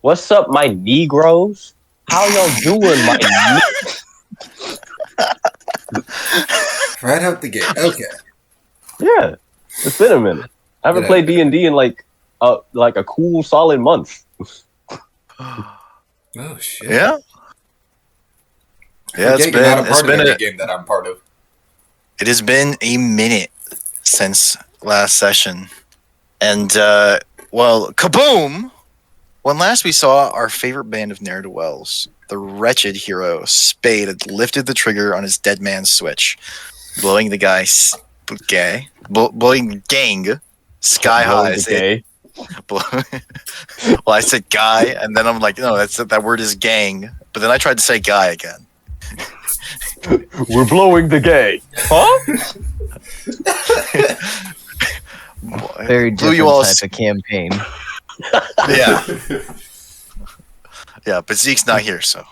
What's up, my Negroes? How y'all doing, my Right out the gate. Okay. Yeah, it's been a minute. I haven't played D&D in like a cool solid month. Oh shit. Yeah. Yeah, it's been a game that I'm part of. It has been a minute since last session, and kaboom! When last we saw our favorite band of ne'er-do-wells, the wretched hero Spade had lifted the trigger on his dead man's switch, blowing the guy blowing the gang sky high. Well, I said guy, and then I'm like, no, that word is gang. But then I tried to say guy again. We're blowing the gay, huh? Very different type of campaign. Yeah. Yeah, but Zeke's not here, so.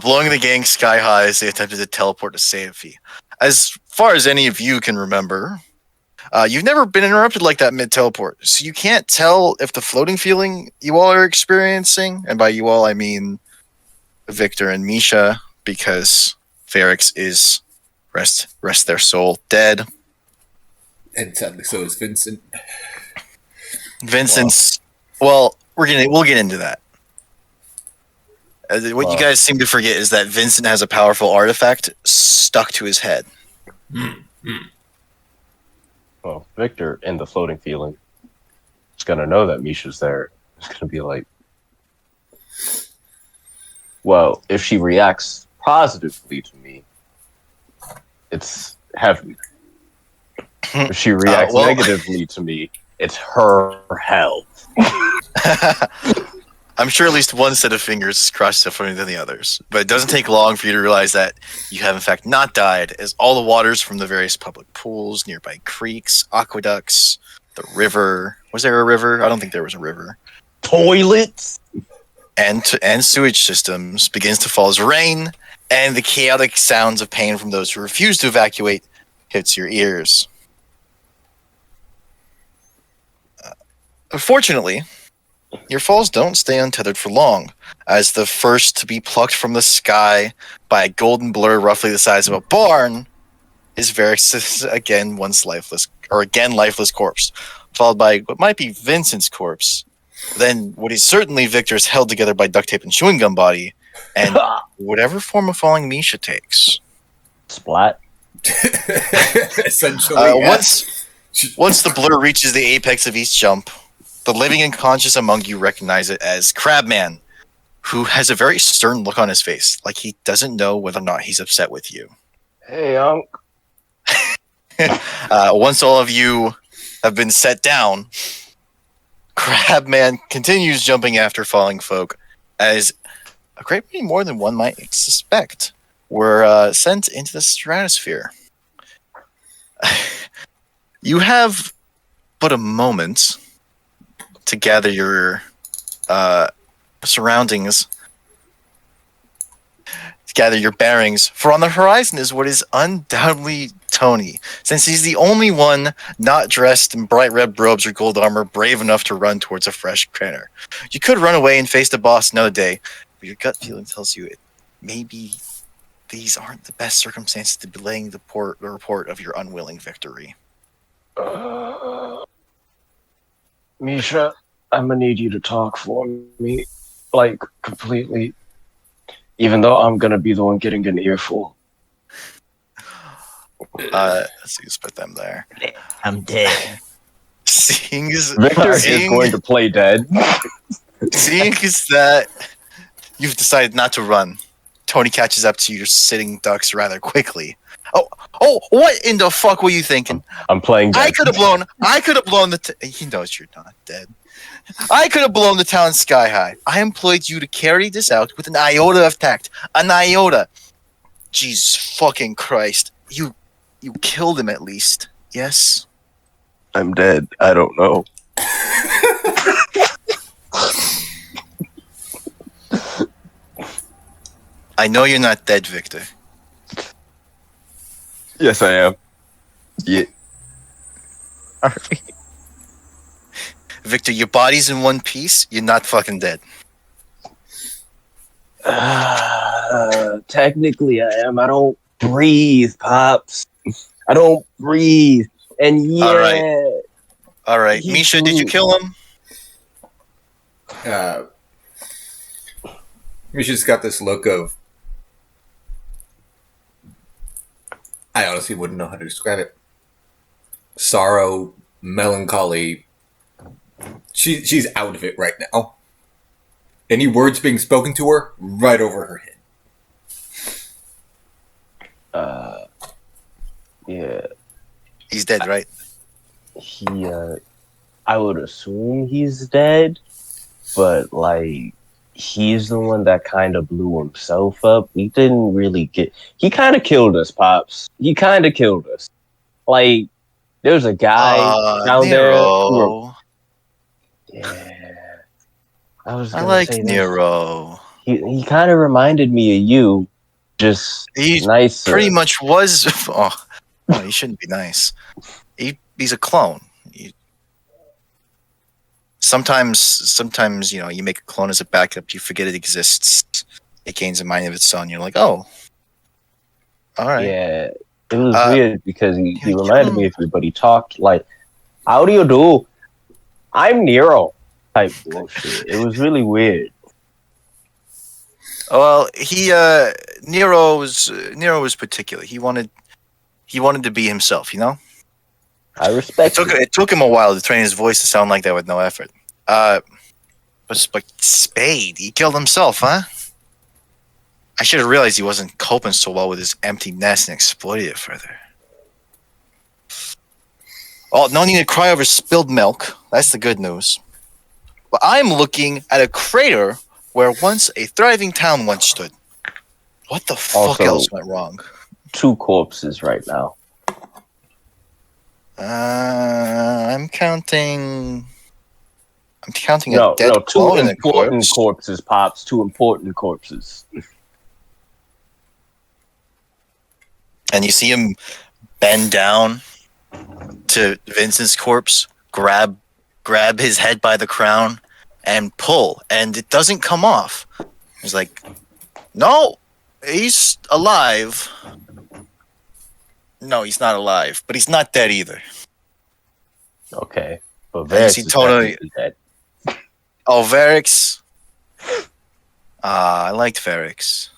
Blowing the gang sky high as they attempted to teleport to safety. As far as any of you can remember, you've never been interrupted like that mid-teleport, so you can't tell if the floating feeling you all are experiencing, and by you all I mean Victor and Misha, because Ferrix is, rest their soul, dead. And sadly so is Vincent. Vincent's, well, we'll get into that. What you guys seem to forget is that Vincent has a powerful artifact stuck to his head. Well, Victor in the floating feeling is gonna know that Misha's there. It's gonna be like, well, if she reacts positively to me, it's heavy. If she reacts negatively to me, it's her hell. I'm sure at least one set of fingers is crossed differently than the others, but it doesn't take long for you to realize that you have in fact not died, as all the waters from the various public pools, nearby creeks, aqueducts, the river. Was there a river? I don't think there was a river. Toilets and sewage systems begins to fall as rain, and the chaotic sounds of pain from those who refuse to evacuate hits your ears. Unfortunately, your falls don't stay untethered for long, as the first to be plucked from the sky by a golden blur roughly the size of a barn is Varix's again lifeless corpse, followed by what might be Vincent's corpse, then what is certainly Victor's held together by duct tape and chewing gum body, and whatever form of falling Misha takes. Splat. Essentially, once the blur reaches the apex of each jump, the living and conscious among you recognize it as Crabman, who has a very stern look on his face, like he doesn't know whether or not he's upset with you. Hey, Unc. Once all of you have been set down, Crabman continues jumping after falling folk, as a great many more than one might suspect were sent into the stratosphere. You have but a moment to gather your surroundings, to gather your bearings, for on the horizon is what is undoubtedly Tony, since he's the only one not dressed in bright red robes or gold armor brave enough to run towards a fresh crater. You could run away and face the boss another day, but your gut feeling tells you maybe these aren't the best circumstances to be laying the report of your unwilling victory. Misha, I'm gonna need you to talk for me, like, completely. Even though I'm gonna be the one getting an earful. Let's just put them there. I'm dead. Victor is going to play dead. Seeing is that you've decided not to run, Tony catches up to your sitting ducks rather quickly. Oh! What in the fuck were you thinking? I'm playing dead. I could have blown he knows you're not dead. I could have blown the town sky high. I employed you to carry this out with an iota of tact. An iota. Jesus fucking Christ. You killed him at least. Yes? I'm dead. I don't know. I know you're not dead, Victor. Yes, I am. Yeah. Victor, your body's in one piece. You're not fucking dead. Technically, I am. I don't breathe, Pops. I don't breathe. And yeah. All right. Misha, did you kill him? Misha's got this look of... I honestly wouldn't know how to describe it. Sorrow, melancholy. She's out of it right now. Any words being spoken to her, right over her head. Yeah. He's dead, right? I would assume he's dead, but like, he's the one that kind of blew himself up. We didn't really he kind of killed us, Pops. He kind of killed us. Like, there's a guy down Nero. there. Yeah. I like Nero. He kind of reminded me of you. Just nicer. Pretty much was. Oh, he shouldn't be nice. He's a clone. Sometimes you make a clone as a backup. You forget it exists. It gains a mind of its own. You're like, oh, all right. Yeah, it was weird because he reminded me of you, but he talked like, "How do you do? I'm Nero." Type bullshit. It was really weird. Well, Nero was particular. He wanted to be himself, I respect it. Took him a while to train his voice to sound like that with no effort. But Spade, he killed himself, huh? I should have realized he wasn't coping so well with his empty nest and exploited it further. Oh, no need to cry over spilled milk. That's the good news. But I'm looking at a crater where once a thriving town once stood. What the fuck else went wrong? 2 corpses right now. I'm counting a dead 2 important corpses, Pops. 2 important corpses. And you see him bend down to Vincent's corpse, grab his head by the crown, and pull, and it doesn't come off. He's like, no, he's alive. No, he's not alive, but he's not dead either. Okay, but Varix is totally dead. Oh, Varix. I liked Varix.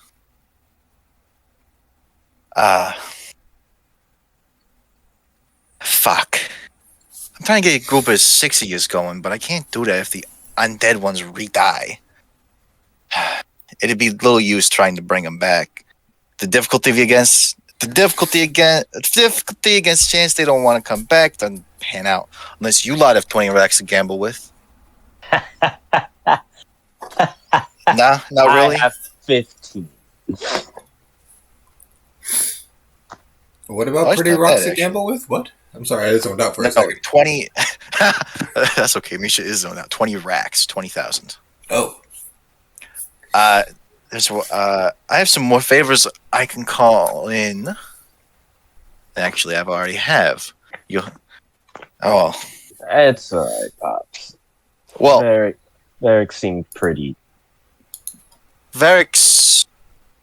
Fuck. I'm trying to get a group of 6 of yous going, but I can't do that if the undead ones re-die. It'd be little use trying to bring them back. The difficulty against chance they don't want to come back doesn't pan out unless you lot have 20 racks to gamble with. Nah, not really. I have 15. What about pretty rocks to gamble with? What? I'm sorry, I zoned out for a second. 20. That's okay. Misha is zoned out. 20 racks, 20,000. Oh. I have some more favors I can call in. Actually, I've already have. It's alright, Pops. Well, Varix seemed pretty Varix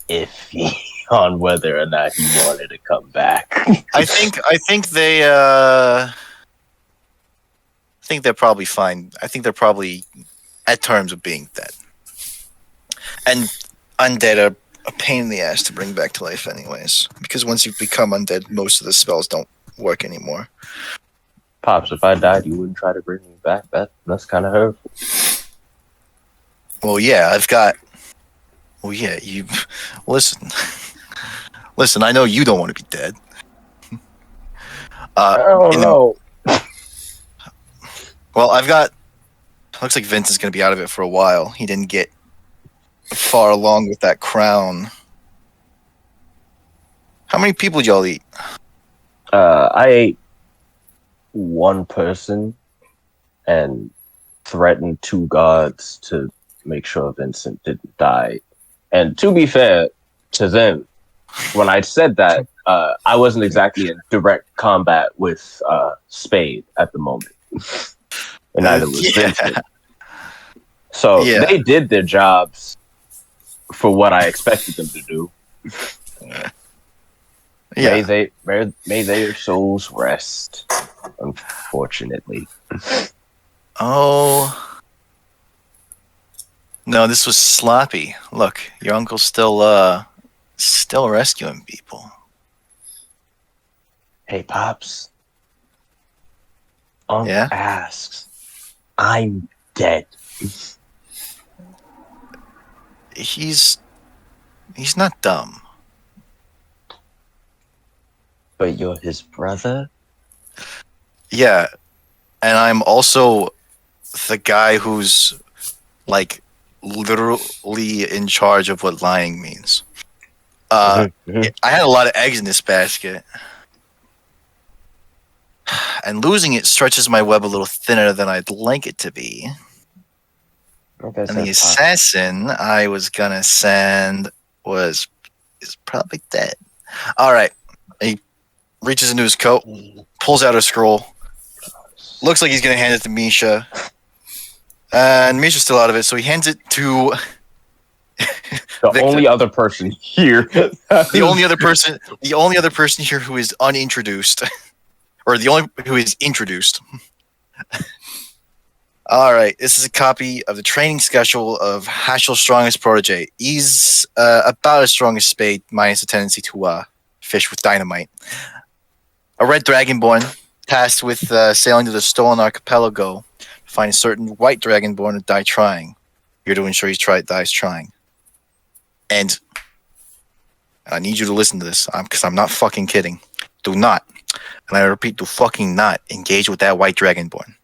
iffy on whether or not he wanted to come back. I think they're probably fine. I think they're probably at terms of being dead. And undead are a pain in the ass to bring back to life anyways. Because once you've become undead, most of the spells don't work anymore. Pops, if I died, you wouldn't try to bring me back? That's kind of hurtful. Well, yeah, you... Listen, I know you don't want to be dead. I don't know. Well, looks like Vince is going to be out of it for a while. He didn't get far along with that crown. How many people did y'all eat? I ate 1 person and threatened 2 guards to make sure Vincent didn't die. And to be fair to them, when I said that, I wasn't exactly in direct combat with Spade at the moment. and neither was Yeah. Vincent. So Yeah. they did their jobs for what I expected them to do. Yeah. May their souls rest. Unfortunately. Oh. No, this was sloppy. Look, your uncle's still rescuing people. Hey, Pops. Unc Yeah? asks, I'm dead. He's not dumb. But you're his brother? Yeah, and I'm also the guy who's like literally in charge of what lying means. Mhm. I had a lot of eggs in this basket, and losing it stretches my web a little thinner than I'd like it to be. Like I And said, the assassin I was gonna send is probably dead. All right, he reaches into his coat, pulls out a scroll. Looks like he's gonna hand it to Misha, and Misha's still out of it, so he hands it to the Victor. only other person here. the only other person here who is unintroduced, or the only who is introduced. All right, this is a copy of the training schedule of Hashel's strongest protege. He's about as strong as Spade, minus a tendency to fish with dynamite. A red dragonborn tasked with sailing to the stolen archipelago to find a certain white dragonborn to die trying. Here to ensure he dies trying. And I need you to listen to this, because I'm not fucking kidding. Do not, and I repeat, do fucking not engage with that white dragonborn.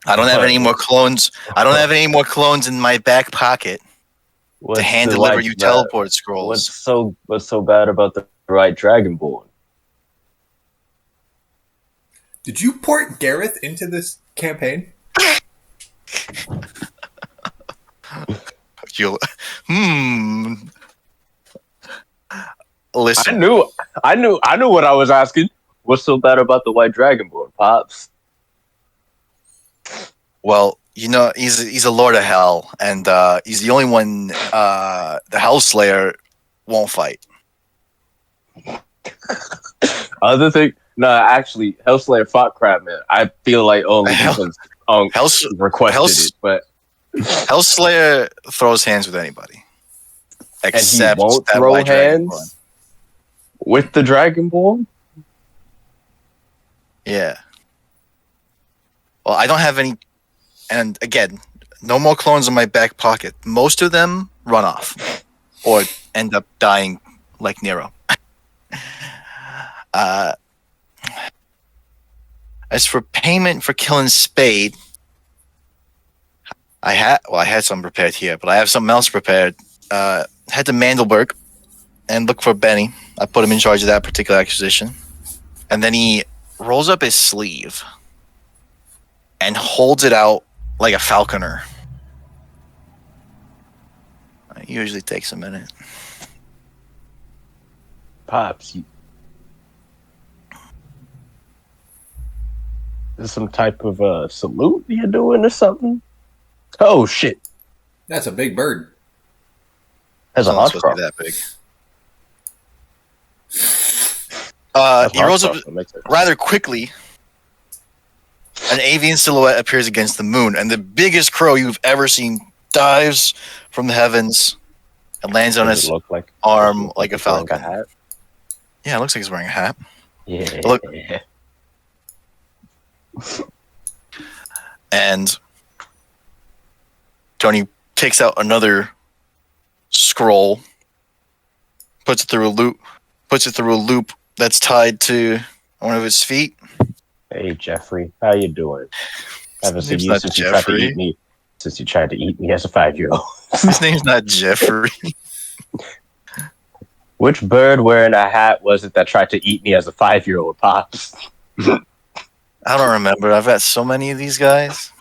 I don't have any more clones. I don't have any more clones in my back pocket to hand deliver you teleport scrolls. What's so bad about the right Dragonborn? Did you port Gareth into this campaign? You'll, Listen. I knew what I was asking. What's so bad about the white Dragonborn, Pops? Well, you know, he's a Lord of Hell, and he's the only one the Hellslayer won't fight. Other thing, no, actually, Hellslayer fought Crabman. I feel like only because requested it, but Hellslayer throws hands with anybody, except and he won't that throw white hands with the Dragonborn. Yeah. Well, I don't have any, and again, no more clones in my back pocket. Most of them run off or end up dying like Nero. As for payment for killing Spade, I had some prepared here, but I have something else prepared. Head to Mandelberg and look for Benny. I put him in charge of that particular acquisition. And then he rolls up his sleeve and holds it out like a falconer. It usually takes a minute. Pops, is some type of salute you're doing or something? Oh shit! That's a big bird. That's a It's not hot supposed crow. to be that big. He rolls up rather quickly. An avian silhouette appears against the moon, and the biggest crow you've ever seen dives from the heavens and lands on his arm like a falcon. Hat? Yeah, it looks like he's wearing a hat. Yeah. Look. And Tony takes out another scroll, puts it through a loop that's tied to one of his feet. Hey Jeffrey, how you doing? Haven't seen you since you tried to eat me. Since you tried to eat me as a 5-year-old. His name's not Jeffrey. Which bird wearing a hat was it that tried to eat me as a 5-year-old, Pops? I don't remember. I've got so many of these guys.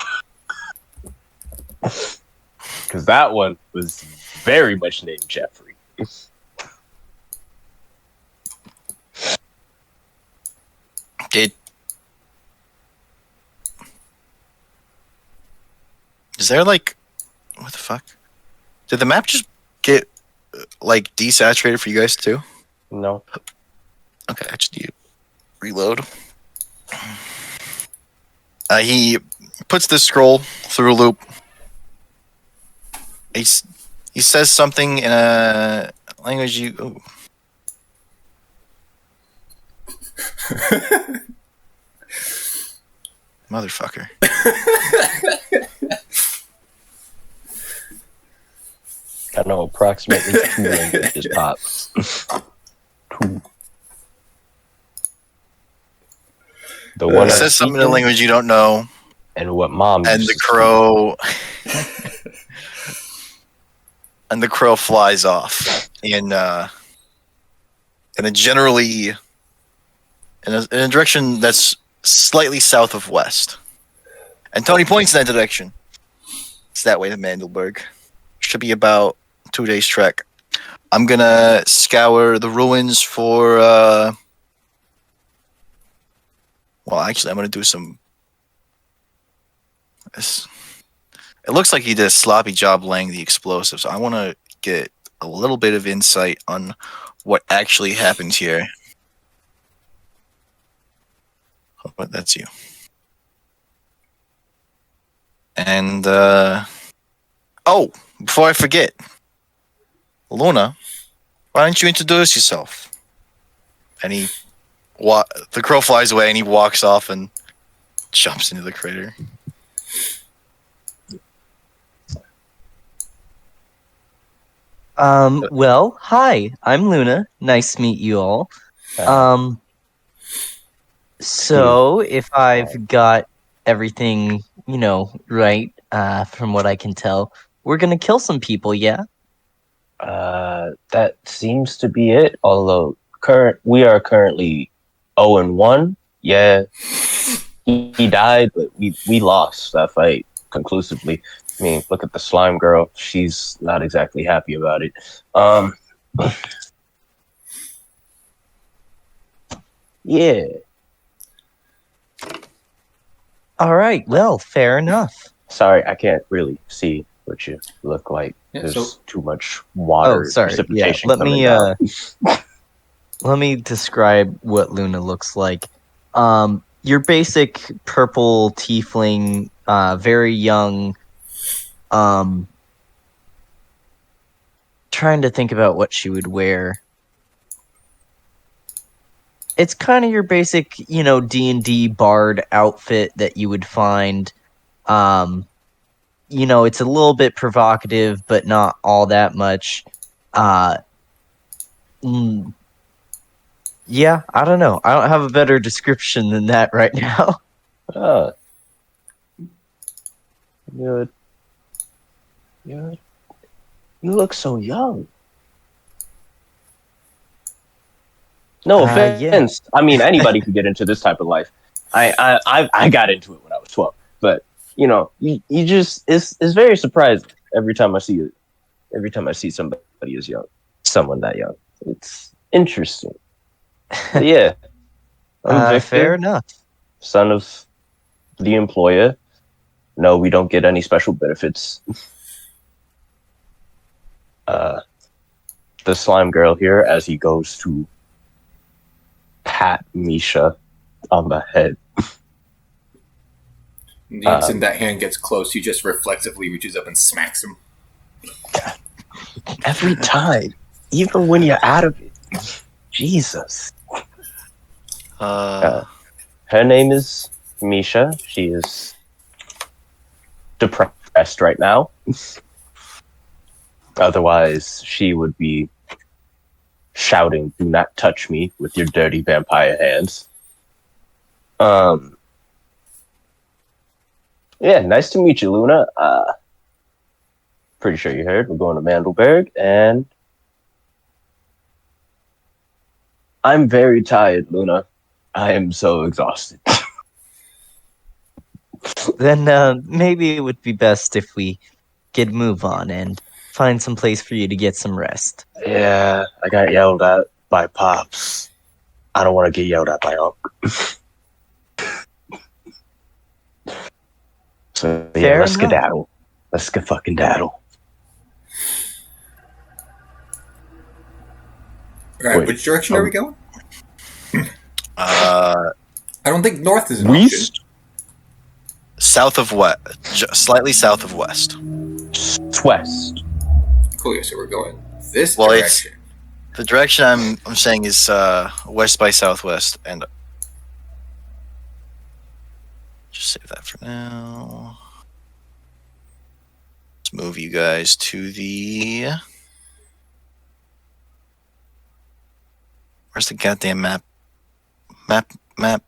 Because that one was very much named Jeffrey. Is there like, what the fuck? Did the map just get like desaturated for you guys too? No. Okay, I just need to reload. He puts the scroll through a loop. He says something in a language you. Oh. Motherfucker. I know approximately 2 languages pops. 2. The one He says something in a language you don't know. And what mom and the crow and the crow flies off in a generally in a direction that's slightly south of west. And Tony points in that direction. It's that way to Mandelberg. Should be about 2 days trek. I'm gonna scour the ruins for well, actually, I'm gonna do some. It looks like he did a sloppy job laying the explosives. I want to get a little bit of insight on what actually happened here. Oh, but that's you. And oh, before I forget, Luna, why don't you introduce yourself? And the crow flies away and he walks off and jumps into the crater. Well, hi, I'm Luna. Nice to meet you all. So if I've got everything, right, from what I can tell, we're gonna kill some people, yeah? That seems to be it. Although we are currently 0-1. Yeah, he died, but we lost that fight conclusively. I mean, look at the slime girl. She's not exactly happy about it. Yeah. All right. Well, fair enough. Sorry, I can't really see what you look like. Yeah, There's too much water precipitation coming down. Let me describe what Luna looks like. Your basic purple tiefling, very young. Trying to think about what she would wear. It's kind of your basic, D&D bard outfit that you would find. It's a little bit provocative, but not all that much. Yeah, I don't know. I don't have a better description than that right now. You look so young. No offense. Yeah. I mean, anybody can get into this type of life. I got into it when I was 12, but you just it's very surprising every time I see it. Every time I see somebody as young, someone that young, it's interesting. But yeah, I'm Victor, fair enough. Son of the employer. No, we don't get any special benefits. The slime girl here, as he goes to pat Misha on the head. The instant that hand gets close, he just reflexively reaches up and smacks him. God, every time, even when you're out of it. Jesus. Her name is Misha. She is depressed right now. Otherwise, she would be shouting, "Do not touch me with your dirty vampire hands." Yeah, nice to meet you, Luna. Pretty sure you heard we're going to Mandelberg, and I'm very tired, Luna. I am so exhausted. Then maybe it would be best if we could move on and find some place for you to get some rest. Yeah, I got yelled at by Pops. I don't want to get yelled at by Uncle. So yeah, let's skedaddle. Let's get fucking daddle. Alright, Wait, which direction are we going? Uh, I don't think north is an option. West? south of west, slightly south of west. West. Cool, yeah, so we're going this Well, direction. The direction I'm saying is west by southwest, and just save that for now. Let's move you guys to the. Where's the goddamn map? Map. Map!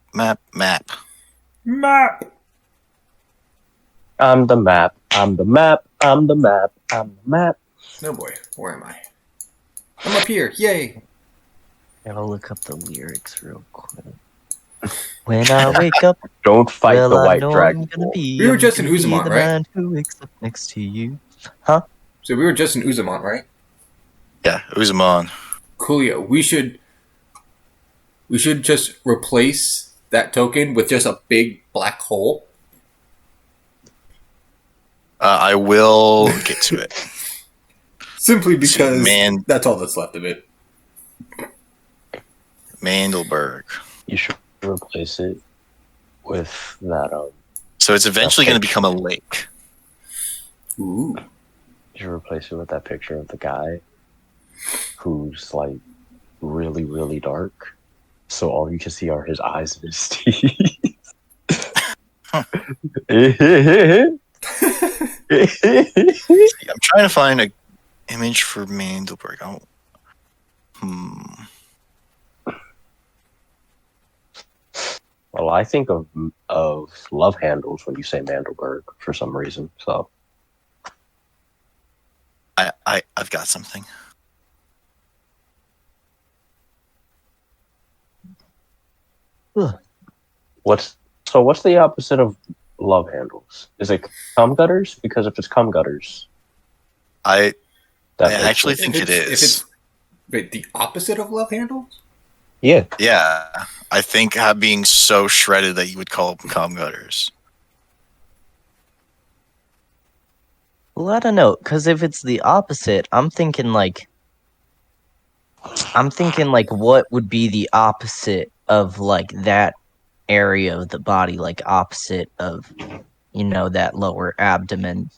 I'm the map. I'm the map. I'm the map. I'm the map. No boy, where am I? I'm up here, yay! Gotta look up the lyrics real quick. When I wake up, Don't fight well, the I white know dragon. I'm gonna be. We were I'm just in gonna be Uzumaki, the right? man who wakes up next to you. So we were just in Uzumaki, right? Yeah, Uzumon. Coolio, we should just replace that token with just a big black hole. I will get to it. Simply because Man- that's all that's left of it. Mandelberg. You should replace it with that. So it's eventually going to Okay. become a lake. Ooh. You should replace it with that picture of the guy who's like really, really dark. So all you can see are his eyes and his teeth. I'm trying to find a image for Mandelberg. Well, I think of love handles when you say Mandelberg for some reason. So I've got something. what's the opposite of love handles? Is it cum gutters? Because if it's cum gutters, I that I makes actually sense. think it If is. it's wait, the opposite of love handles? Yeah. Yeah, I think being so shredded that you would call them cum gutters. Well, I don't know, because if it's the opposite, I'm thinking like what would be the opposite of like that area of the body, like opposite of that lower abdomen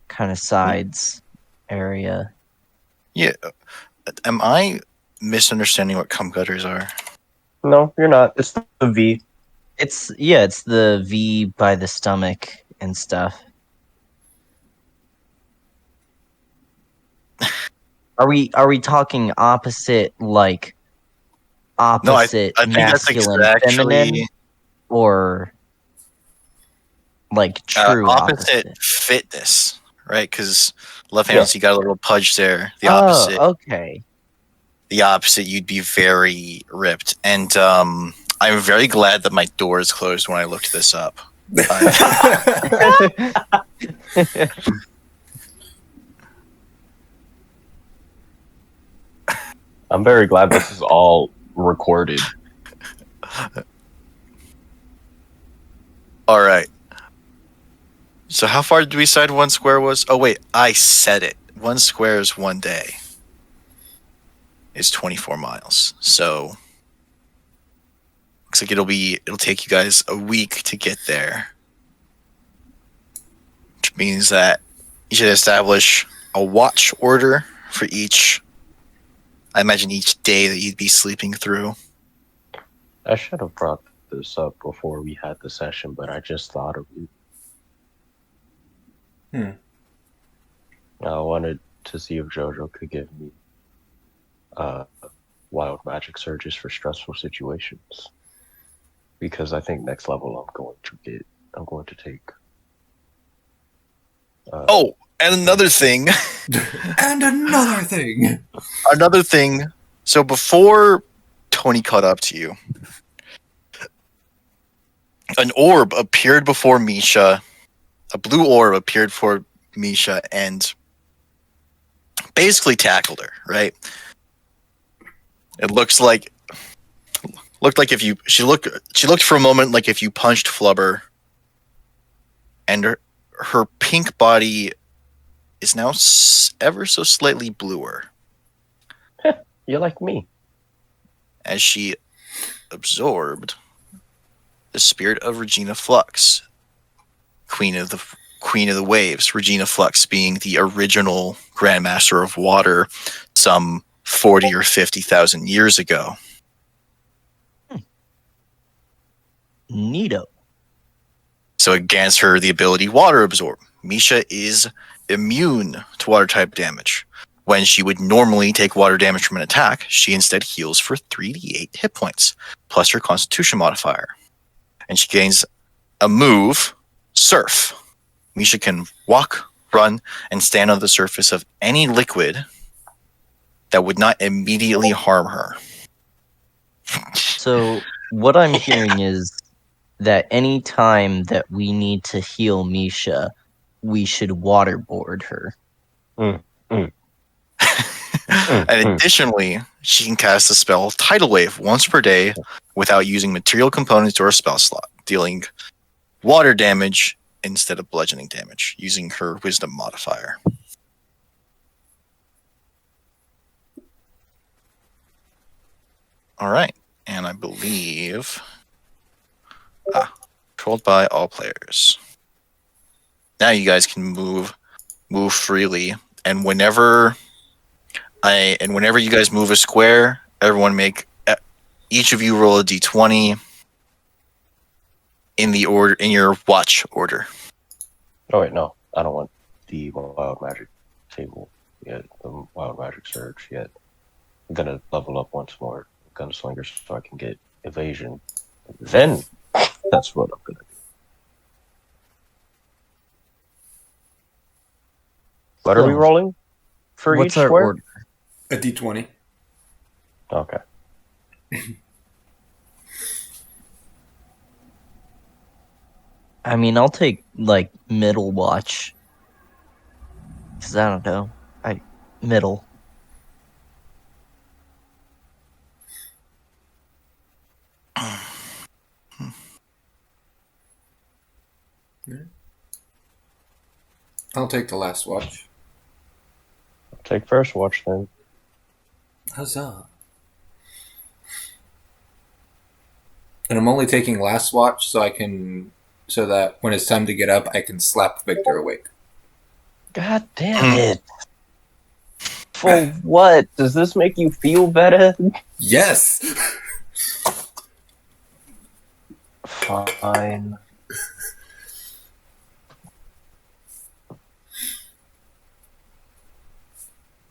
kind of sides area. Yeah, am I misunderstanding what cum gutters are? No, you're not. It's the V. It's the V by the stomach and stuff. Are we talking opposite, like No, I opposite think that's masculine, actually feminine, or like true opposite fitness, right? Because left Yeah. handles, you got a little pudge there. The Oh, opposite, okay. you'd be very ripped. And I'm very glad that my door is closed when I looked this up. I'm very glad this is all recorded. All right. So how far did we decide 1 square was? Oh wait, I said it. 1 square is 1 day. Is 24 miles. So looks like it'll take you guys a week to get there. Which means that you should establish a watch order for each. I imagine each day that you'd be sleeping through. I should have brought this up before we had the session, but I just thought of it. I wanted to see if JoJo could give me wild magic surges for stressful situations. Because I think next level I'm going to take. Oh, and another thing. And another thing. Another thing. So before Tony caught up to you, an orb appeared before Misha. A blue orb appeared before Misha and basically tackled her, right? It looked like if you she looked for a moment like if you punched Flubber, and her pink body is now ever so slightly bluer You're like me. as she absorbed the spirit of Regina Flux, Queen of the Waves. Regina Flux being the original Grandmaster of Water some 40 or 50,000 years ago. Neato. So it grants her the ability Water Absorb. Misha is immune to water type damage. When she would normally take water damage from an attack, she instead heals for 3d8 hit points, plus her Constitution modifier. And she gains a move, Surf. Misha can walk, run, and stand on the surface of any liquid that would not immediately harm her. So what I'm hearing is that any time that we need to heal Misha, we should waterboard her. And additionally, she can cast the spell Tidal Wave once per day without using material components or a spell slot, dealing water damage instead of bludgeoning damage, using her Wisdom modifier. All right, and I believe controlled by all players. Now you guys can move freely, and whenever you guys move a square, everyone each of you roll a d20 in your watch order. Oh wait, no, I don't want the wild magic table yet. The wild magic surge yet. I'm gonna level up once more, gunslinger, so I can get evasion. Then that's what I'm gonna do. What are we rolling for What's each our square? order? A d20. Okay. I mean, I'll take like middle watch. Cause I don't know. Middle. I'll take the last watch. I'll take first watch then. Huzzah. And I'm only taking last watch so that when it's time to get up, I can slap Victor awake. God damn it. For what? Does this make you feel better? Yes! Fine.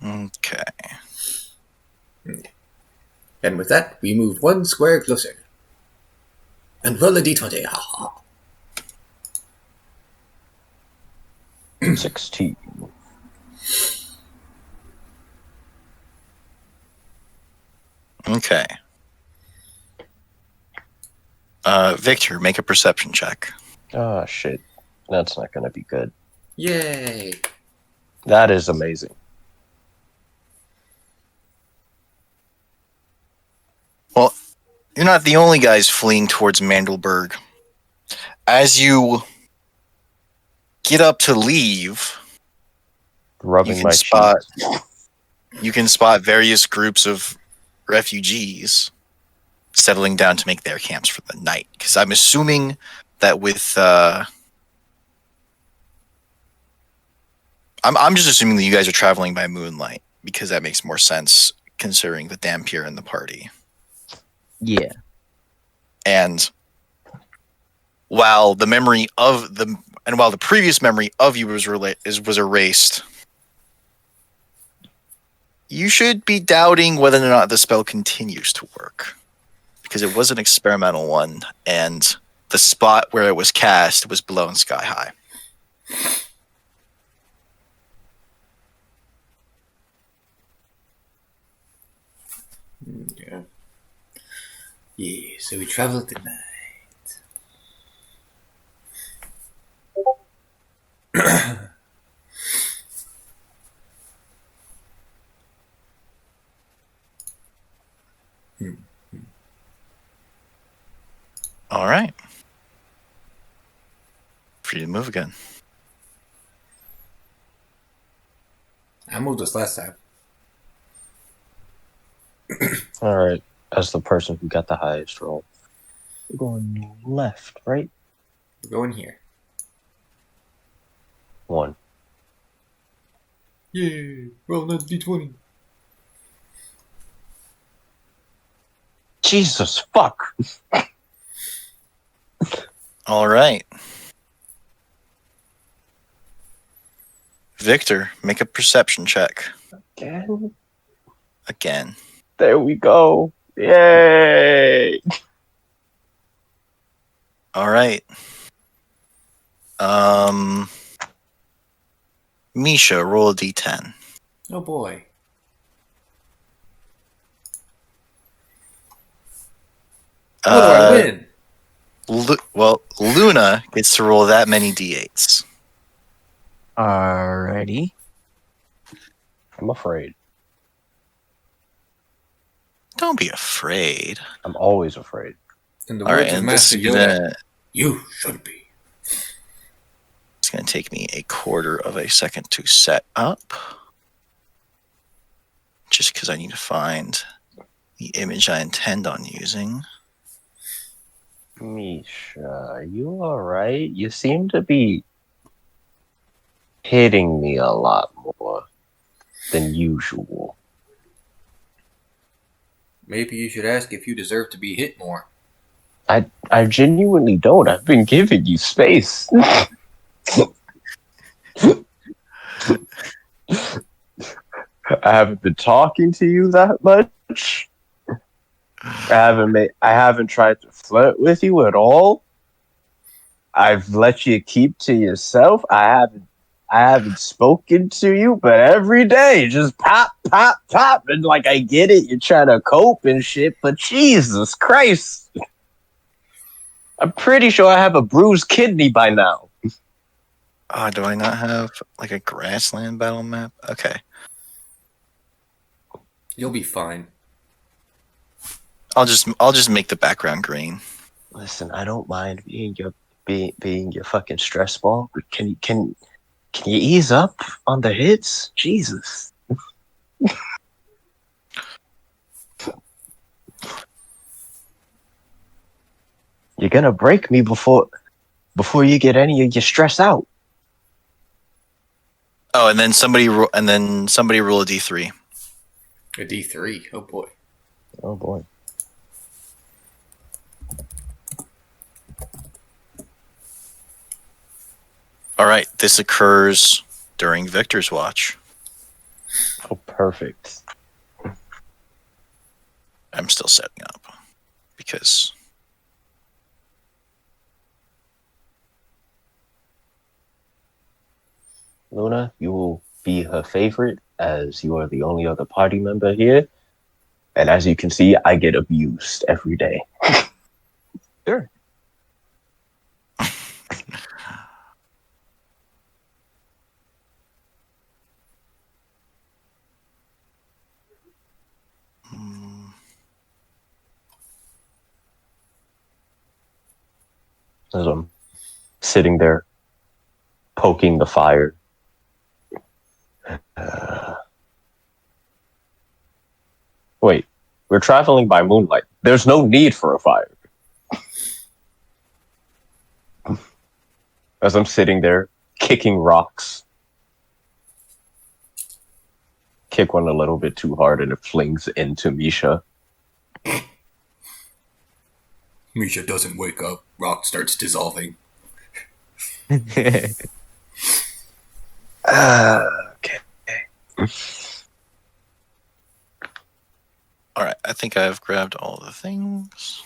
Okay. And with that, we move one square closer. And roll a d20. 16. Okay. Victor, make a perception check. Oh, shit. That's not gonna be good. Yay! That is amazing. Well, you're not the only guys fleeing towards Mandelberg. As you get up to leave, Rubbing my you can spot various groups of refugees settling down to make their camps for the night. Because I'm assuming that with I'm just assuming that you guys are traveling by moonlight because that makes more sense considering the Dampier in the party. Yeah. And while the previous memory of you was erased, you should be doubting whether or not the spell continues to work, because it was an experimental one, and the spot where it was cast was blown sky high. Yeah. Yeah, so we travel tonight. All right. Free to move again. I moved this last time. All right. As the person who got the highest roll, we're going left, right? We're going here. 1. Yay! Roll another d20. Jesus fuck. All right. Victor, make a perception check. Again. There we go. Yay! All right. Misha, roll a d10. Oh boy. What do I win? Luna gets to roll that many d8s. Alrighty. I'm afraid. Don't be afraid. I'm always afraid. In the All right, words of and this Master is Yoda, you should be. it's gonna take me a quarter of a second to set up, just because I need to find the image I intend on using. Misha, are you alright? You seem to be hitting me a lot more than usual. Maybe you should ask if you deserve to be hit more. I genuinely don't. I've been giving you space. I haven't been talking to you that much. I haven't tried to flirt with you at all. I've let you keep to yourself. I haven't spoken to you, but every day just pop, pop, pop, and like I get it, you're trying to cope and shit, but Jesus Christ. I'm pretty sure I have a bruised kidney by now. Oh, do I not have like a grassland battle map? Okay. You'll be fine. I'll just make the background green. Listen, I don't mind being your fucking stress ball, but can you ease up on the hits? Jesus. You're gonna break me before you get any of your stress out. Oh, and then somebody roll a d3. A D3. Oh boy. Oh boy. All right, this occurs during Victor's watch. Oh, perfect. I'm still setting up because Luna, you will be her favorite as you are the only other party member here. And as you can see, I get abused every day. Sure. As I'm sitting there poking the fire. Wait, we're traveling by moonlight. There's no need for a fire. As I'm sitting there kicking rocks. Kick one a little bit too hard and it flings into Misha. Misha doesn't wake up. Rock starts dissolving. Okay. all right. I think I've grabbed all the things.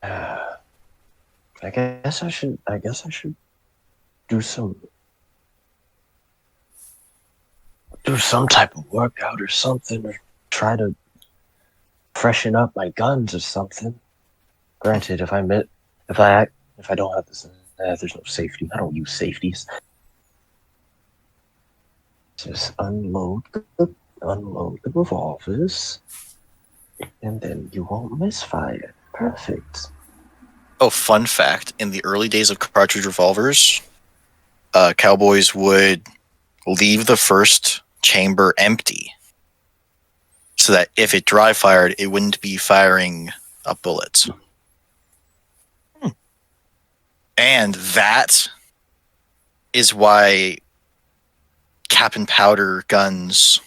I guess I should do some type of workout or something, or try to freshen up my guns or something. Granted, if I don't have this, there's no safety. I don't use safeties. Just unload the revolvers, and then you won't misfire. Perfect. Oh, fun fact. In the early days of cartridge revolvers, cowboys would, leave the first chamber empty, so that if it dry fired, it wouldn't be firing up bullets. And that is why cap and powder guns,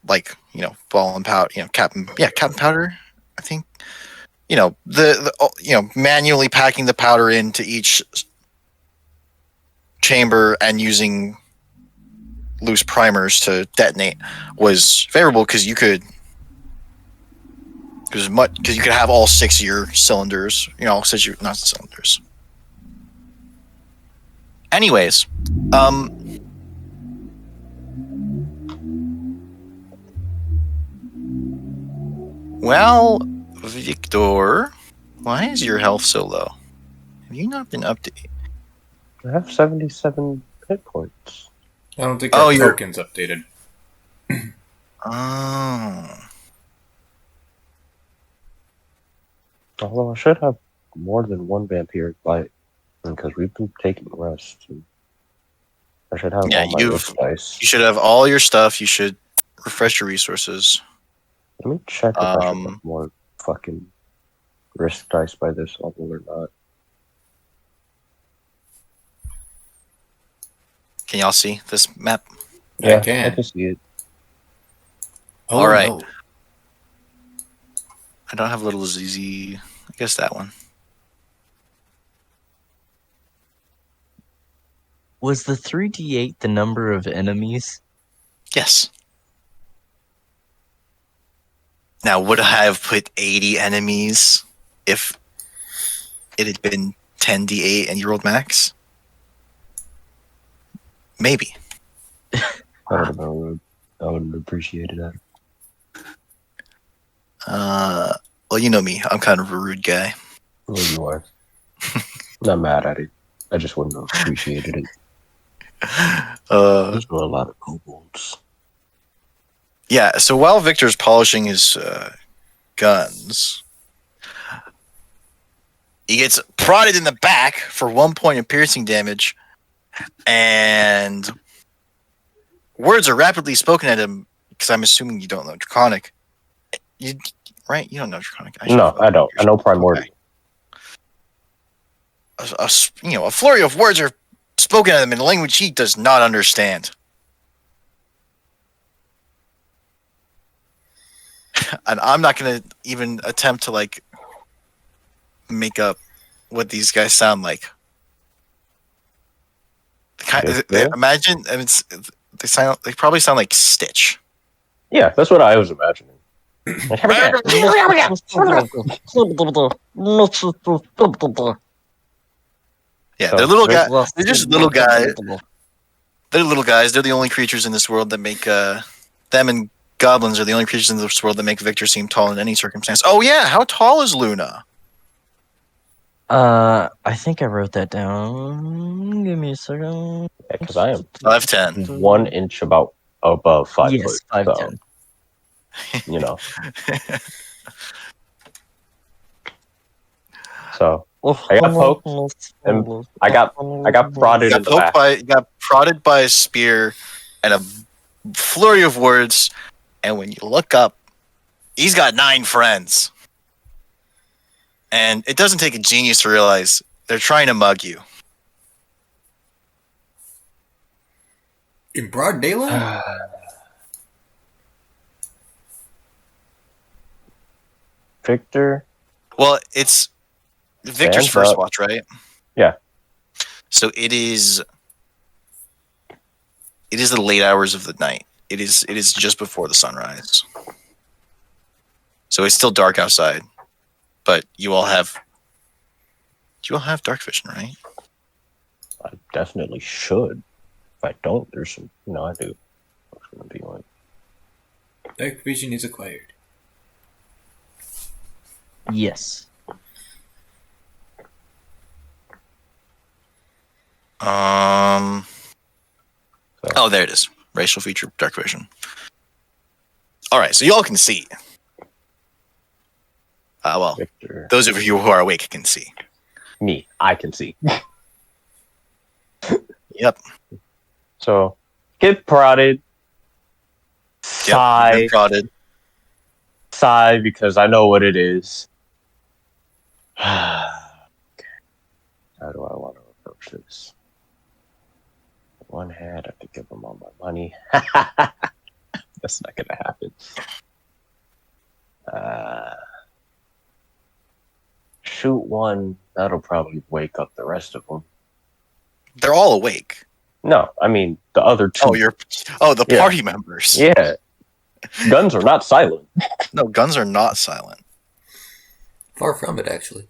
like, ball and powder, cap and powder, I think, the manually packing the powder into each chamber and using loose primers to detonate was favorable because you could have all 6 of your cylinders, not cylinders. Anyways, well, Victor, why is your health so low? Have you not been updated? I have 77 hit points. I don't think our token's updated. Oh. Although I should have more than one vampiric bite, because we've been taking rests. And I should have all my risk dice. You should have all your stuff. You should refresh your resources. Let me check if I should have more fucking risk dice by this level or not. Can y'all see this map? Yeah, I can see it. Oh, all right. No. I don't have little ZZ. I guess that one. Was the 3d8 the number of enemies? Yes. Now, would I have put 80 enemies if it had been 10d8 and you rolled max? Maybe. I don't know. I would have appreciated that. Well, you know me. I'm kind of a rude guy. Well, you are. Not mad at it. I just wouldn't have appreciated it. There's not a lot of kobolds. Yeah, so while Victor's polishing his guns, he gets prodded in the back for 1 point of piercing damage, and words are rapidly spoken at him, because I'm assuming you don't know Draconic. Right? You don't know Draconic. No, I don't. I know Primordial. Okay. A flurry of words are spoken at him in a language he does not understand. And I'm not going to even attempt to, make up what these guys sound like. Imagine, they probably sound like Stitch. Yeah, that's what I was imagining. Yeah, they're little guys. They're just little guys. They're little guys. They're the only creatures in this world that make them and goblins are the only creatures in this world that make Victor seem tall in any circumstance. Oh yeah, how tall is Luna? I think I wrote that down. Give me a second. Yeah, because I am 5'10". 1 inch above 5 foot. Yes, 5'10". So I got poked, and I got prodded in the back. You got prodded by a spear, and a flurry of words. And when you look up, he's got 9 friends. And it doesn't take a genius to realize they're trying to mug you. In broad daylight? Victor? Well, it's Victor's first watch, right? Yeah. So it is the late hours of the night. It is just before the sunrise. So it's still dark outside. But you all have dark vision, right? I definitely should. If I don't, there's some I do. What's gonna be like? Dark vision is acquired. Yes. Oh, there it is. Racial feature, dark vision. All right, so y'all can see. Well, Victor. Those of you who are awake can see. Me, I can see. Yep. So, get prodded. Yep. Been prodded. Sigh because I know what it is. How do I want to approach this? One hand, I could give them all my money. That's not gonna happen. Shoot one, that'll probably wake up the rest of them. They're all awake. No, I mean the other two. The party members. Yeah. Guns are not silent. No, guns are not silent. Far from it, actually.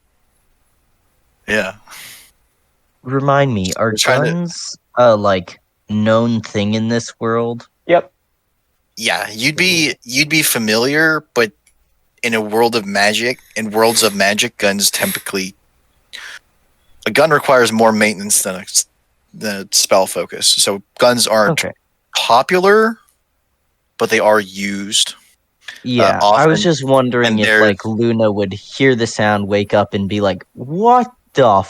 Yeah. Remind me, are guns a like known thing in this world? Yep. Yeah, you'd be familiar, but in worlds of magic, guns typically a gun requires more maintenance than a spell focus. So guns aren't popular, but they are used. Yeah, often. I was just wondering if like Luna would hear the sound, wake up, and be like, "What the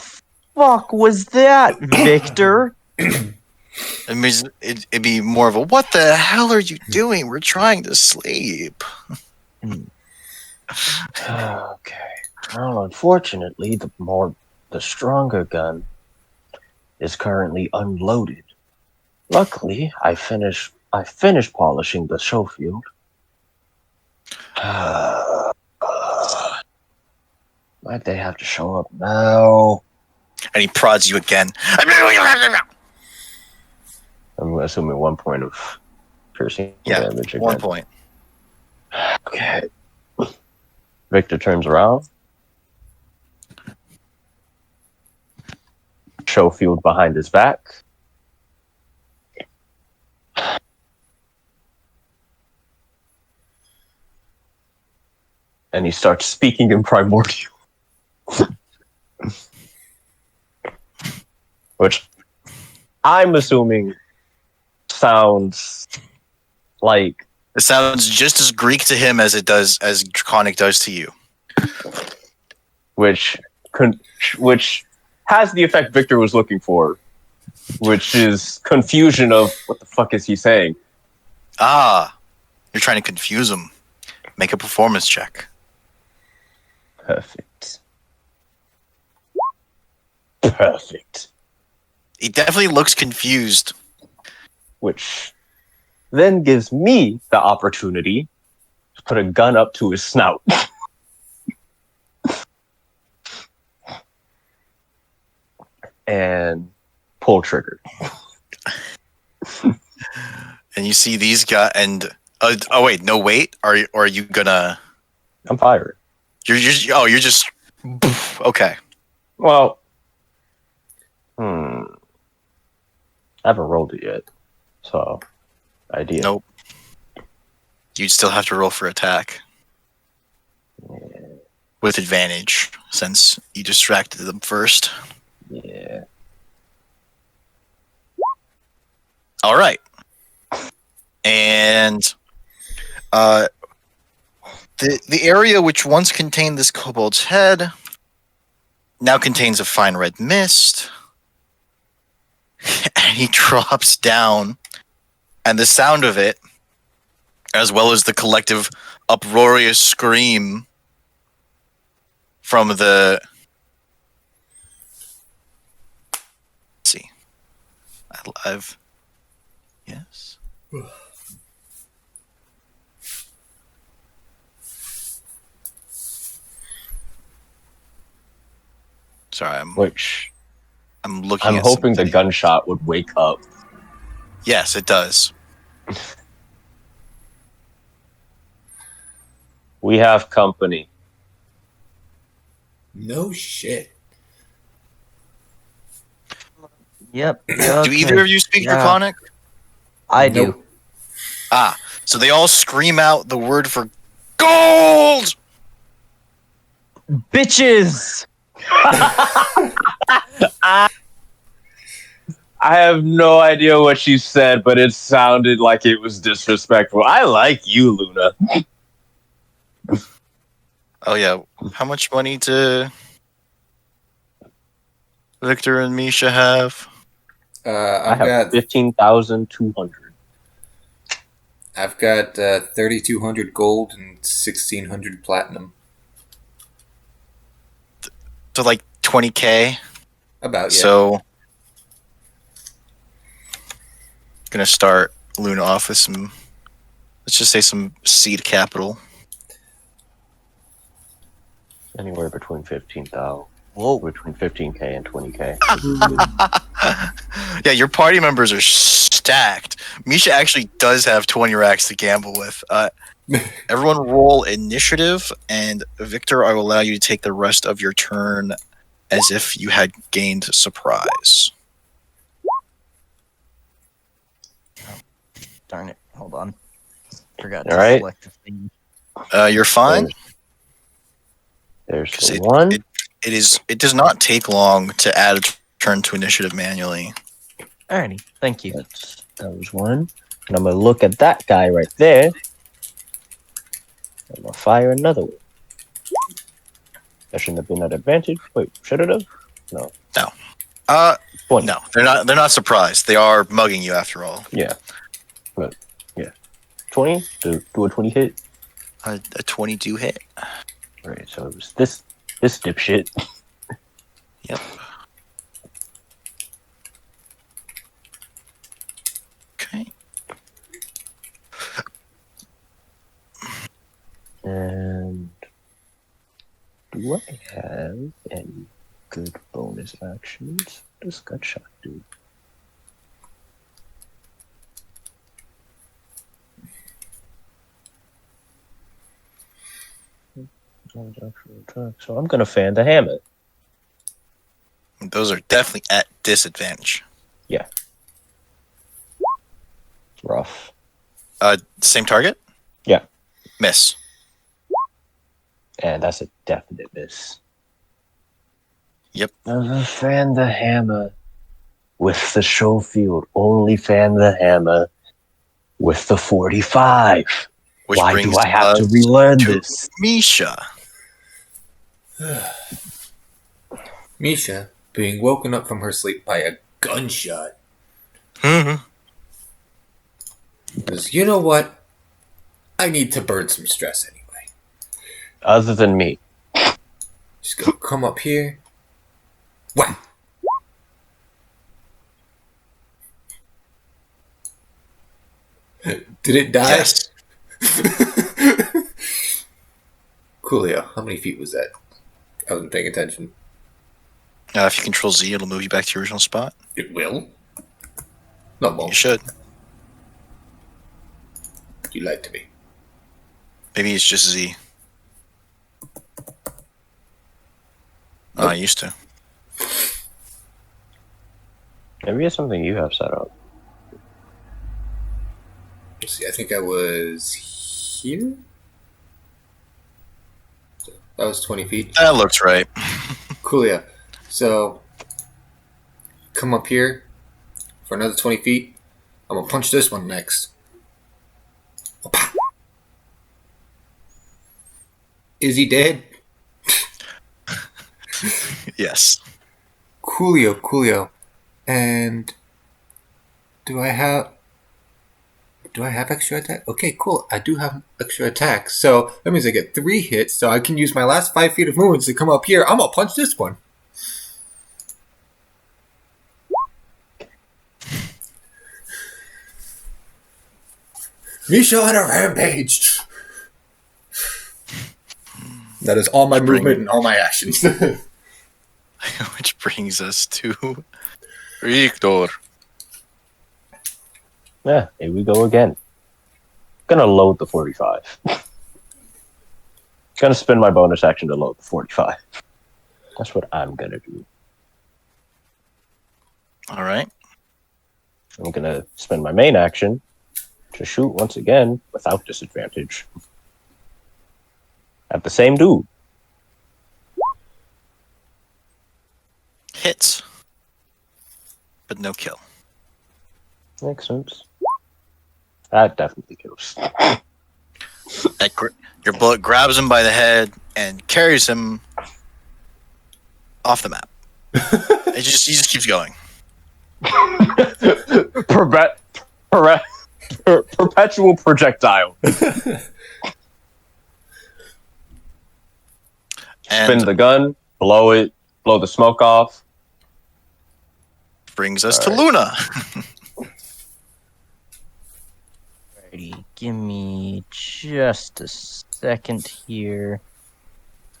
fuck was that, Victor?" It means it'd be more of a, "What the hell are you doing? We're trying to sleep." Okay. Well, unfortunately, the stronger gun is currently unloaded. Luckily, I finished polishing the show field. Why'd they have to show up now? And he prods you again. I'm assuming 1 point of piercing damage again. 1 point. Okay. Victor turns around. Show field behind his back. And he starts speaking in primordial. Which I'm assuming sounds like... It sounds just as Greek to him as Draconic does to you. Which has the effect Victor was looking for, which is confusion of what the fuck is he saying. Ah, you're trying to confuse him. Make a performance check. Perfect. He definitely looks confused. Which then gives me the opportunity to put a gun up to his snout. And pull trigger. And you see these guys, and are you gonna? I'm firing. You're just okay. Well, I haven't rolled it yet, so idea. Nope. You'd still have to roll for attack with advantage since you distracted them first. Yeah. All right. And the area which once contained this kobold's head now contains a fine red mist. And he drops down, and the sound of it, as well as the collective uproarious scream from the... Let's see. Yes. Sorry, I'm looking. I'm hoping the gunshot would wake up. Yes, it does. We have company. No shit. Yep. Do either of you speak Draconic? I do. Ah, so they all scream out the word for gold! Bitches! I have no idea what she said, but it sounded like it was disrespectful. I like you, Luna. Oh yeah, how much money do Victor and Misha have? I I've have got 15,200. I've got 3,200 gold and 1,600 platinum. So like 20K. About, yeah. So gonna start Luna off with some, let's just say some seed capital. Anywhere between 15,000. Whoa. Between 15K and 20K. Yeah, your party members are stacked. Misha actually does have 20 racks to gamble with. Everyone roll initiative, and Victor, I will allow you to take the rest of your turn as if you had gained surprise. Darn it. Hold on. Forgot All to right. select the thing. You're fine. There's 'Cause the one. It does not take long to add a turn to initiative manually. Alrighty. Thank you. That was one. And I'm going to look at that guy right there. I'm going to fire another one. That shouldn't have been at advantage. Wait, should it have? No. No. 20. No, they're not surprised. They are mugging you after all. Yeah. But, yeah. 20? Do a 20 hit? A 22 hit. Right, so it was this dipshit. Yep. Okay. And do I have any good bonus actions? What does Gutshot do? So I'm gonna fan the hammer. Those are definitely at disadvantage. Rough. Same target? Yeah. Miss. And that's a definite miss. Yep. I'm gonna fan the hammer with the show field. Only fan the hammer with the 45. Which Why brings do I have to us relearn to this? Misha. Misha being woken up from her sleep by a gunshot. Mm-hmm. Because you know what? I need to burn some stress anyway. Other than me. Just gonna come up here. Wow. Did it die? Yes. Coolio, how many feet was that? I wasn't paying attention. If you control Z, it'll move you back to your original spot. It will? No, You won't. should. You lied to me. Maybe it's just Z. I used to. Maybe it's something you have set up. Let's see, I think I was here? That was 20 feet. That looks right. Coolio. So, come up here for another 20 feet. I'm gonna punch this one next. Opa. Is he dead? Yes. Coolio. And do I have extra attack? Okay, cool. I do have extra attack. So that means I get 3 hits. So I can use my last 5 feet of movement to come up here. I'm gonna punch this one. Misha on a rampage. That is all my movement and all my actions. Which brings us to Victor. Yeah, here we go again. Gonna load the 45. Gonna spend my bonus action to load the 45. That's what I'm gonna do. All right. I'm gonna spend my main action to shoot once again without disadvantage at the same dude. Hits. But no kill. Makes sense. That definitely kills. Your bullet grabs him by the head and carries him off the map. He just keeps going. Perpe- perpe- perpetual projectile. Spin And the gun, blow the smoke off. brings us All to right. Luna. Alrighty, give me just a second here.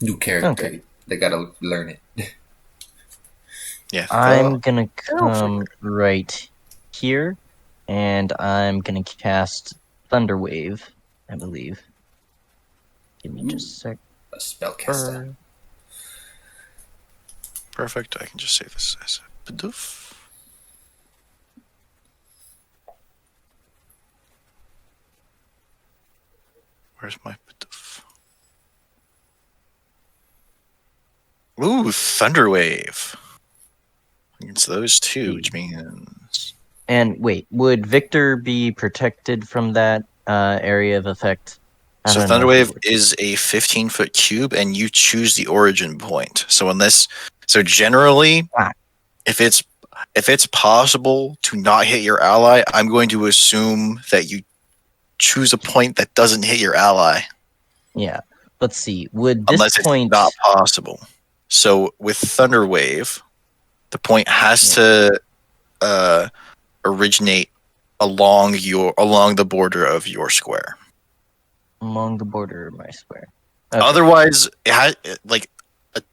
New character. Okay. They gotta learn it. Yeah, I'm gonna come right here, and I'm gonna cast Thunderwave, I believe. Give me just a sec. A spellcaster. Perfect. I can just say this as a Bidoof. Where's my Bidoof? Ooh, Thunderwave. Against those two, which means... And wait, would Victor be protected from that area of effect? I So don't know if it Thunderwave would. is a 15-foot cube, and you choose the origin point. So generally, Ah. if it's possible to not hit your ally, I'm going to assume that you choose a point that doesn't hit your ally, Yeah. Let's see. Would this unless point? it's not possible. So with Thunderwave, the point has to originate along the border of your square. Along the border of my square. Okay. Otherwise, it has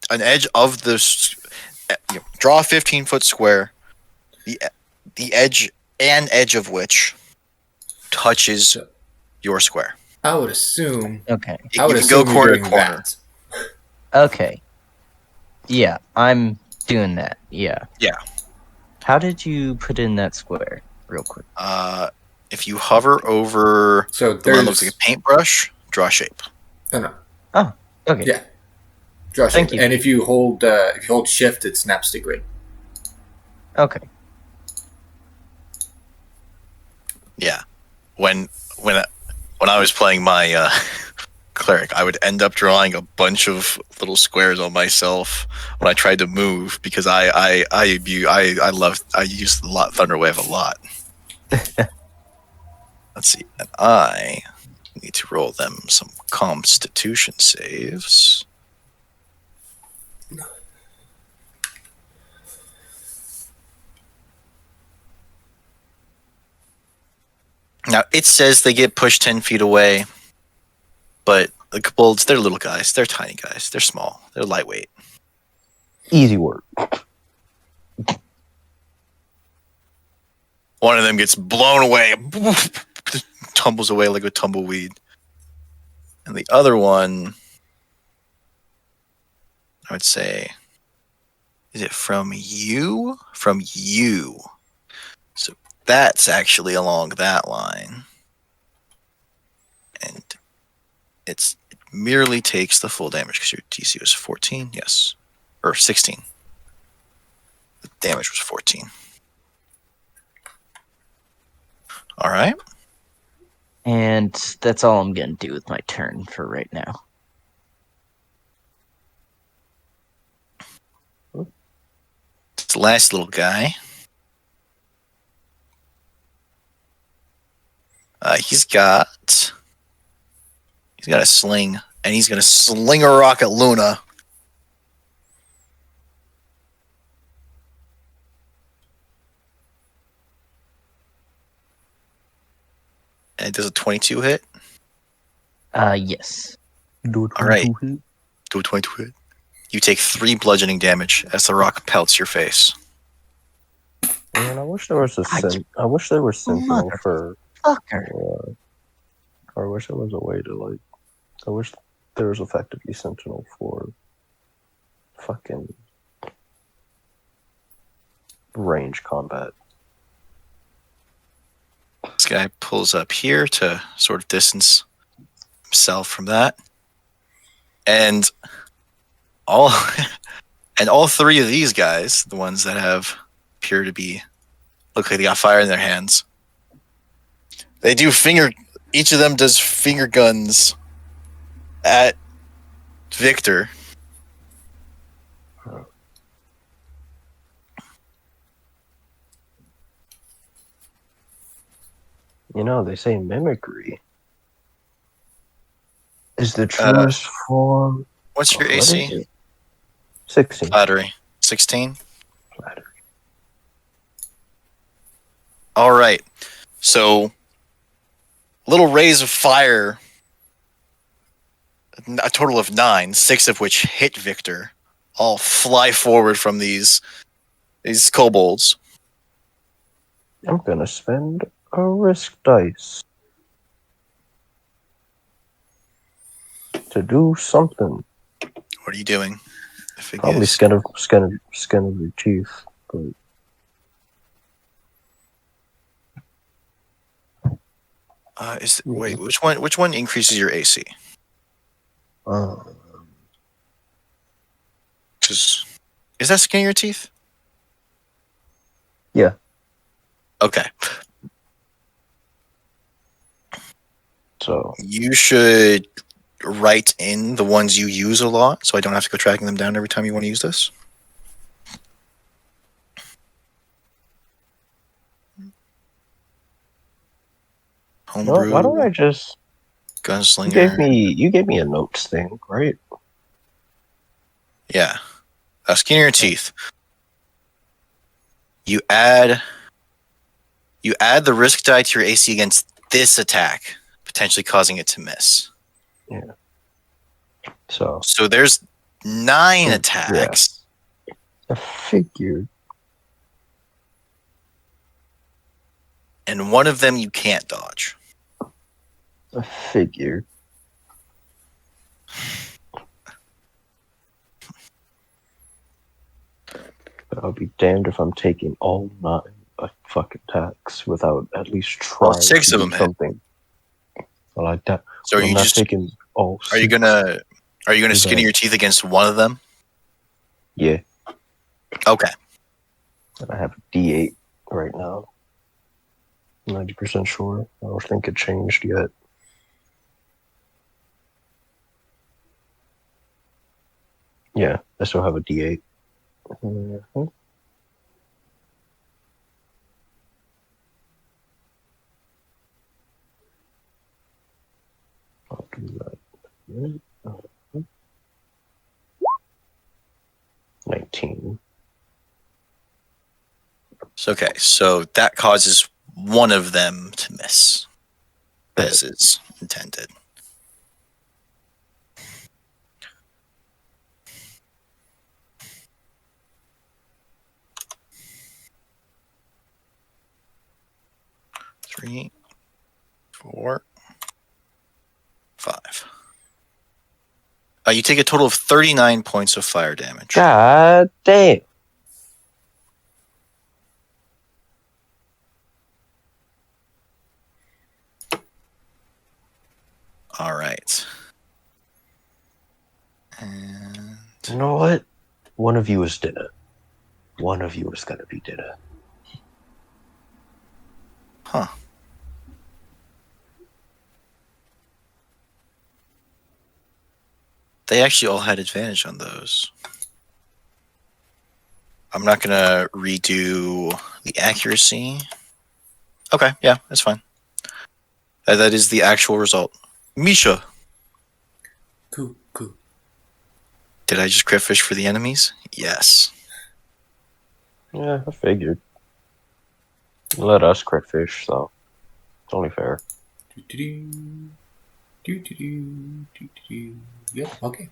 an edge of draw a 15-foot square. The edge of which touches your square. I would assume. Okay. I would You can go assume corner you're to doing corner. that. Okay. Yeah, I'm doing that. Yeah. Yeah. How did you put in that square, real quick? If you hover over So the one that there's. looks like a paintbrush, draw shape. Oh no. Oh, okay. Yeah. Draw Thank shape. you. And if you hold shift, it snaps to grid. Okay. Yeah. When I was playing my cleric, I would end up drawing a bunch of little squares on myself when I tried to move because I used Thunderwave a lot. Let's see, and I need to roll them some Constitution saves. Now, it says they get pushed 10 feet away, but the kobolds, they're little guys. They're tiny guys. They're small. They're lightweight. Easy work. One of them gets blown away, tumbles away like a tumbleweed. And the other one, I would say, is it from you? From you. So that's actually along that line. And it merely takes the full damage because your DC was 14, yes. Or 16. The damage was 14. All right. And that's all I'm going to do with my turn for right now. It's the last little guy. He's got a sling, and he's going to sling a rock at Luna. And it does a 22 hit. Yes. Do All right. Do a 22 hit. You take 3 bludgeoning damage as the rock pelts your face. Man, I wish there was I wish there was Sentinel for. Fucker. Or I wish there was a way to I wish there was effectively Sentinel for fucking range combat. This guy pulls up here to sort of distance himself from that. And all 3 of these guys, the ones that appear to look like they got fire in their hands. Each of them does finger guns at Victor. You know, they say mimicry is the truest form. What's your What AC? is it? 16. Flattery. 16? Flattery. All right. So, little rays of fire, a total of 9, 6 of which hit Victor, all fly forward from these kobolds. I'm gonna spend a risk dice to do something. What are you doing? If it Probably is- skin of your teeth. But wait, which one increases your AC? um, Is that skin of your teeth? Yeah. Okay. So You should write in the ones you use a lot, so I don't have to go tracking them down every time you want to use this. Homebrew, why don't I just? gunslinger. You gave me a notes thing, right? Yeah. Skin of your teeth. You add the risk die to your AC against this attack, potentially causing it to miss. Yeah. So So there's 9 attacks. I figured. And one of them you can't dodge. I figured. But I'll be damned if I'm taking all 9 fucking attacks without at least trying Well, 6 to of do them hit. something. I like that. So I'm not taking all. Are you 6. gonna Do skin that. your teeth against one of them? Yeah. Okay. And I have a D8 right now. 90% sure. I don't think it changed yet. Yeah, I still have a D8. Mhm. I'll do that. 19. So that causes one of them to miss, as is intended. Three, 4, 5. You take a total of 39 points of fire damage. God damn. All right. And You know what? One of you is dinner. One of you is gonna be dinner. huh. They actually all had advantage on those. I'm not gonna redo the accuracy. Okay, yeah, that's fine. That is the actual result. Misha, Cool. did I just crit fish for the enemies? Yes. Yeah, I figured. Let us crit fish, so it's only fair. Yep, okay.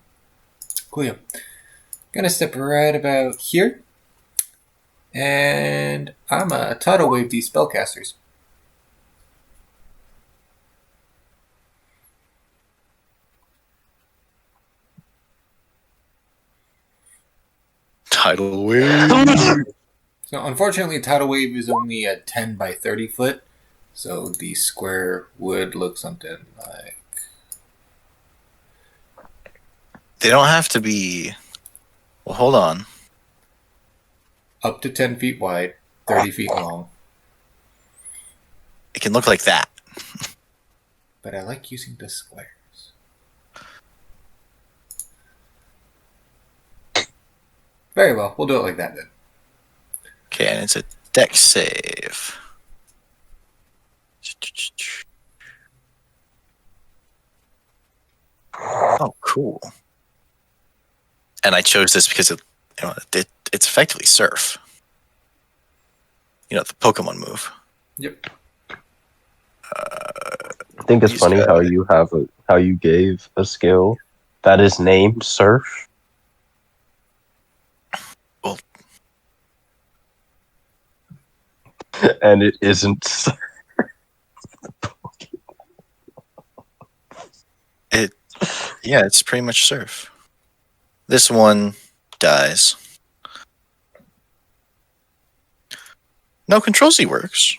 Cool, yeah. Gonna step right about here. And I'm a tidal wave these spellcasters. Tidal wave. So unfortunately, tidal wave is only a 10 by 30 foot. So the square would look something like... They don't have to be. Well, hold on. up to 10 feet wide, 30 feet long. It can look like that. But I like using the squares. Very well, we'll do it like that then. Okay, and it's a dex save. Cool. And I chose this because it's effectively Surf. You know, the Pokemon move. Yep. I think it's He's funny got how it. how you gave a skill that is named Surf. Well- and it isn't Surf. Yeah, it's pretty much Surf. This one dies. No, Control Z works.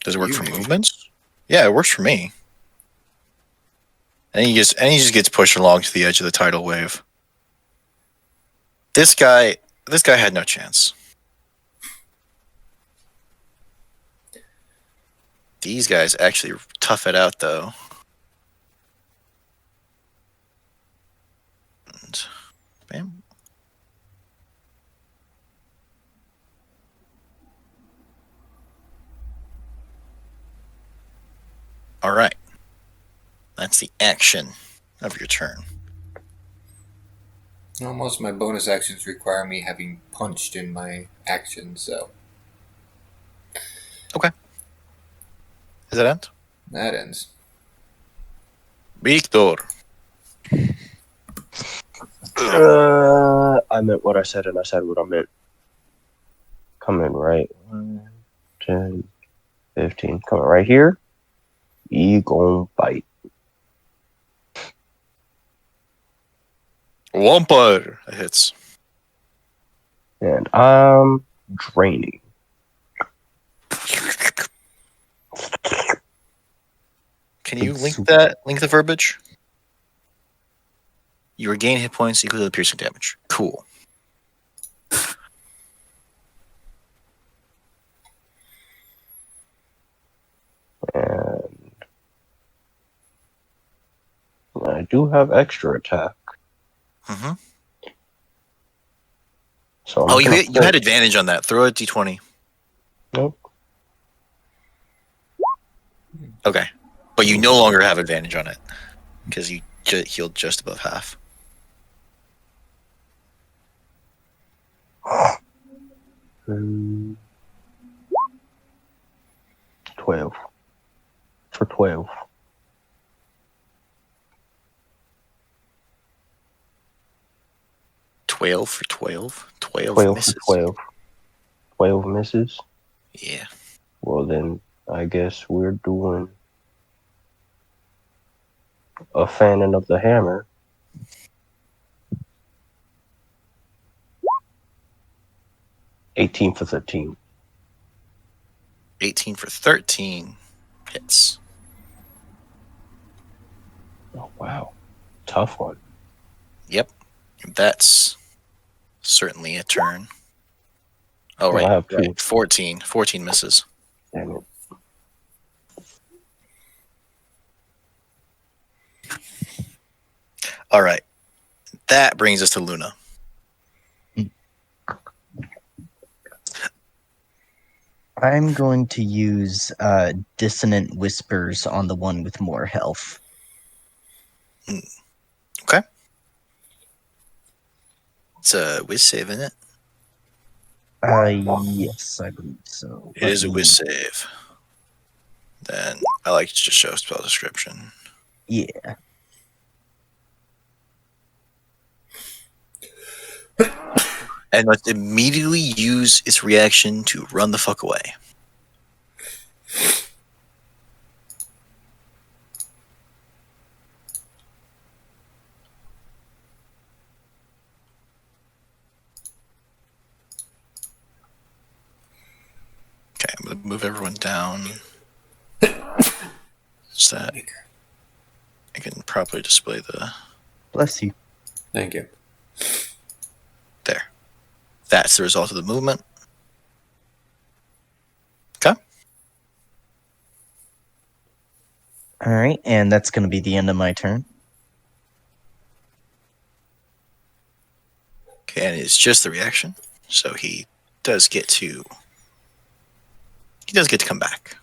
Does it work You for maybe. movements? Yeah, it works for me. And he just gets pushed along to the edge of the tidal wave. This guy had no chance. These guys actually tough it out though. And bam. All right. That's the action of your turn. Well, most of my bonus actions require me having punched in my action, so Does that end? that ends. Victor. I meant what I said, and I said what I meant. Coming right. 10, 15. Coming right here. You gon' bite. Wampire. That hits. And I'm draining. Can you link the verbiage? You regain hit points equal to the piercing damage. Cool. And I do have extra attack. Mm-hmm. So I'm Oh, you gonna had advantage on that. Throw a d20. Nope. Okay. But you no longer have advantage on it because you healed just above half. Hmm. 12. For 12. 12 for 12? 12 12 misses. for 12. 12 misses. Yeah. Well, then I guess we're doing a fanning of the hammer. $18 for 13. 18 for 13 hits. Oh, wow. Tough one. Yep. That's certainly a turn. Oh, Well, I have two. right. 14. 14 misses. Damn it. All right. That brings us to Luna. I'm going to use Dissonant Whispers on the one with more health. Okay. It's a whiz save, isn't it? Yes, I believe so. It is a whiz save. Then I like to just show spell description. Yeah. And let's immediately use its reaction to run the fuck away. Okay, I'm going to move everyone down so that I can properly display the... Bless you. Thank you. There. That's the result of the movement. Okay. All right, and that's going to be the end of my turn. Okay, and it's just the reaction. So he does get to come back.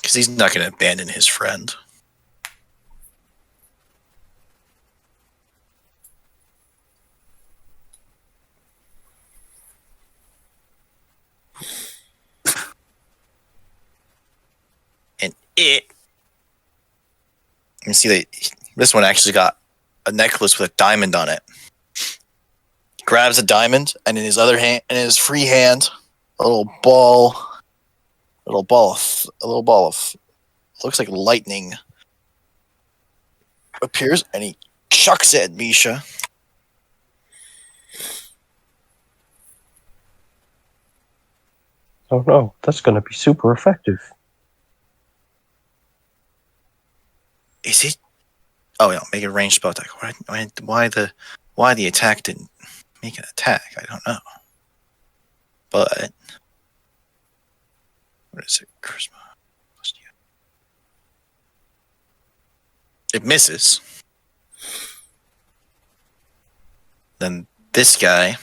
Because he's not going to abandon his friend. And you can see that this one actually got a necklace with a diamond on it. Grabs a diamond, and in his other hand, in his free hand, a little ball of looks like lightning appears, and he chucks it at Misha. Oh no, that's going to be super effective. Is it? Oh no, make it a ranged spell attack. Why the attack didn't make an attack? I don't know. But what is it? Charisma. It misses. Then this guy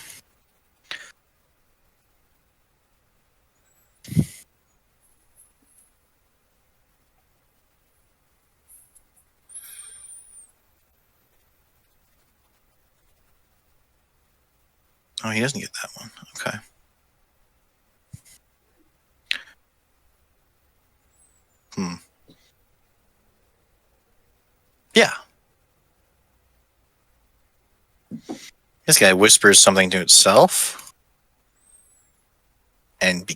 oh, he doesn't get that one. Okay. Yeah. This guy whispers something to itself and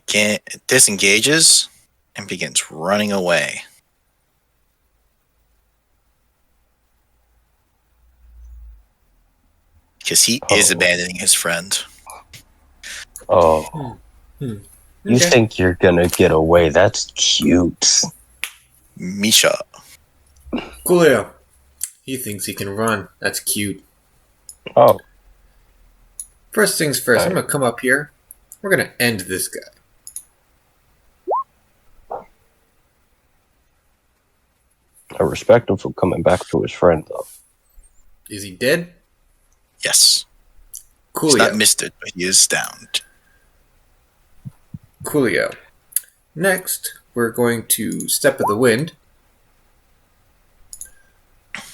disengages and begins running away. Because he is abandoning his friend. Oh. You think you're going to get away? That's cute. Misha. Coolio. He thinks he can run. That's cute. Oh. First things first, I'm going to come up here. We're going to end this guy. I respect him for coming back to his friend, though. Is he dead? Yes. Coolio. He's not missed it, but he is downed. Coolio. Next, we're going to Step of the Wind.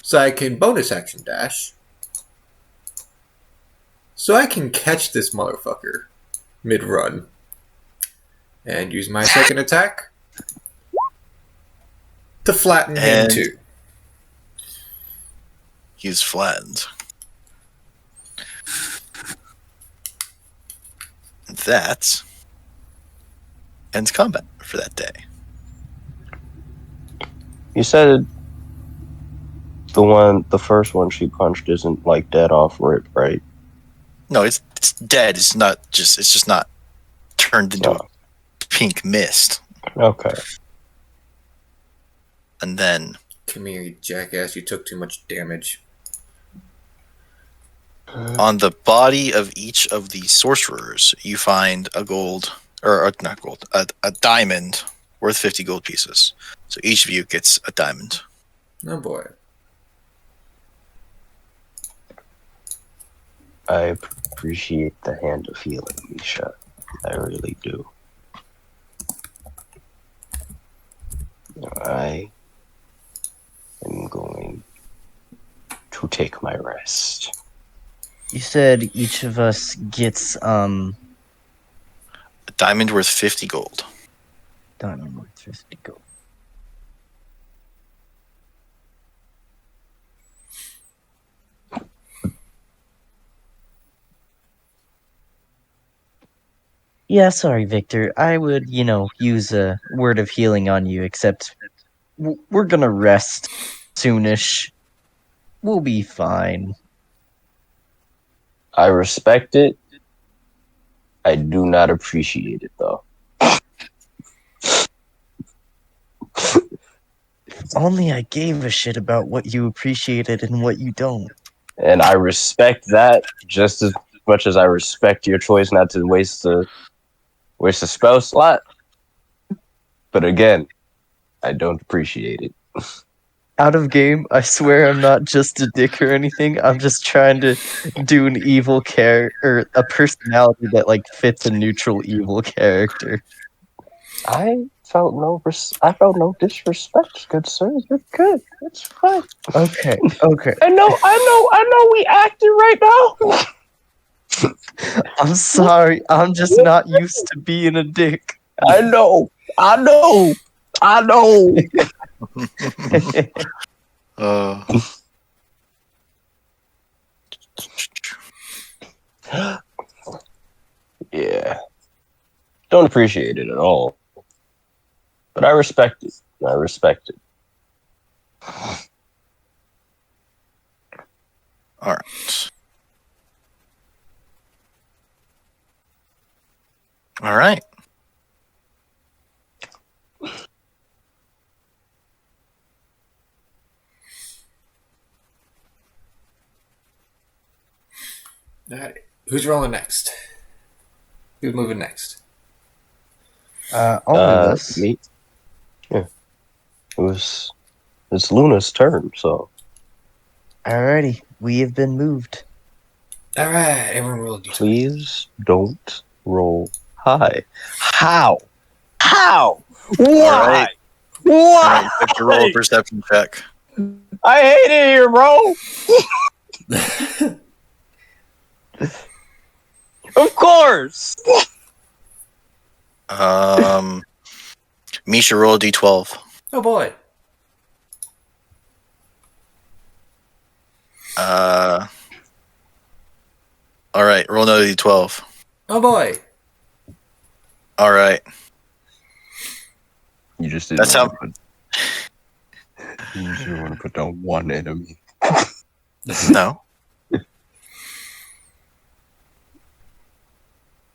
So I can bonus action dash. So I can catch this motherfucker mid-run. And use my second attack to flatten him too. He's flattened. That ends combat for that day. You said the first one she punched isn't like dead off rip, right? No, it's dead. It's just not turned into a pink mist. Okay. And then Come here, you jackass. You took too much damage. on the body of each of the sorcerers, you find a gold, or not gold, a diamond worth 50 gold pieces. So each of you gets a diamond. Oh boy. I appreciate the hand of healing, Misha. I really do. I am going to take my rest. You said each of us gets A diamond worth 50 gold. diamond worth 50 gold. Yeah, sorry, Victor. I would, use a word of healing on you, except we're gonna rest soonish. We'll be fine. I respect it. I do not appreciate it, though. If only I gave a shit about what you appreciated and what you don't. And I respect that just as much as I respect your choice not to waste a spell slot. But again, I don't appreciate it. Out of game, I swear I'm not just a dick or anything. I'm just trying to do an evil character, or a personality that fits a neutral evil character. I I felt no disrespect, good sir. You're good. It's fine. Okay. I know. We acting right now. I'm sorry. I'm just not used to being a dick. I know. Uh, Yeah. Don't appreciate it at all. But I respect it. I respect it. all right. All right. All right. Who's rolling next? Who's moving next? I'll do this. Me. Yeah. It's Luna's turn, so Alrighty. We have been moved. All right. Everyone roll a d20. please don't roll high. How? All Why? right. All right. You have to roll a Why? perception check. I hate it here, bro. Of course. Misha, roll a d12. Oh boy. All right. Roll another d12. Oh boy. All right. You just didn't That's how. You just didn't want to put down one enemy. No.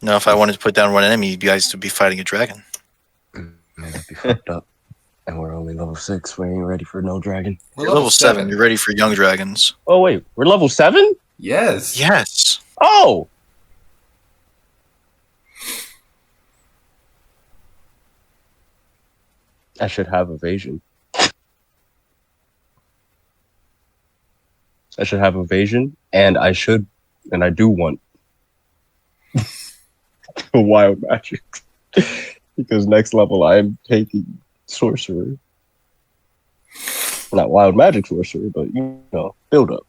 No, if I wanted to put down one enemy, you guys would be fighting a dragon. Man, that'd be fucked up. And we're only level 6. We ain't ready for no dragon. We're You're level 7. You're ready for young dragons. Oh wait, we're level 7? Yes. Yes. Oh. I should have evasion. And I do want a wild magic. Because next level I'm taking sorcerer. Not wild magic sorcerer, but build up.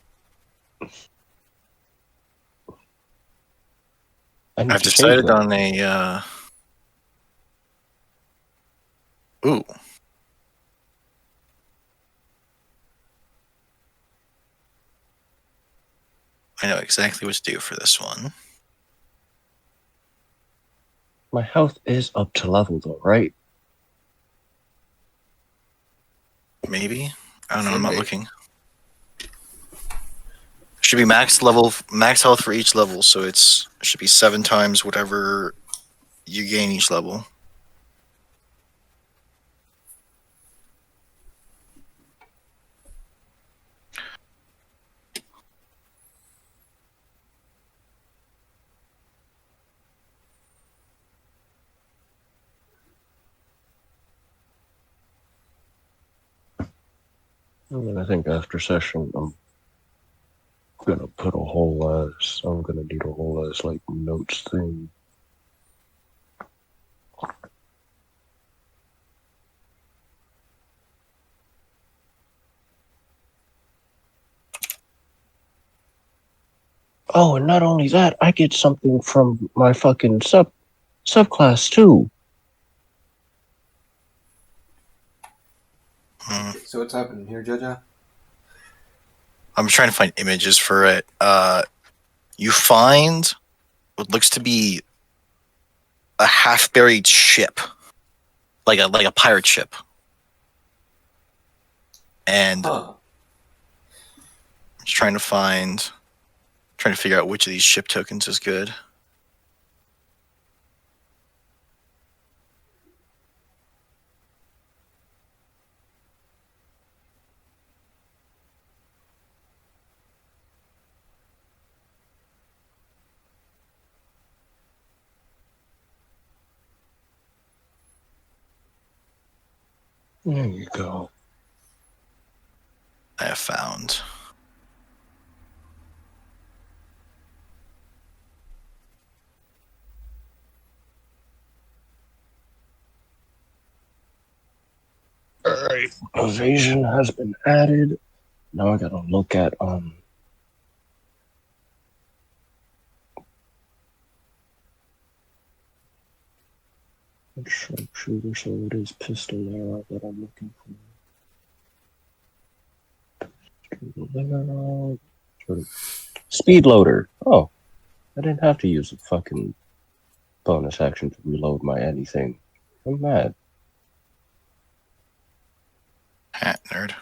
I've decided on a. Ooh. I know exactly what to do for this one. My health is up to level though, right? Maybe. I don't know. Should I'm not be. looking. Should be max health for each level, so it should be 7 times whatever you gain each level. And I think after session I'm gonna put a whole ass. I'm gonna need a whole ass like notes thing. Oh, and not only that, I get something from my fucking subclass too. So what's happening here, Jojo? I'm trying to find images for it. You find what looks to be a half-buried ship, like a pirate ship, and Huh. I'm just trying to figure out which of these ship tokens is good. There you go. I have found. Alright. Evasion has been added. Now I gotta look at sharpshooter, so it is pistol arrow that I'm looking for. Speed loader. Oh, I didn't have to use a fucking bonus action to reload my anything. I'm mad. Hat nerd.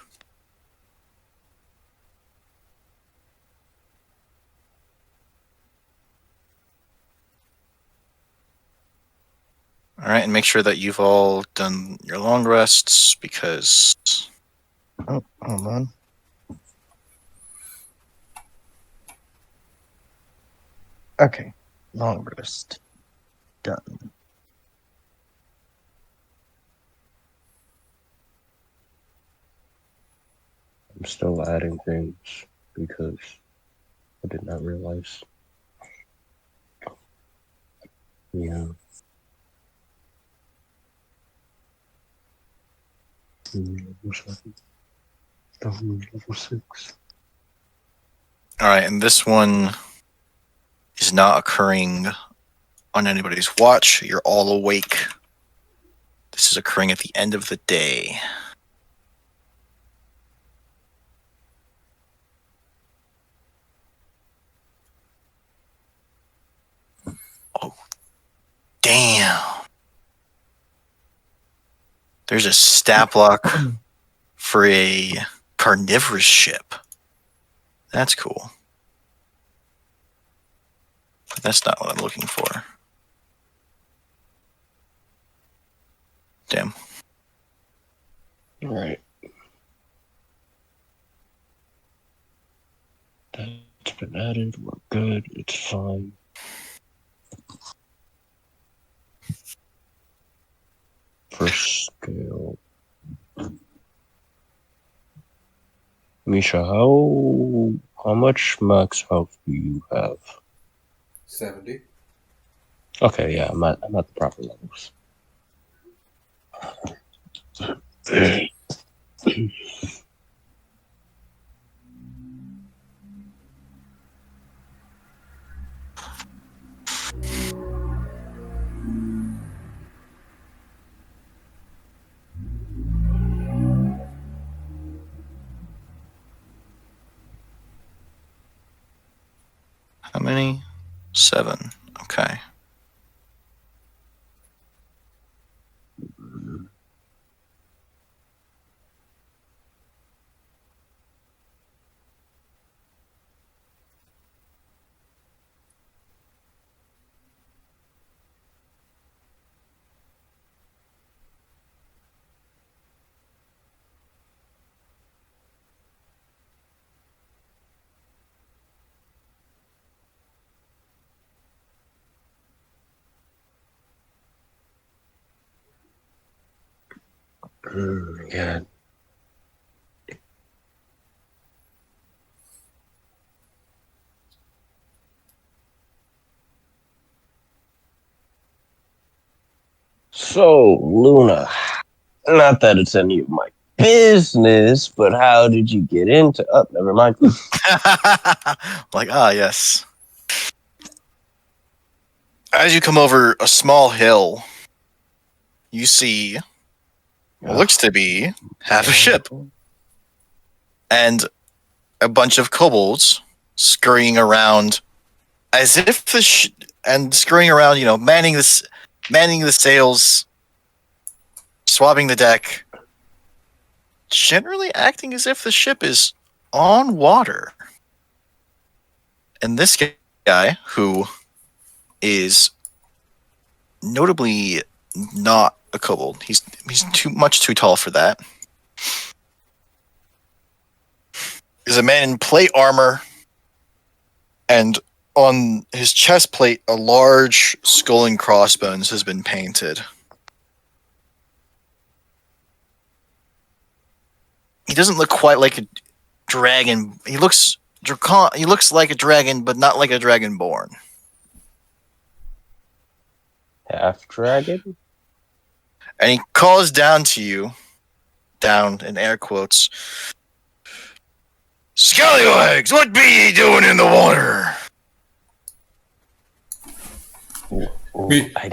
All right, and make sure that you've all done your long rests because. Oh, hold on. Okay, long rest done. I'm still adding things because I did not realize. Yeah. Level 6. All right, and this one is not occurring on anybody's watch. You're all awake. This is occurring at the end of the day. Oh, damn. There's a stat block for a carnivorous ship. That's cool. But that's not what I'm looking for. Damn. All right. That's been added. We're good. It's fine. First scale. Misha, how much max health do you have? 70. Okay, yeah, I'm at the proper levels. How many? 7. Okay. Yeah. So, Luna, not that it's any of my business, but how did you get into? Oh, never mind. Like, yes. As you come over a small hill, you see what looks to be half a ship and a bunch of kobolds scurrying around as if scurrying around, manning the sails, swabbing the deck, generally acting as if the ship is on water. And this guy, who is notably not a kobold, he's too tall for that, is a man in plate armor, and on his chest plate, a large skull and crossbones has been painted. He doesn't look quite like a dragon. He looks like a dragon, but not like a dragonborn. Half dragon? And he calls down to you, down in air quotes. Scallywags, what be ye doing in the water?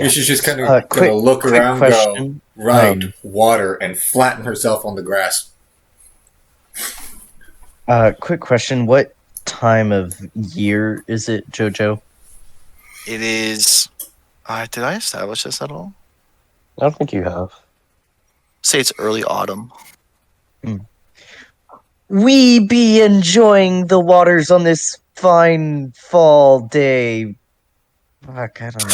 She's just kind of gonna look around, question. go, right, water, and flatten herself on the grass. Quick question. What time of year is it, Jojo? It is... did I establish this at all? I don't think you have. Say it's early autumn. We be enjoying the waters on this fine fall day. Fuck, I don't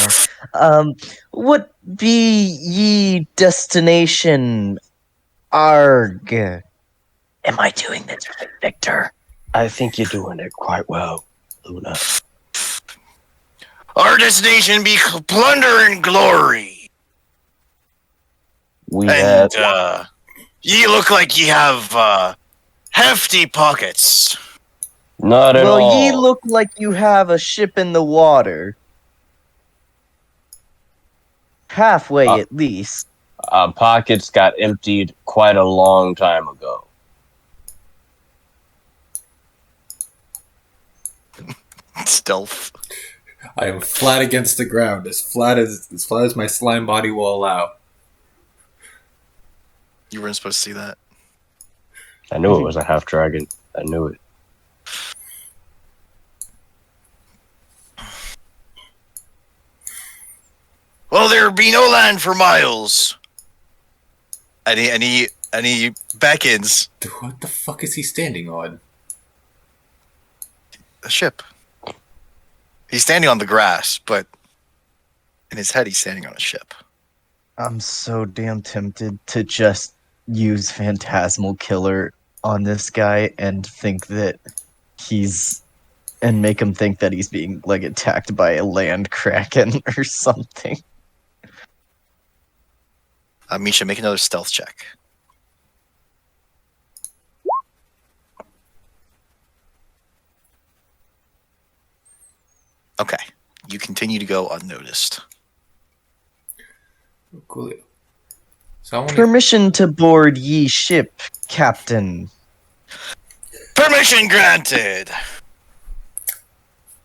know. What be ye destination? Arg. Am I doing this right, Victor? I think you're doing it quite well, Luna. Our destination be plunder and glory. We And have... ye look like ye have hefty pockets. Not at all. Well, ye look like you have a ship in the water. Halfway, at least. Pockets got emptied quite a long time ago. Stealth. I am flat against the ground, as flat as my slime body will allow. You weren't supposed to see that. I knew it was a half dragon. I knew it. Well, there be no land for miles. And he beckons. What the fuck is he standing on? A ship. He's standing on the grass, but in his head he's standing on a ship. I'm so damn tempted to just use Phantasmal Killer on this guy and think that and make him think that he's being like attacked by a land kraken or something. Misha, make another stealth check. Okay. You continue to go unnoticed. Cool. So I want Permission to board ye ship, Captain. Permission granted.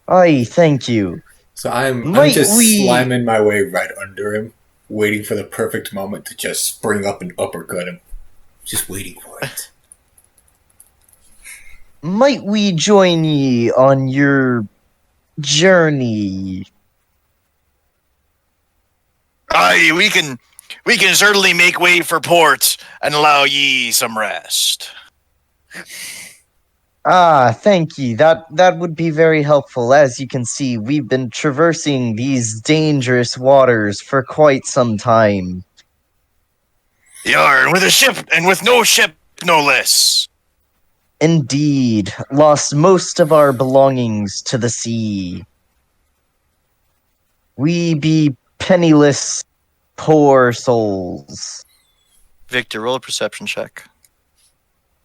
Aye, thank you. So I'm Might just we- sliming my way right under him, waiting for the perfect moment to just spring up and uppercut him. Just waiting for it. Might we join ye on your journey? Aye, we can certainly make way for port and allow ye some rest. Ah, thank ye. That would be very helpful. As you can see, we've been traversing these dangerous waters for quite some time. Yarn with a ship and with no ship, no less. Indeed, lost most of our belongings to the sea. We be penniless, poor souls. Victor, roll a perception check.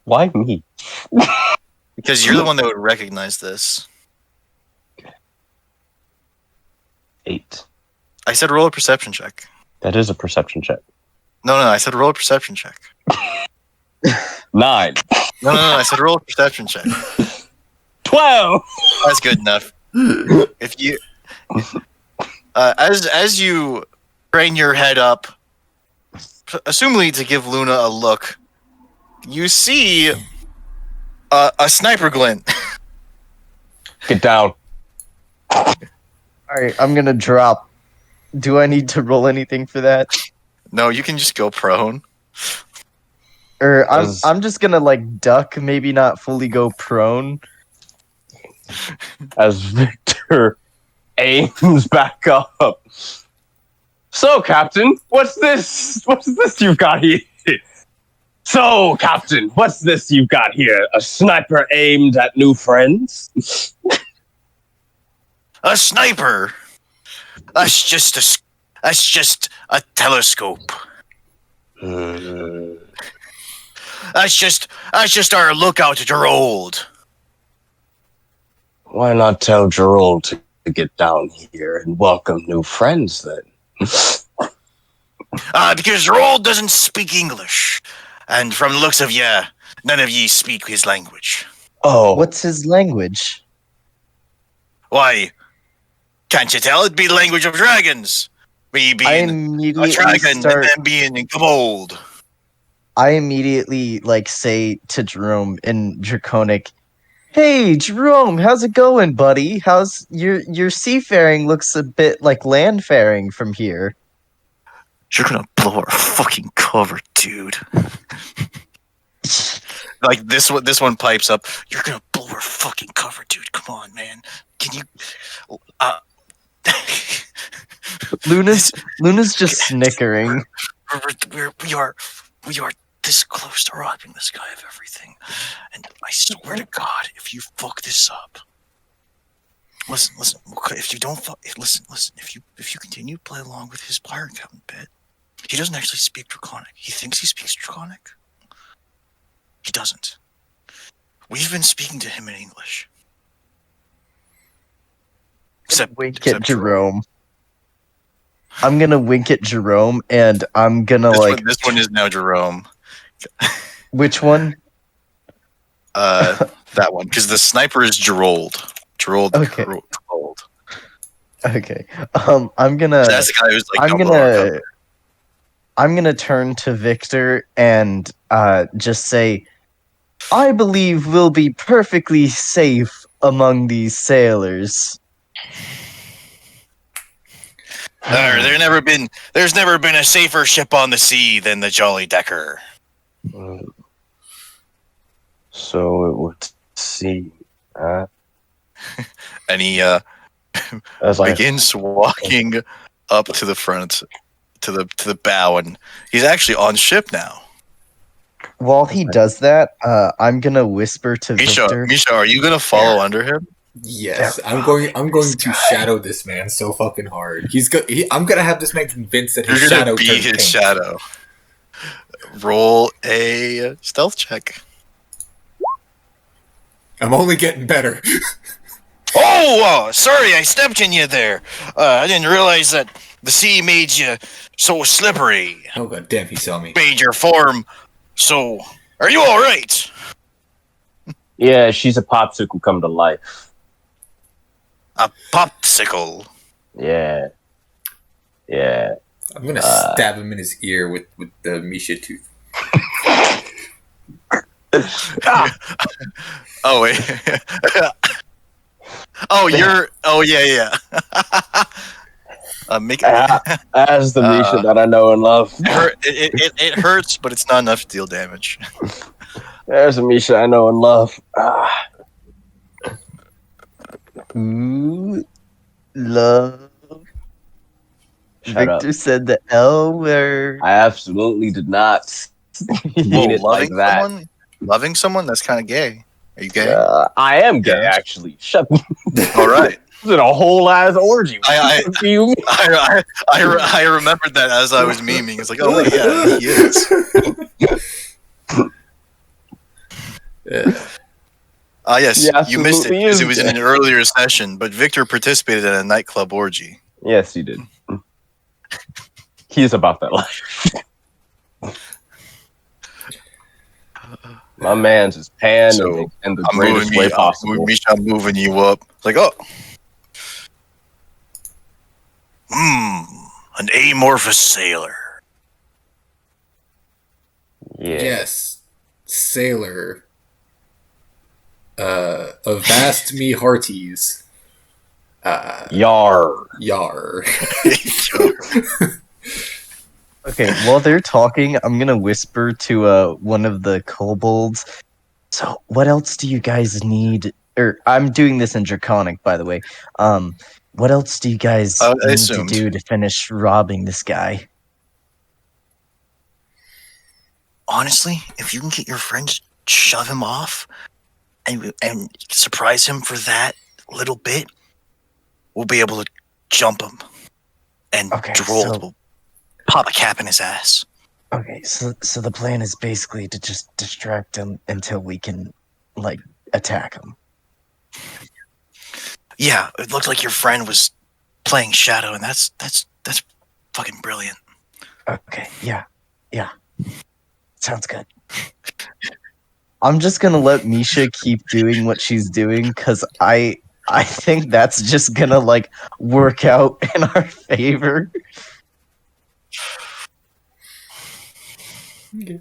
Why me? Because you're the one that would recognize this. 8. I said roll a perception check. That is a perception check. No, I said roll a perception check. 9. No, I said roll a perception check. 12. That's good enough. If you, as you crane your head up, assumably to give Luna a look, you see a sniper glint. Get down. Alright, I'm gonna drop. Do I need to roll anything for that? No, you can just go prone. Or I'm just gonna like duck, maybe not fully go prone. As Victor aims back up. So, Captain, what's this? What's this you've got here? So, Captain, what's this you've got here? A sniper aimed at new friends? A sniper. That's just a telescope. That's just our lookout to Gerald. Why not tell Gerald to get down here and welcome new friends then? Because Gerald doesn't speak English. And from the looks of ye, none of ye speak his language. Oh, What's his language? Why, can't you tell? It'd be the language of dragons. Me I being a immediately dragon start. and them being kobold. I immediately say to Jerome in Draconic, "Hey, Jerome, how's it going, buddy? How's your seafaring looks a bit like landfaring from here." You're gonna blow our fucking cover, dude. Like this one pipes up. You're gonna blow our fucking cover, dude. Come on, man. Can you? Luna's just snickering. We are this close to robbing this guy of everything, and I swear to God, if you fuck this up, listen. If you don't listen. If you continue to play along with his pirate captain bit, he doesn't actually speak Draconic. He thinks he speaks Draconic. He doesn't. We've been speaking to him in English. Wink at Jerome. I'm gonna wink at Jerome, and I'm gonna this one is now Jerome. Which one? That one, because the sniper is Gerald. Okay. Gerald. Okay. I'm gonna. That's the guy who's like. I'm gonna turn to Victor and just say, I believe we'll be perfectly safe among these sailors. There's never been a safer ship on the sea than the Jolly Decker. so it would seem. And he As I begins walking up to the front, to the bow, and he's actually on ship now. While he does that, I'm gonna whisper to Victor. Misha, are you gonna follow under him? Yes, I'm going to shadow this man so fucking hard. I'm gonna have this man convinced that his You're shadow gonna be turns his pink. shadow. Roll a stealth check. I'm only getting better. Oh, sorry, I stepped in you there. I didn't realize that the sea made you so slippery. Oh god damn, he saw me. Made your form so. Are you all right? Yeah, she's a popsicle come to life. A popsicle. Yeah. Yeah. I'm gonna stab him in his ear with the Misha tooth. Oh wait. Oh, you're. Oh yeah. Make it. As the Misha that I know and love. It hurts, but it's not enough to deal damage. There's a Misha I know and love. Ooh, love. Shut Victor up. said the L word. I absolutely did not mean it like that. Loving someone? That's kind of gay. Are you gay? I am gay, Yeah. actually. Shut All right. This is a whole ass orgy. I remembered that as I was memeing. It's like, oh wait, yeah, he is. Yes, you missed it because it was in an earlier session, but Victor participated in a nightclub orgy. Yes, he did. He's about that life. My man's is pan So, in the greatest way possible. I'm moving you up. It's like, oh. An amorphous sailor. Yeah. Yes, sailor. Avast me hearties. Yar. Yar. Okay, while they're talking, I'm gonna whisper to one of the kobolds. So, what else do you guys need? Or I'm doing this in Draconic, by the way. What else do you guys need to do to finish robbing this guy? Honestly, if you can get your friends shove him off and surprise him for that little bit, we'll be able to jump him and will pop a cap in his ass. Okay, so the plan is basically to just distract him until we can, attack him. Yeah, it looked like your friend was playing Shadow, and that's fucking brilliant. Okay, yeah. Sounds good. I'm just gonna let Misha keep doing what she's doing because I think that's just gonna like work out in our favor. Okay.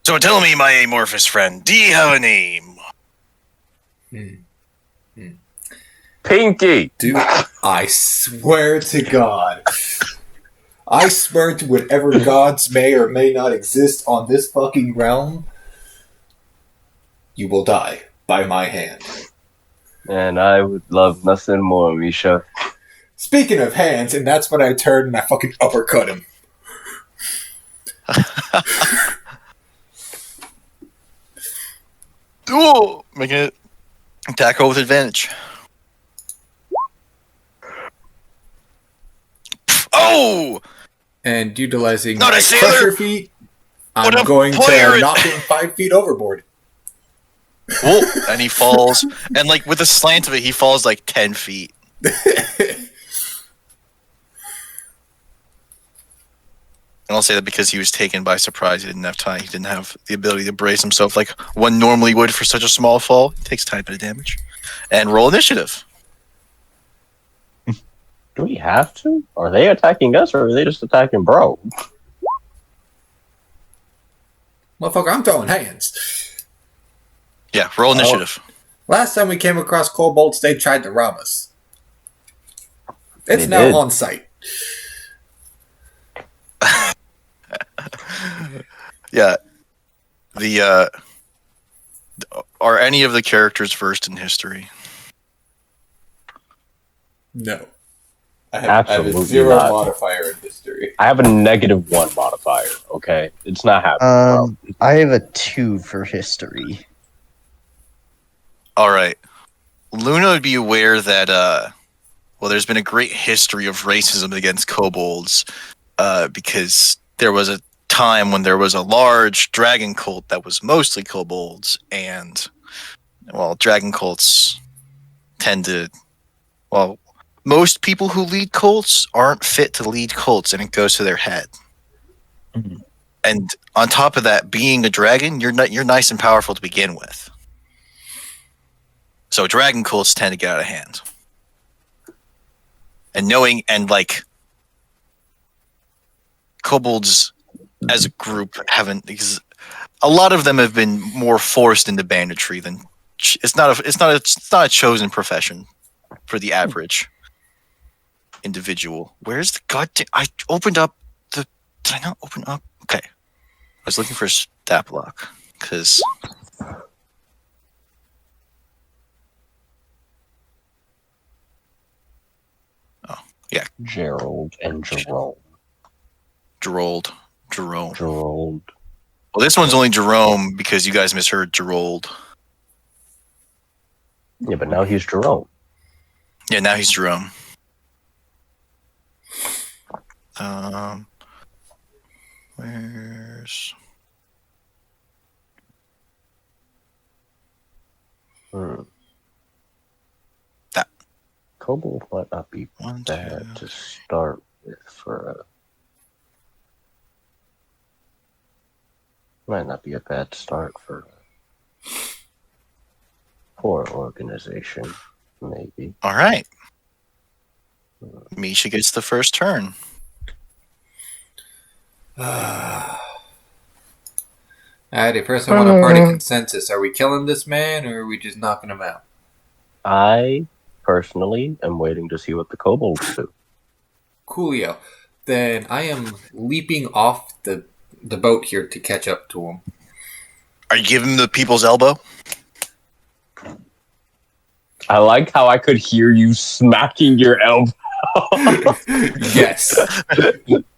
So tell me, my amorphous friend, do you have a name? Pinky. Dude, I swear to God. I swear to whatever gods may or may not exist on this fucking realm, you will die by my hand. And I would love nothing more, Misha. Speaking of hands, and that's when I turned and I fucking uppercut him. Ooh, making it attack roll with advantage. Oh! And utilizing Not a my sailor! crusher feet, What I'm a going player! to knock him 5 feet overboard. Whoa, and he falls, and like with the slant of it, he falls like 10 feet. And I'll say that because he was taken by surprise. He didn't have time. He didn't have the ability to brace himself like one normally would for such a small fall. He takes type of damage. And roll initiative. Do we have to? Are they attacking us or are they just attacking bro? Motherfucker, I'm throwing hands. Yeah, roll initiative. Last time we came across kobolds, they tried to rob us. It's They now did. on site. Yeah. The are any of the characters versed in history? No. I have a Absolutely 0 not. modifier in history. I have a -1 modifier, okay? It's not happening, bro. I have a 2 for history. All right. Luna would be aware that well, there's been a great history of racism against kobolds because there was a time when there was a large dragon cult that was mostly kobolds, and well, dragon cults tend to, well, most people who lead cults aren't fit to lead cults, and it goes to their head. Mhm. And on top of that, being a dragon, you're nice and powerful to begin with. So dragon cults tend to get out of hand. And knowing, and like, kobolds as a group haven't, because a lot of them have been more forced into banditry than it's not a chosen profession for the average individual. Where's the goddamn? I opened up the. Did I not open up? Okay, I was looking for a stat block because. Oh yeah, Gerald and Jerome. Jerome. Gerald. Well, this one's only Jerome because you guys misheard Gerald. Yeah, but now he's Jerome. Yeah, now he's Jerome. Where's that? Kobold might not be One, bad two. to start with for a. Might not be a bad start for an organization, maybe. All right. Misha gets the first turn. Alrighty, first I want a party consensus. Are we killing this man or are we just knocking him out? I personally am waiting to see what the kobolds do. Coolio. Then I am leaping off the boat here to catch up to him. Are you giving him the people's elbow? I like how I could hear you smacking your elbow. Yes.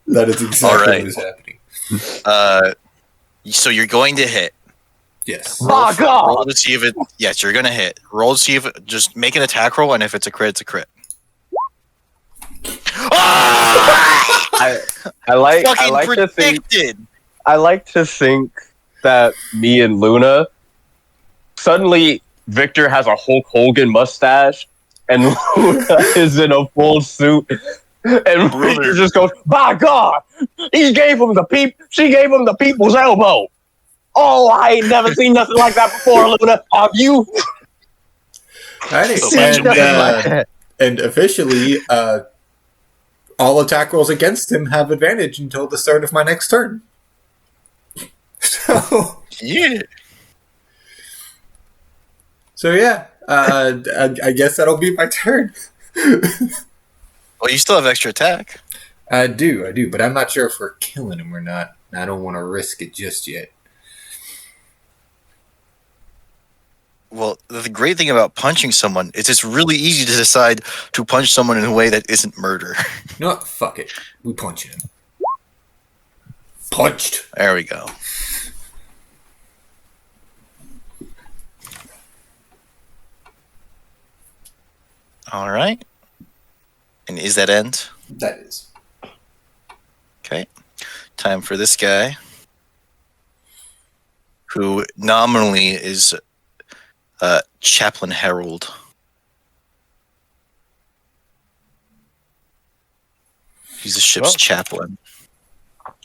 That is exactly Alright. what is happening. So you're going to hit. Yes. Fuck off! Roll to see if it. Yes, you're gonna hit. Roll to see if it. Just make an attack roll, and if it's a crit, it's a crit. I like to think predicted. I like to think that me and Luna suddenly Victor has a Hulk Hogan mustache and Luna is in a full suit And Brother. he just goes, by God, she gave him the people's elbow. Oh, I ain't never seen nothing like that before, Luna. Have you? Alrighty, So seen much nothing man. like that? and officially, all attack rolls against him have advantage until the start of my next turn. So, Yeah. so yeah, I guess that'll be my turn. Well, you still have extra attack. I do, but I'm not sure if we're killing him or not. I don't want to risk it just yet. Well, the great thing about punching someone is it's really easy to decide to punch someone in a way that isn't murder. You know what? Fuck it. We punch him. Punched. There we go. All right. And is that end? That is. Okay. Time for this guy, who nominally is Chaplain Harold. He's the ship's Well. chaplain.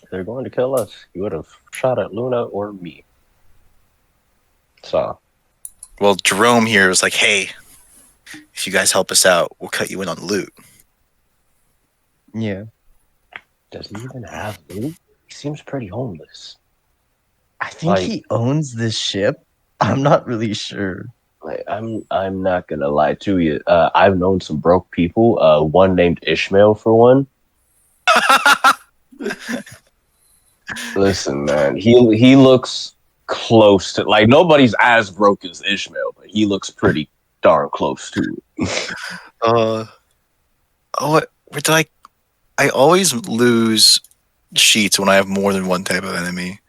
If they're going to kill us, you would have shot at Luna or me. So, Well, Jerome here was like, hey, if you guys help us out, we'll cut you in on loot. Yeah. does he even have loot? He seems pretty homeless. I think he owns this ship. I'm not really sure. Like, I'm not gonna lie to you. I've known some broke people. One named Ishmael for one. Listen, man, he looks close to, like, nobody's as broke as Ishmael, but he looks pretty darn close to it. I always lose sheets when I have more than one type of enemy.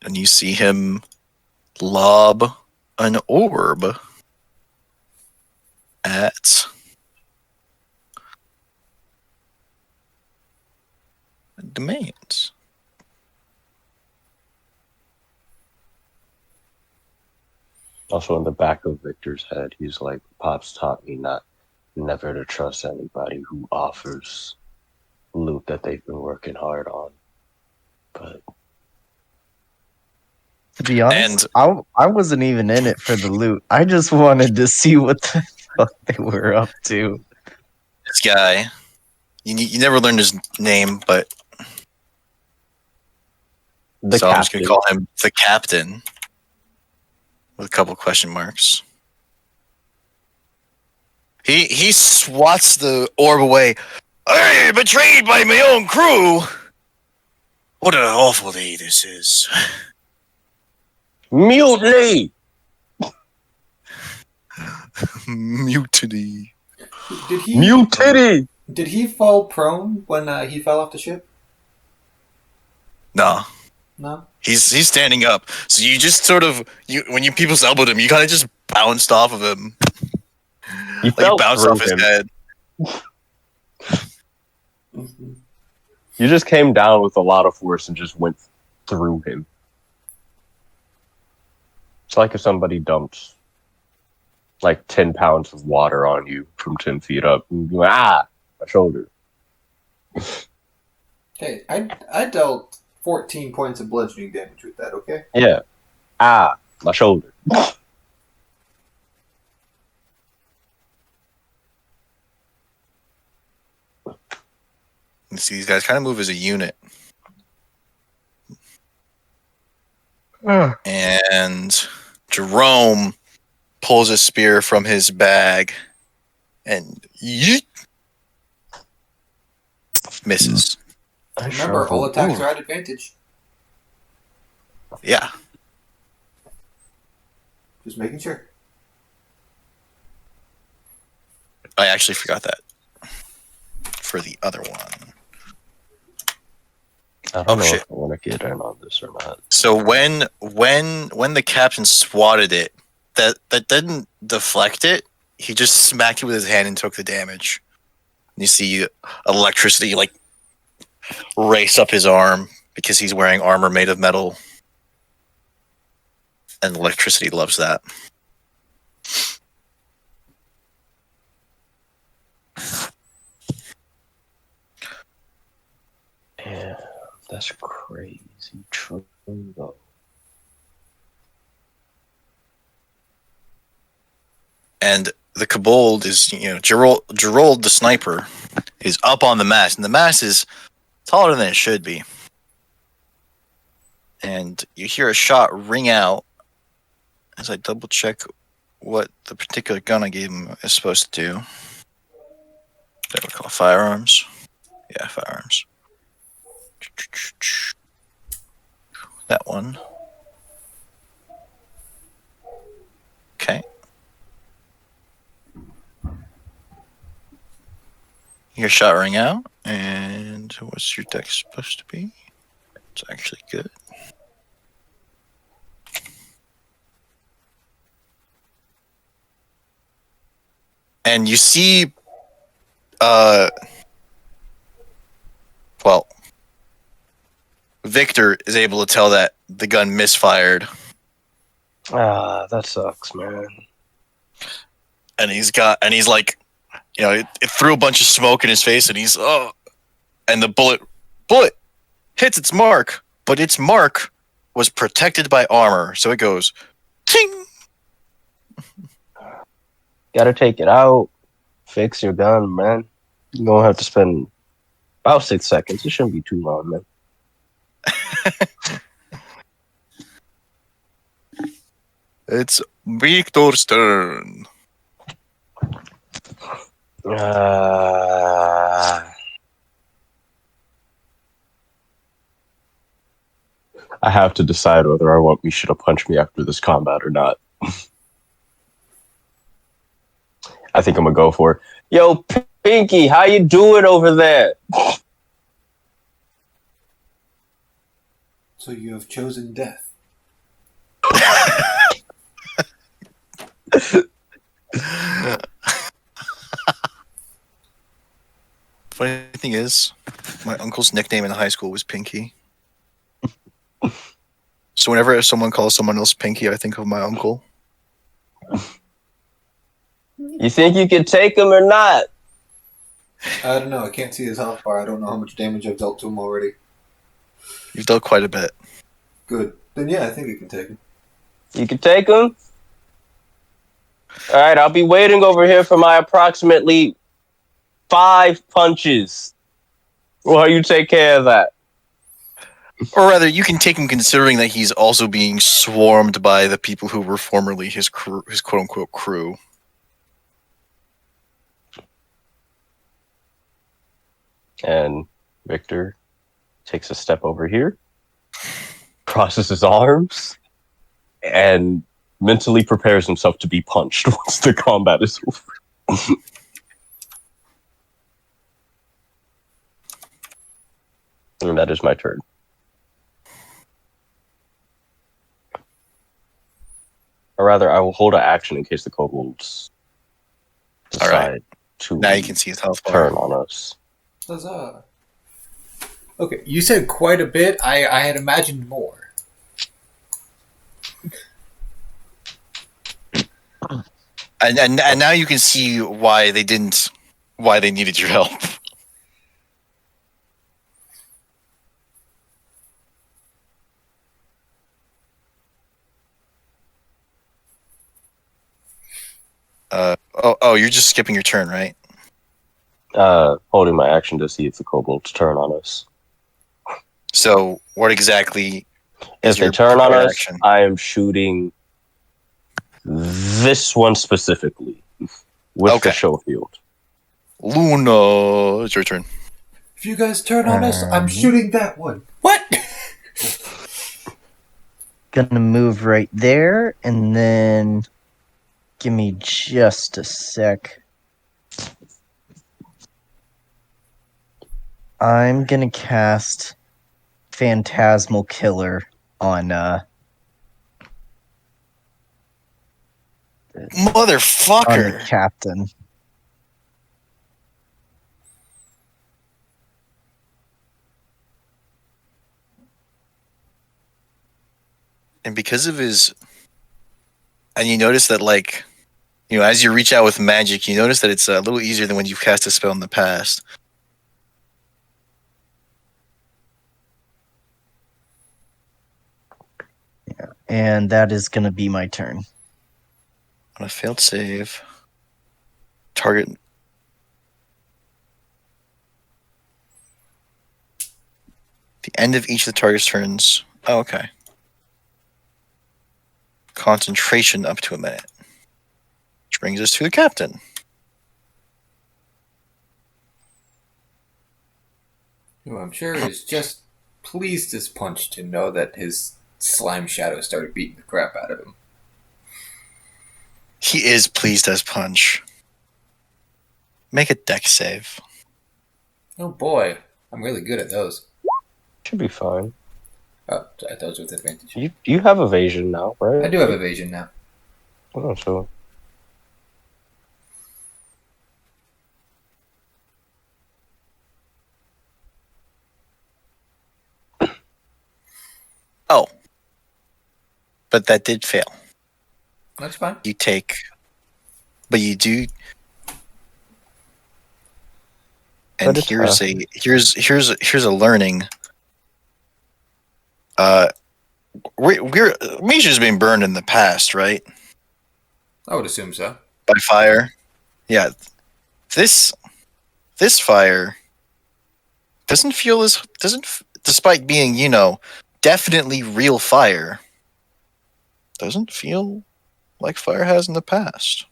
And you see him lob an orb at domains. Also, in the back of Victor's head, he's like, "Pops taught me never to trust anybody who offers loot that they've been working hard on." But To be honest, I wasn't even in it for the loot. I just wanted to see what the fuck they were up to. This guy, you never learned his name, but I'm just going to call him the captain with a couple question marks. He swats the orb away. Hey, betrayed by my own crew. What an awful day this is. mutiny! Mutiny. Mutiny! Did he fall prone when he fell off the ship? No. No. He's standing up. So you just sort of when you people's elbowed him, you kind of just bounced off of him. You bounced off his head. You just came down with a lot of force and just went through him. It's like if somebody dumped like 10 pounds of water on you from 10 feet up. And you went, my shoulder. Okay, I dealt 14 points of bludgeoning damage with that, okay? Yeah. My shoulder. You see, these guys kind of move as a unit. And Jerome pulls a spear from his bag and yeet, misses. Remember, all attacks are at advantage. Yeah. Just making sure. I actually forgot that for the other one. I don't know shit. if I want to get in on this or not. So when the captain swatted it, that didn't deflect it. He just smacked it with his hand and took the damage. You see electricity like race up his arm because he's wearing armor made of metal. And electricity loves that. That's crazy true, though. And the kobold is, Gerald the sniper is up on the mast, and the mast is taller than it should be. And you hear a shot ring out as I double check what the particular gun I gave him is supposed to do. That we call firearms. Yeah, firearms. That one. Okay. Your shot ring out, and what's your deck supposed to be? It's actually good. And you see, Victor is able to tell that the gun misfired. That sucks, man. And he's like, it threw a bunch of smoke in his face, and and the bullet hits its mark, but its mark was protected by armor, so it goes, ting. Gotta take it out, fix your gun, man. You're gonna have to spend about 6 seconds. It shouldn't be too long, man. It's Victor's turn. I have to decide whether I want Misha to punch me after this combat or not. I think I'm gonna go for it. Yo, Pinky, how you doing over there? So you have chosen death. Funny thing is, my uncle's nickname in high school was Pinky. So whenever someone calls someone else Pinky, I think of my uncle. You think you can take him or not? I don't know. I can't see his health bar. I don't know how much damage I've dealt to him already. You've dealt quite a bit. Good. Then yeah, I think I can take him. You can take him? Alright, I'll be waiting over here for my approximately 5 punches while you take care of that. Or rather, you can take him considering that he's also being swarmed by the people who were formerly his crew, his quote-unquote crew. And Victor takes a step over here, crosses his arms, and mentally prepares himself to be punched once the combat is over. And that is my turn. Or rather, I will hold an action in case the kobolds decide to Now you can see his health bar. turn on us. Huzzah. Okay, you said quite a bit. I had imagined more. And now you can see why they needed your help. You're just skipping your turn, right? Holding my action to see if the kobolds turn on us. So what exactly is If they your turn on prepared us, action? I am shooting this one specifically with Okay. the show field. Luna, it's your turn. If you guys turn on us, I'm shooting that one. What? Gonna move right there, and then give me just a sec. I'm gonna cast Phantasmal Killer on Motherfucker! the captain. And because of his, and you notice that, like, as you reach out with magic, you notice that it's a little easier than when you've cast a spell in the past. And that is going to be my turn. On a failed save, target. The end of each of the target's turns. Oh, okay. Concentration up to a minute. Which brings us to the captain. Who I'm sure is just pleased as punch to know that his slime shadow started beating the crap out of him. He is pleased as punch. Make a deck save. Oh boy, I'm really good at those. Should be fine. Oh, I thought it was with advantage. You have evasion now, right? I do have evasion now. Oh, so Oh. But that did fail. That's fine. You take. But you do. And But it's here's a learning. Misha's been burned in the past, right? I would assume so. By fire. Yeah. This fire doesn't feel as despite being, definitely real fire, doesn't feel like fire has in the past.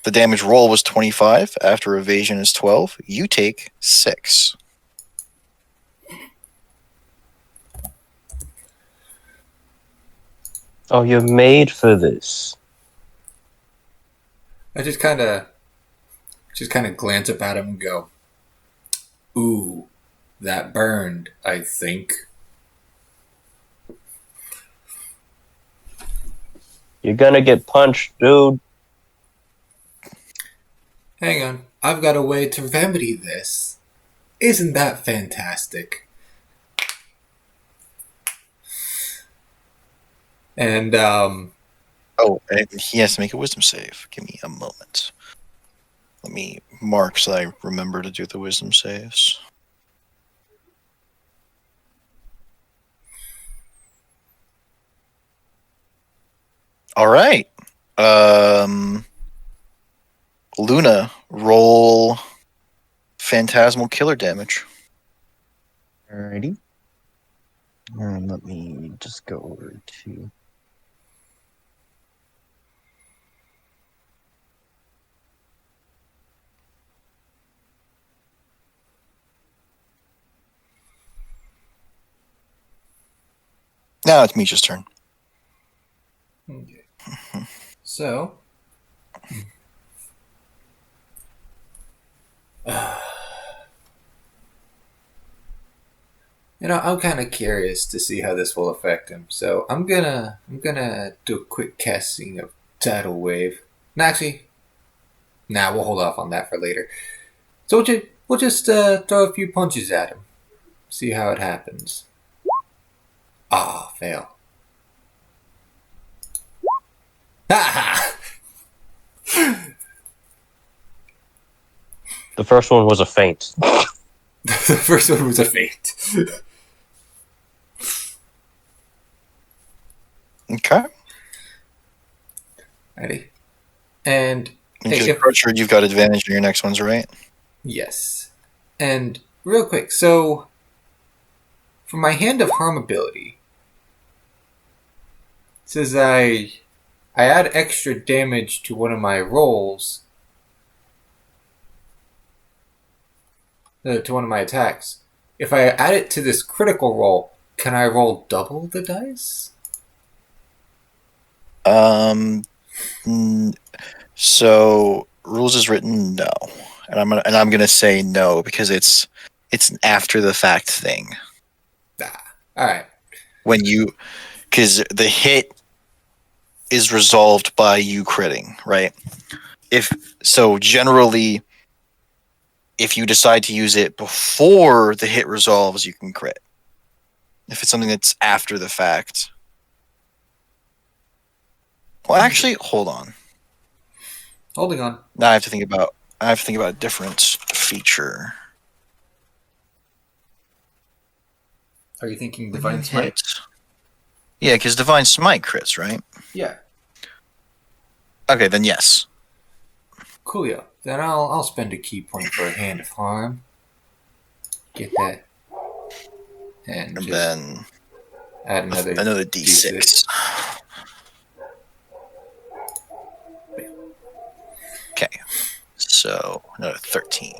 The damage roll was 25. After evasion is 12. You take 6. oh, you're made for this. I just kind of glance up at him and go, "Ooh, that burned, I think." You're gonna get punched, dude. Hang on, I've got a way to remedy this. Isn't that fantastic? And Oh, and he has to make a wisdom save. Give me a moment. Let me mark so I remember to do the wisdom saves. All right. Luna, roll phantasmal killer damage. Alrighty. And let me just go over to. Now it's Misha's turn. okay. So, I'm kind of curious to see how this will affect him. So I'm gonna do a quick casting of tidal wave. And actually, we'll hold off on that for later. So we'll just throw a few punches at him, see how it happens. Ah, fail. Ha The first one was a feint. The first one was a feint. Okay. Ready? And Because Archer, you've got advantage in your next ones, right? yes. And real quick, so for my Hand of Harm ability, it says I add extra damage to one of my rolls, to one of my attacks. If I add it to this critical roll, can I roll double the dice? So rules is written no, and I'm gonna say no because it's an after the fact thing. All right. Because the hit is resolved by you critting, right? Generally, if you decide to use it before the hit resolves, you can crit. If it's something that's after the fact. Well, actually, hold on. Holding on. Now I have to think about a different feature. Are you thinking Divine Smite? Yeah, because Divine Smite crits, right? Yeah. Okay, then yes. Coolio. Then I'll spend a key point for a Hand of Harm. Get that. And And just then add another D6. Okay, so another 13.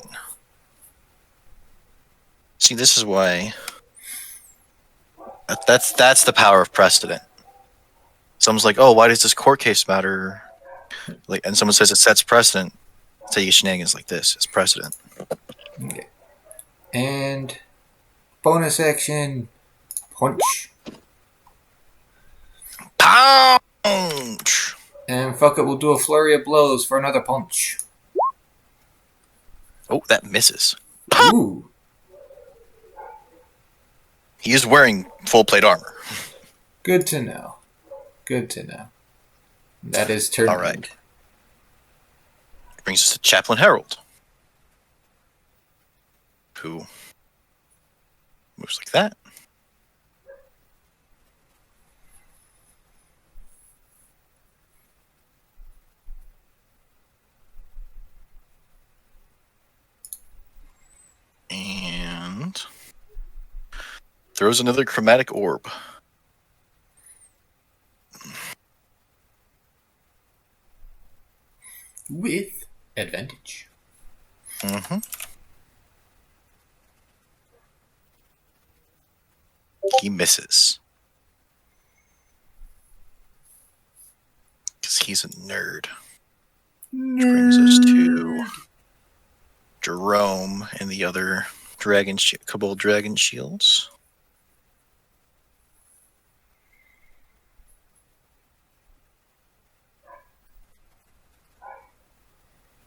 See, this is why that's the power of precedent. Someone's like, "Oh, why does this court case matter?" Like, and someone says it sets precedent. Say shenanigans like this. It's precedent. Okay. And bonus action, punch. Punch! And fuck it, we'll do a flurry of blows for another punch. Oh, that misses. Ooh. He is wearing full plate armor. Good to know. Good to know. That is turn All right. end. Brings us to Chaplain Harold, who moves like that. And throws another chromatic orb. With advantage. Mm-hmm. He misses. Because he's a nerd. Which brings us to Jerome and the other Kobold Dragon Shields.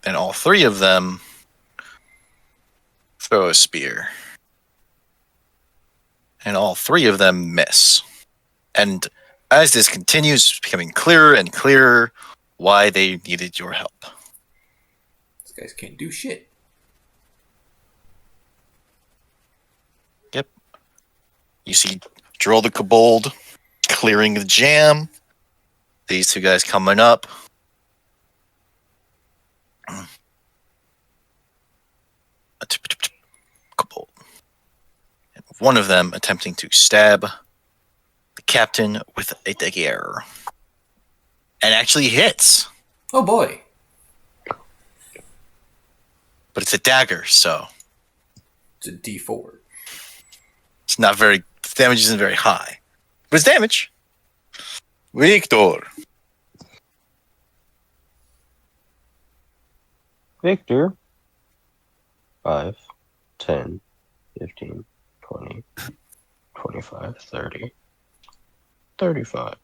And all three of them throw a spear. And all three of them miss. And as this continues, it's becoming clearer and clearer why they needed your help. These guys can't do shit. Yep. You see Droll the Kobold clearing the jam. These two guys coming up. Kobold. And one of them attempting to stab the captain with a dagger. And actually hits. Oh boy. But it's a dagger, so It's a D4. it's not very. The damage isn't very high. But it's damage. Victor. Victor. 5, 10, 15, 20, 25, 30, 35.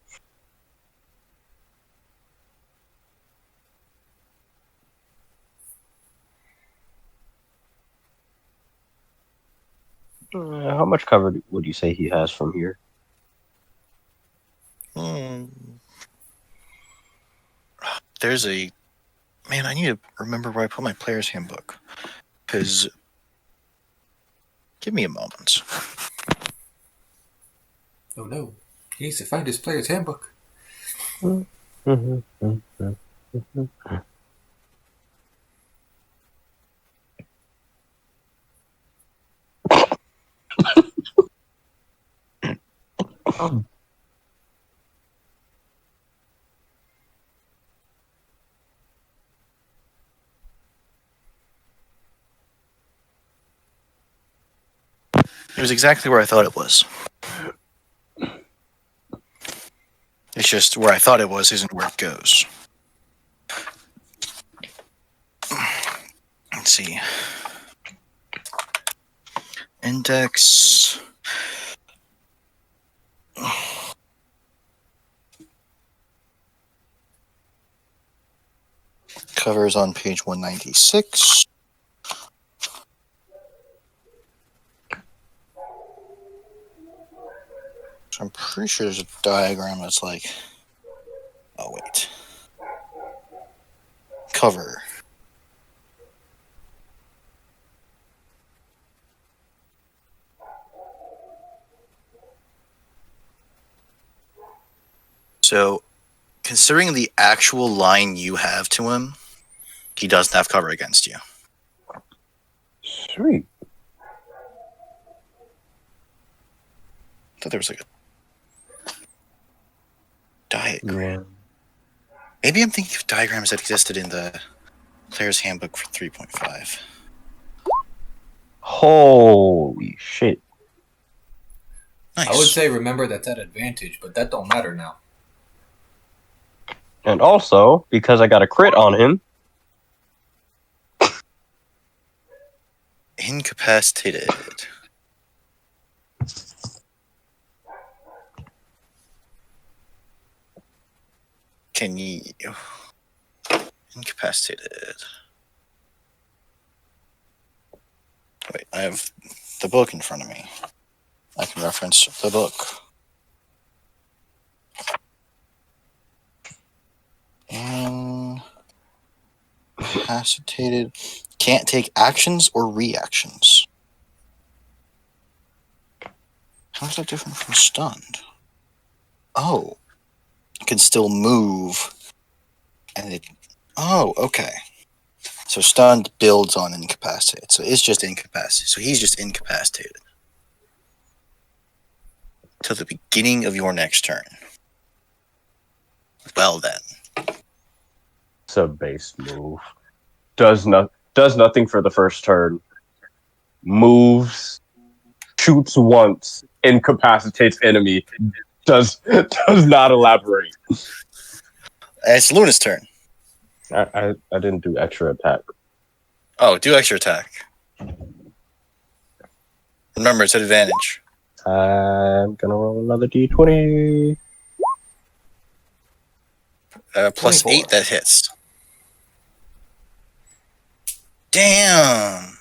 How much cover would you say he has from here? There's a man. I need to remember where I put my player's handbook. Because give me a moment. Oh no. He needs to find his player's handbook. It was exactly where I thought it was. It's just where I thought it was isn't where it goes. Let's see. Index. Covers on page 196. So I'm pretty sure there's a diagram that's like, oh wait, cover. So, considering the actual line you have to him, he doesn't have cover against you. Sweet. I thought there was like a diagram. Maybe I'm thinking of diagrams that existed in the player's handbook for 3.5. Holy shit. Nice. I would say remember that's at advantage, but that don't matter now. And also, because I got a crit on him, Incapacitated. Can you... Incapacitated. Wait, I have the book in front of me. I can reference the book. Incapacitated. Can't take actions or reactions. How is that different from stunned? Oh. Can still move. And it... Oh, okay. So stunned builds on incapacitated. So it's just incapacitated. So he's just incapacitated. Till the beginning of your next turn. Well then. it's a base move. Does nothing for the first turn. Moves, shoots once, incapacitates enemy. Does not elaborate. It's Luna's turn. I didn't do extra attack. Oh, do extra attack. Remember, it's at advantage. I'm gonna roll another d20. Plus 24. 8, that hits. Damn!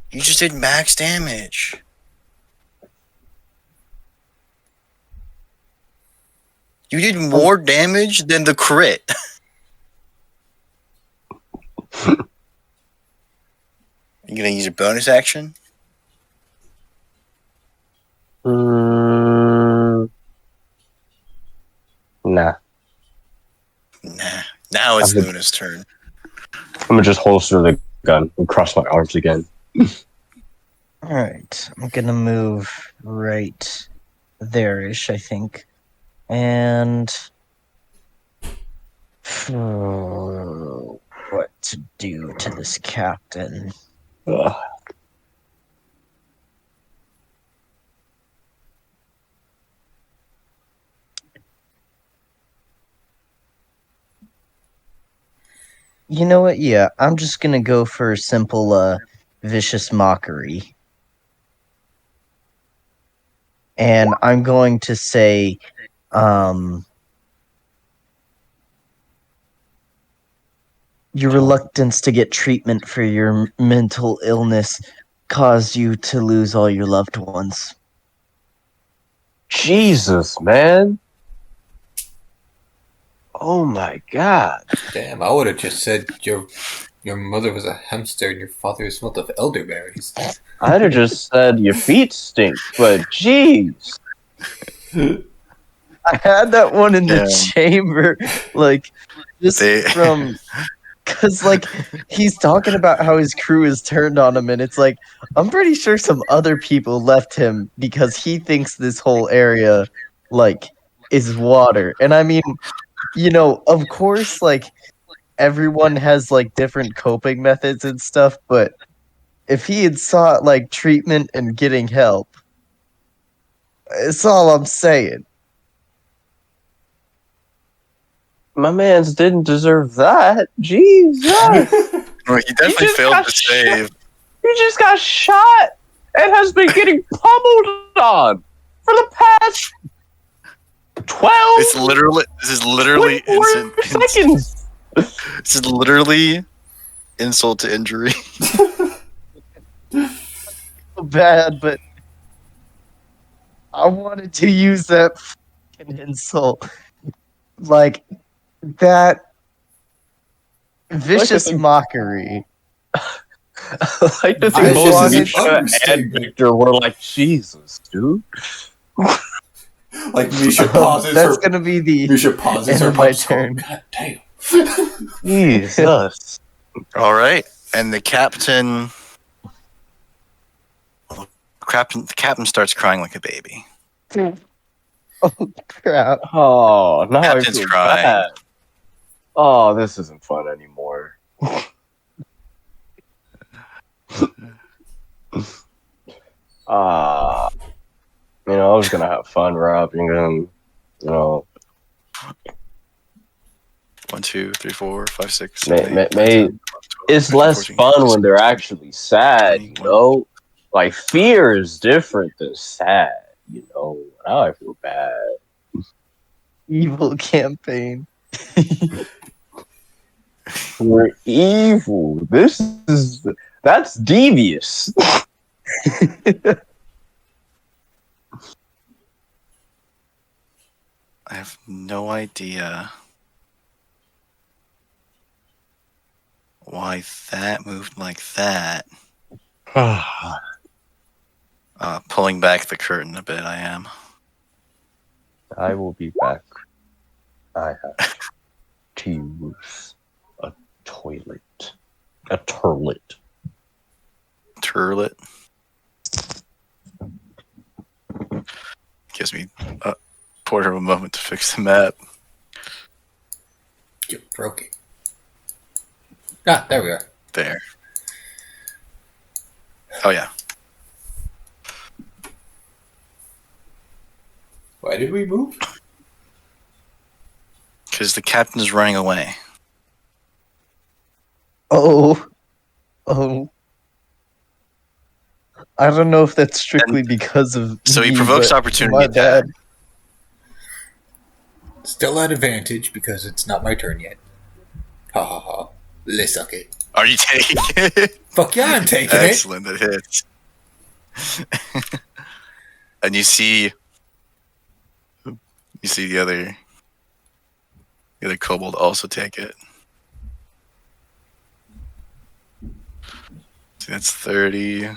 You just did max damage. You did more damage than the crit. You gonna use your bonus action? Nah. Nah. Now it's I've been- Luna's turn. I'm gonna just holster the gun and cross my arms again. Alright, I'm gonna move right there-ish, I think. And... what to do to this captain? Ugh. You know what? Yeah, I'm just gonna go for simple, vicious mockery. And I'm going to say, your reluctance to get treatment for your mental illness caused you to lose all your loved ones. Jesus, man. Oh my god. Damn, I would have just said your mother was a hamster and your father smelled of elderberries. I'd have just said your feet stink, but jeez. I had that one in the Yeah. chamber, like, just from... Because, like, he's talking about how his crew is turned on him, and it's like, I'm pretty sure some other people left him because he thinks this whole area, like, is water. And I mean, you know, of course, like, everyone has, like, different coping methods and stuff, but if he had sought, like, treatment and getting help, it's all I'm saying. My mans didn't deserve that. Jesus. Well, he definitely just failed got to save. He just got shot and has been getting pummeled on for the past 12 It's literally. This is literally 24 seconds. This is literally insult to injury. Bad, but I wanted to use that fucking insult. Like, that vicious mockery. Like to I think both wanted- Misha and Victor were like, Jesus, dude. Like Misha pauses That's her. gonna be the Misha pauses end her of my punch. turn. God damn. Jesus. All right, and the captain starts crying like a baby. Oh crap! Oh, now I Captain's feel crying. bad. Oh, this isn't fun anymore. I was gonna have fun robbing him. 1, 2, 3, 4, 5, 6, May, 7, 8, 9, 10, may, 11, 12, it's 13, less 14, fun 15, when they're actually sad, 21. Like, fear is different than sad, Now I feel bad. Evil campaign. We're evil. That's devious. I have no idea why that moved like that. Pulling back the curtain a bit, I am. I will be back. I have to use a toilet. A turlet. Turlet. Gives me a quarter of a moment to fix the map. You broke it. Ah, there we are. There. Oh, yeah. Why did we move? Because the captain's running away. Oh. I don't know if that's strictly because of. So he me, provokes but opportunity my attack. bad. Still at advantage because it's not my turn yet. Ha ha ha. Let's suck it. Are you taking it? Fuck yeah, I'm taking it. Excellent, that hits. And you see the other kobold also take it. See, that's 30.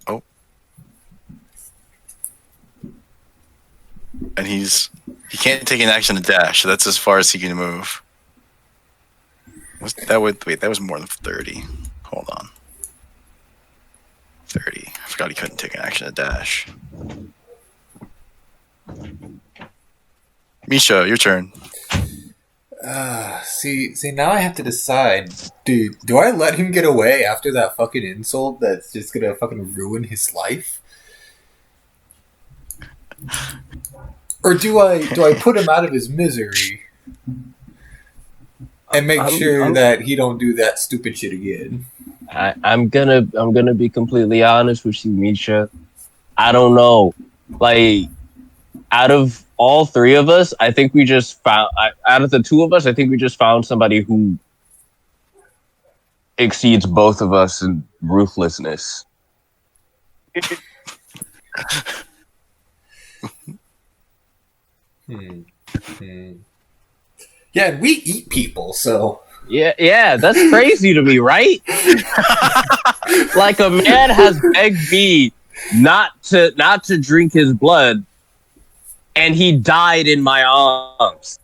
Oh. And he can't take an action to dash, so that's as far as he can move. That was more than 30. Hold on. 30. I forgot he couldn't take an action to dash. Misha, your turn. See, now I have to decide. Do I let him get away after that fucking insult that's just gonna fucking ruin his life? Or do I put him out of his misery and make sure that he don't do that stupid shit again? I'm gonna be completely honest with you, Misha. I don't know. Like, out of all three of us, I think we just found. Out of the two of us, I think we just found somebody who exceeds both of us in ruthlessness. Yeah, and we eat people, so Yeah, that's crazy to me, right? Like, a man has begged me not to drink his blood, and he died in my arms.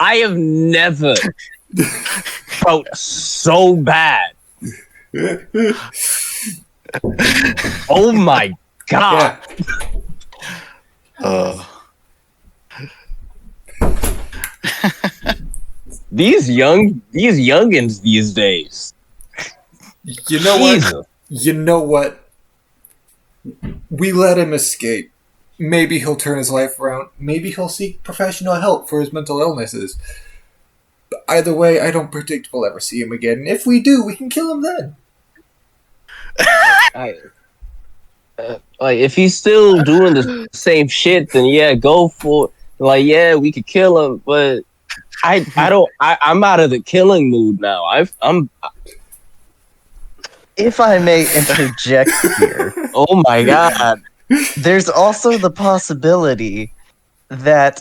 I have never felt so bad. Oh my god. yeah. These youngins these days. You know what? You know what? We let him escape. Maybe he'll turn his life around. Maybe he'll seek professional help for his mental illnesses. But either way, I don't predict we'll ever see him again. And if we do, we can kill him then. Like, if he's still doing the same shit, then yeah, go for it. Like, yeah, we could kill him, but I'm out of the killing mood now. I'm. If I may interject here, Oh my god. there's also the possibility that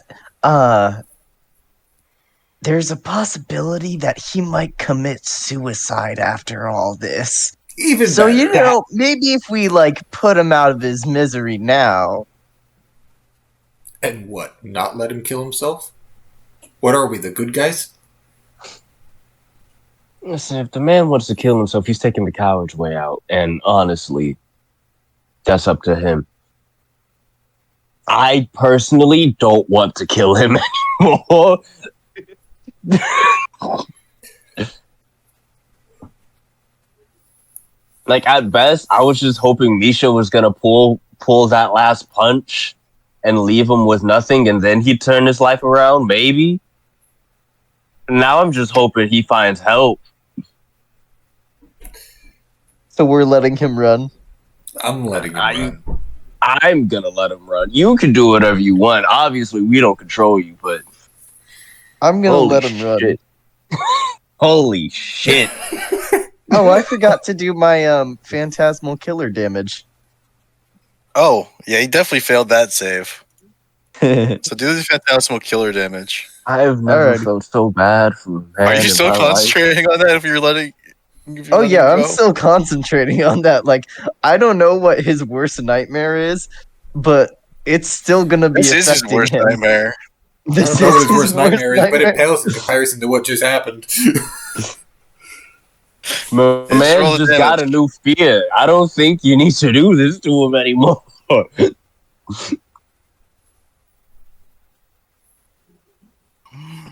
he might commit suicide after all this. Even So better. maybe if we like put him out of his misery now. And what? Not let him kill himself? What are we, the good guys? Listen, if the man wants to kill himself, he's taking the coward's way out. And honestly, that's up to him. I personally don't want to kill him anymore. Like, at best, I was just hoping Misha was gonna pull that last punch and leave him with nothing, and then he'd turn his life around, maybe. Now I'm just hoping he finds help. So we're letting him run. I'm letting him run. I'm gonna let him run. You can do whatever you want. Obviously, we don't control you, but I'm gonna let him run. Holy shit. Oh, I forgot to do my phantasmal killer damage. Oh, yeah, he definitely failed that save. So do the phantasmal killer damage. I have never Alrighty. felt so bad for a man Are you in still my life. concentrating on that if you're letting Oh yeah, him I'm go? still concentrating on that. Like, I don't know what his worst nightmare is, but it's still gonna be This is his affecting worst him. nightmare. I This don't know what is his worst nightmare is, but it nightmare. pales in comparison to what just happened. My Just roll man's the just damage. got a new fear. I don't think you need to do this to him anymore.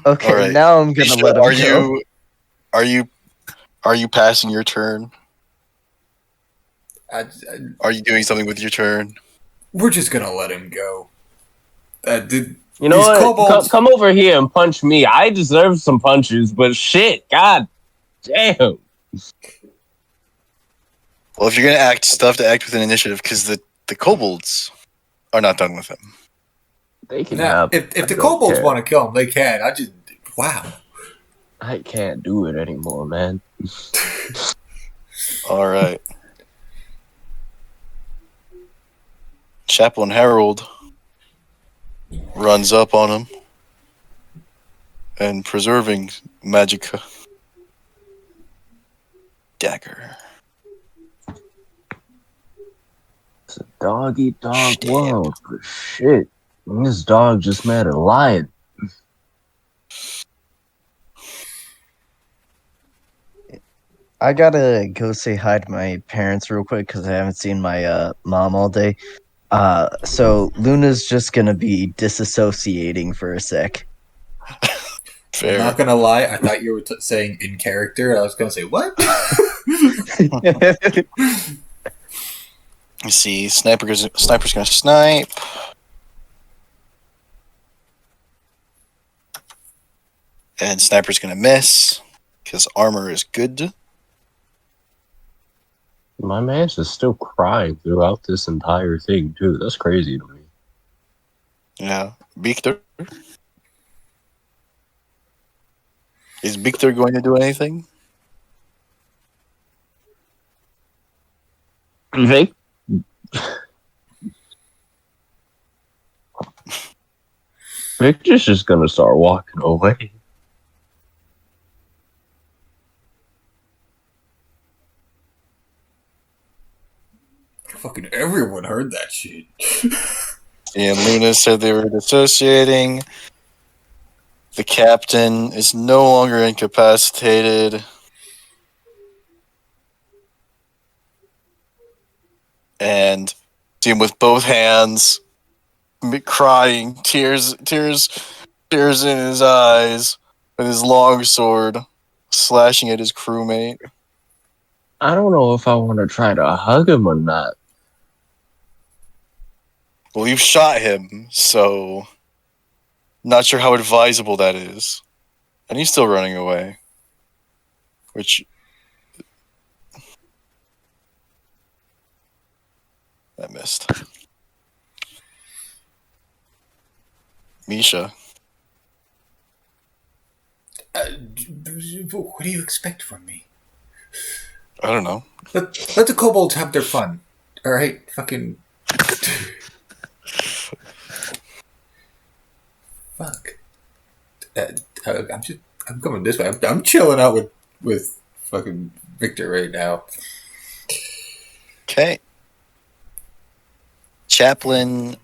Okay, All right. now I'm gonna Misha, let him go. Are you passing your turn? I, Are you doing something with your turn? we're just gonna let him go. You know These what? kobolds. Come over here and punch me. I deserve some punches, but shit, god damn. Well, if you're gonna act stuff to act with an initiative, because the kobolds are not done with him. They can Now, have. if I the don't kobolds care. want to kill him, they can. Wow. I can't do it anymore, man. All right. Chaplain Harold runs up on him and preserving Magica dagger. It's a dog eat dog Stab. world, but shit. This dog just met a lion. I gotta go say hi to my parents real quick because I haven't seen my mom all day. So Luna's just gonna be disassociating for a sec. Fair. Not gonna lie, I thought you were saying in character. I was gonna say what? You see, sniper's gonna snipe. And sniper's gonna miss because armor is good. My man's just still crying throughout this entire thing, too. That's crazy to me. Yeah, Victor. Is Victor going to do anything? Vic? Victor's just gonna start walking away. Fucking everyone heard that shit. And Luna said they were dissociating. The captain is no longer incapacitated. And see him with both hands, crying, tears in his eyes, with his long sword, slashing at his crewmate. I don't know if I want to try to hug him or not. Well, you've shot him, so not sure how advisable that is. And he's still running away. Which... I missed. Misha. What do you expect from me? I don't know. Let the kobolds have their fun. All right, fucking. Fuck. I'm coming this way. I'm chilling out with fucking Victor right now. Okay. Chaplain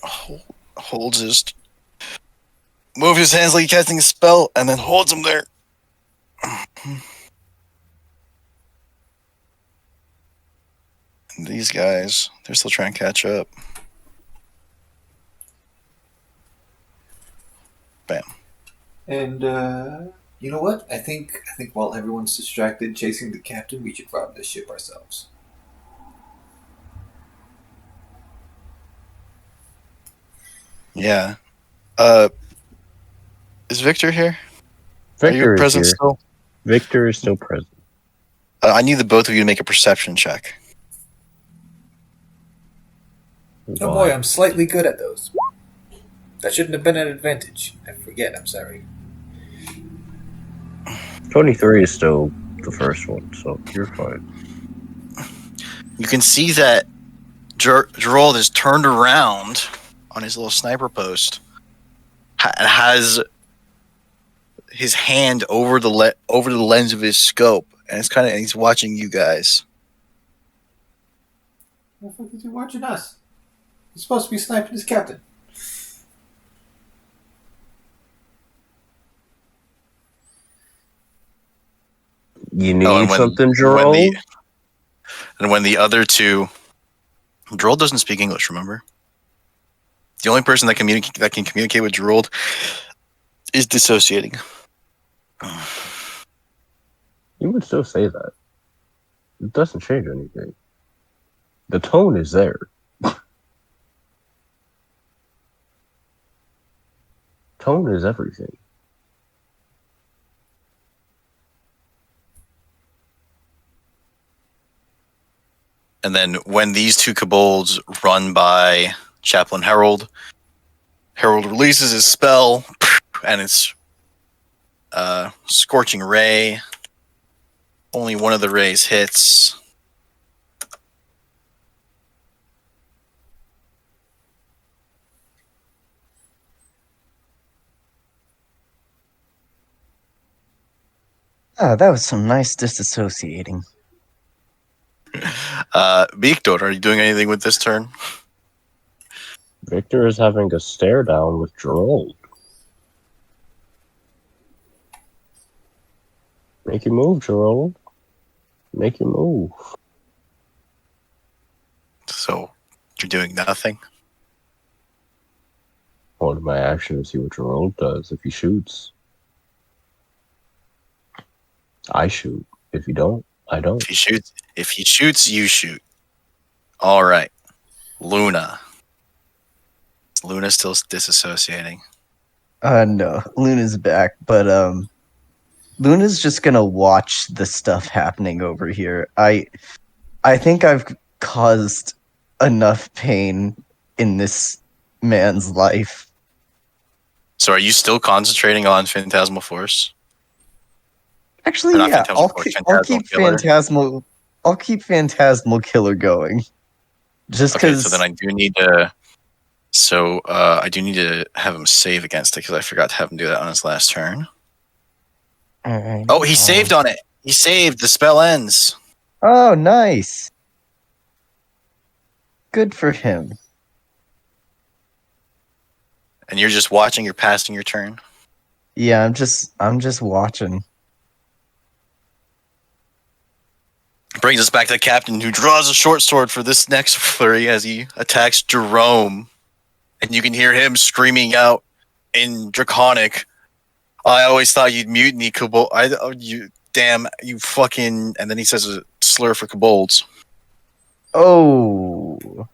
holds his... Moves his hands like he's casting a spell, and then holds him there. And these guys, they're still trying to catch up. Bam. And you know what? I think while everyone's distracted chasing the captain, we should rob the ship ourselves. Yeah. Is Victor here? Victor Are you is present here. still? Victor is still present. I need the both of you to make a perception check. Oh boy, I'm slightly good at those. That shouldn't have been an advantage. I forget, I'm sorry. 23 is still the first one, so you're fine. You can see that Gerald is turned around on his little sniper post and has his hand over the lens of his scope, and he's watching you guys. What the fuck is he watching us? He's supposed to be sniping his captain. You need something, Gerald? And when the other two... Gerald doesn't speak English, remember? The only person that can communicate with Gerald is dissociating. You would still say that. It doesn't change anything. The tone is there. Tone is everything. And then when these two kobolds run by Chaplain Harold releases his spell, and it's Scorching Ray. Only one of the rays hits. Ah, that was some nice disassociating. Victor, are you doing anything with this turn? Victor is having a stare down with Gerald. Make your move, Gerald. Make your move. So, you're doing nothing? Hold my action to see what Gerald does. If he shoots, I shoot. If he don't, I don't. If he shoots, you shoot. All right. Luna. Luna's still disassociating. No, Luna's back, but Luna's just gonna watch the stuff happening over here. I think I've caused enough pain in this man's life. So are you still concentrating on Phantasmal Force? Actually, yeah, I'll keep Phantasmal Killer going. Just because. Okay, so then I do need to. So I do need to have him save against it because I forgot to have him do that on his last turn. All right. Oh, he saved on it. He saved. The spell ends. Oh, nice. Good for him. And you're just watching. You're passing your turn. Yeah, I'm just watching. Brings us back to the captain, who draws a short sword for this next flurry as he attacks Jerome. And you can hear him screaming out in Draconic, I always thought you'd mutiny, Kobold. You fucking... And then he says a slur for kobolds. Oh.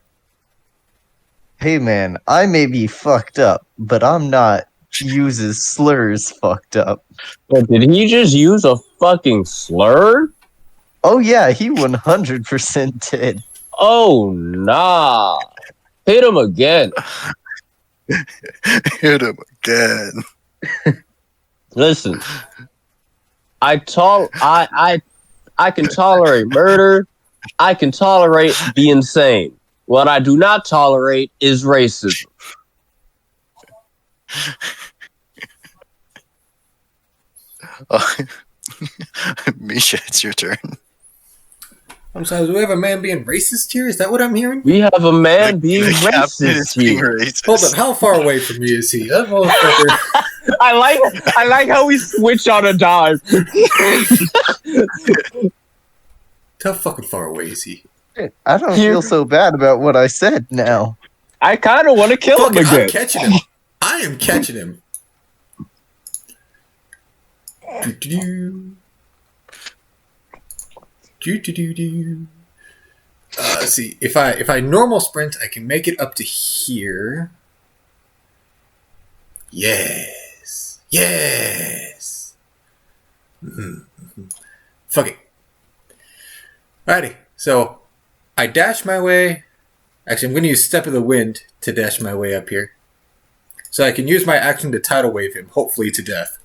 Hey, man, I may be fucked up, but I'm not uses slurs fucked up. But did he just use a fucking slur? Oh, yeah, he 100% did. Oh, nah. Hit him again. Hit him again. Listen, I can tolerate murder. I can tolerate the insane. What I do not tolerate is racism. Misha, it's your turn. I'm sorry, do we have a man being racist here? Is that what I'm hearing? We have a man being The captain racist is being here. racist. Hold up, how far away from me is he? That motherfucker. I like how we switch on a dime. How fucking far away is he? I don't Here- feel so bad about what I said now. I kind of want to kill him Fuck it, I'm again. catching him. I am catching him. Do-do-do. Do-do-do-do. Let's see. If I normal sprint, I can make it up to here. Yes. Yes. Mm-hmm. Fuck it. Alrighty. So I dash my way. Actually, I'm going to use Step of the Wind to dash my way up here. So I can use my action to tidal wave him, hopefully to death.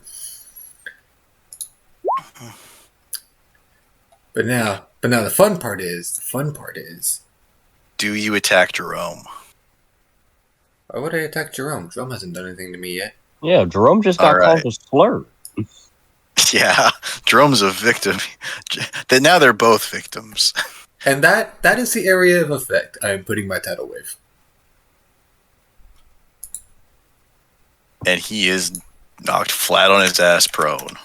But now the fun part is, Do you attack Jerome? why would I attack Jerome? Jerome hasn't done anything to me yet. Yeah, Jerome just got Alright. called a slur. Yeah, Jerome's a victim. Now they're both victims. And that is the area of effect I am putting my tidal wave. And he is knocked flat on his ass prone.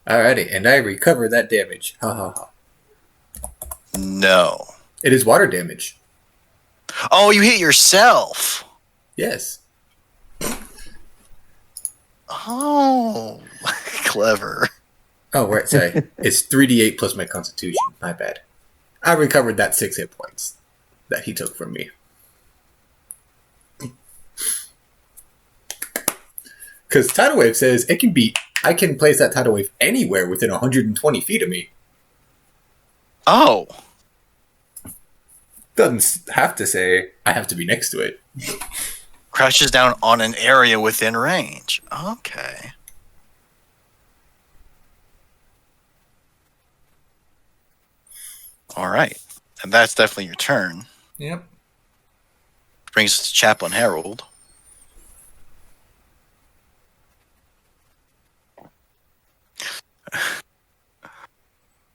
Alrighty, and I recover that damage. Ha ha ha. No. It is water damage. Oh, you hit yourself. Yes. Oh, clever. Oh, right, sorry. It's 3d8 plus my constitution. My bad. I recovered that 6 hit points that he took from me. Because tidal wave says I can place that tidal wave anywhere within 120 feet of me. Oh, Doesn't have to say I have to be next to it. crashes down on an area within range. Okay. All right, and that's definitely your turn. Yep. Brings us to Chaplain Harold.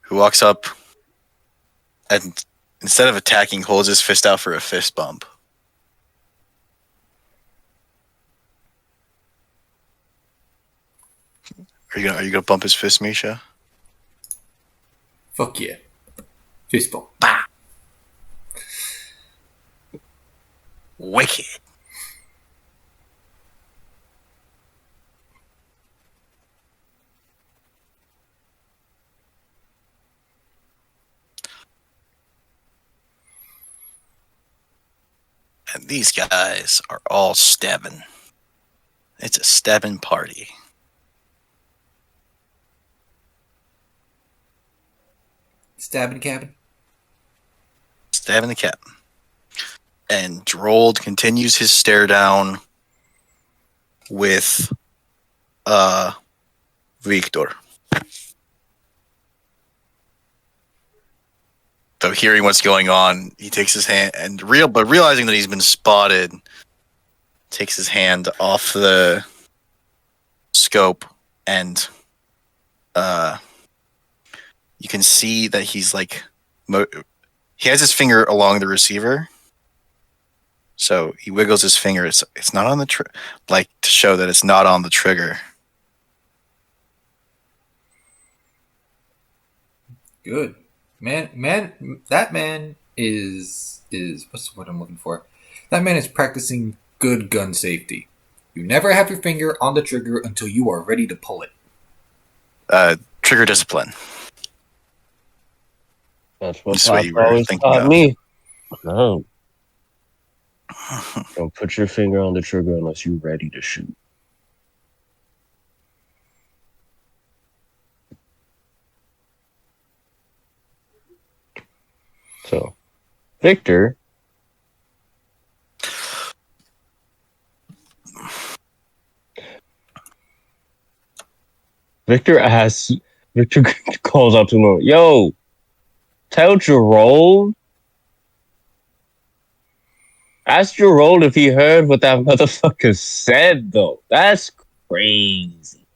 Who walks up and instead of attacking, holds his fist out for a fist bump. Are you gonna bump his fist, Misha? Fuck yeah. Fist bump. Bah! Wicked. And these guys are all stabbing. It's a stabbing party. Stabbing cabin. Stabbing the captain. And Drold continues his stare down with Victor. So hearing what's going on, he takes his hand and realizing that he's been spotted, takes his hand off the scope and you can see that he's like he has his finger along the receiver. So he wiggles his finger. It's not on the like to show that it's not on the trigger. Good. That man is what's the word I'm looking for? That man is practicing good gun safety. You never have your finger on the trigger until you are ready to pull it. Trigger discipline. That's what That's what you Pop were always thinking taught of. me. No. Don't put your finger on the trigger unless you're ready to shoot. So, Victor. Victor calls out to him, yo, tell Jerome. Ask Jerome if he heard what that motherfucker said, though. That's crazy.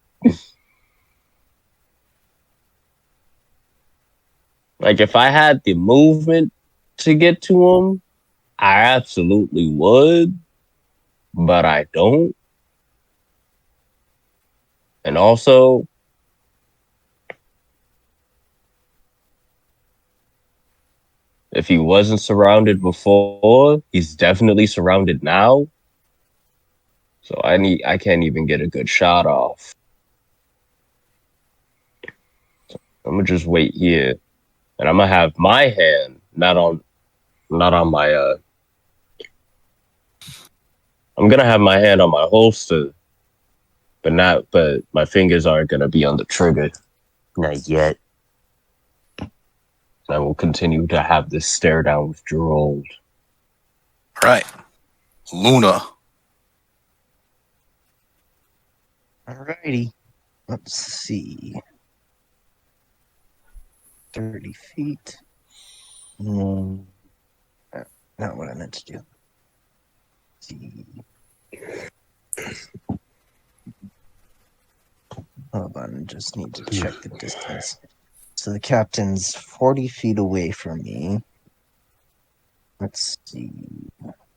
Like, if I had the movement to get to him, I absolutely would, but I don't. And also, if he wasn't surrounded before, he's definitely surrounded now. So I can't even get a good shot off. I'm gonna just wait here, and I'm gonna have my hand not on my I'm gonna have my hand on my holster, but my fingers aren't gonna be on the trigger. Not yet. I will continue to have this stare down with Gerald. Right. Luna. Alrighty. Let's see. 30 feet. Not what I meant to do. Let's see. Hold on, I just need to check the distance. So the captain's 40 feet away from me. Let's see.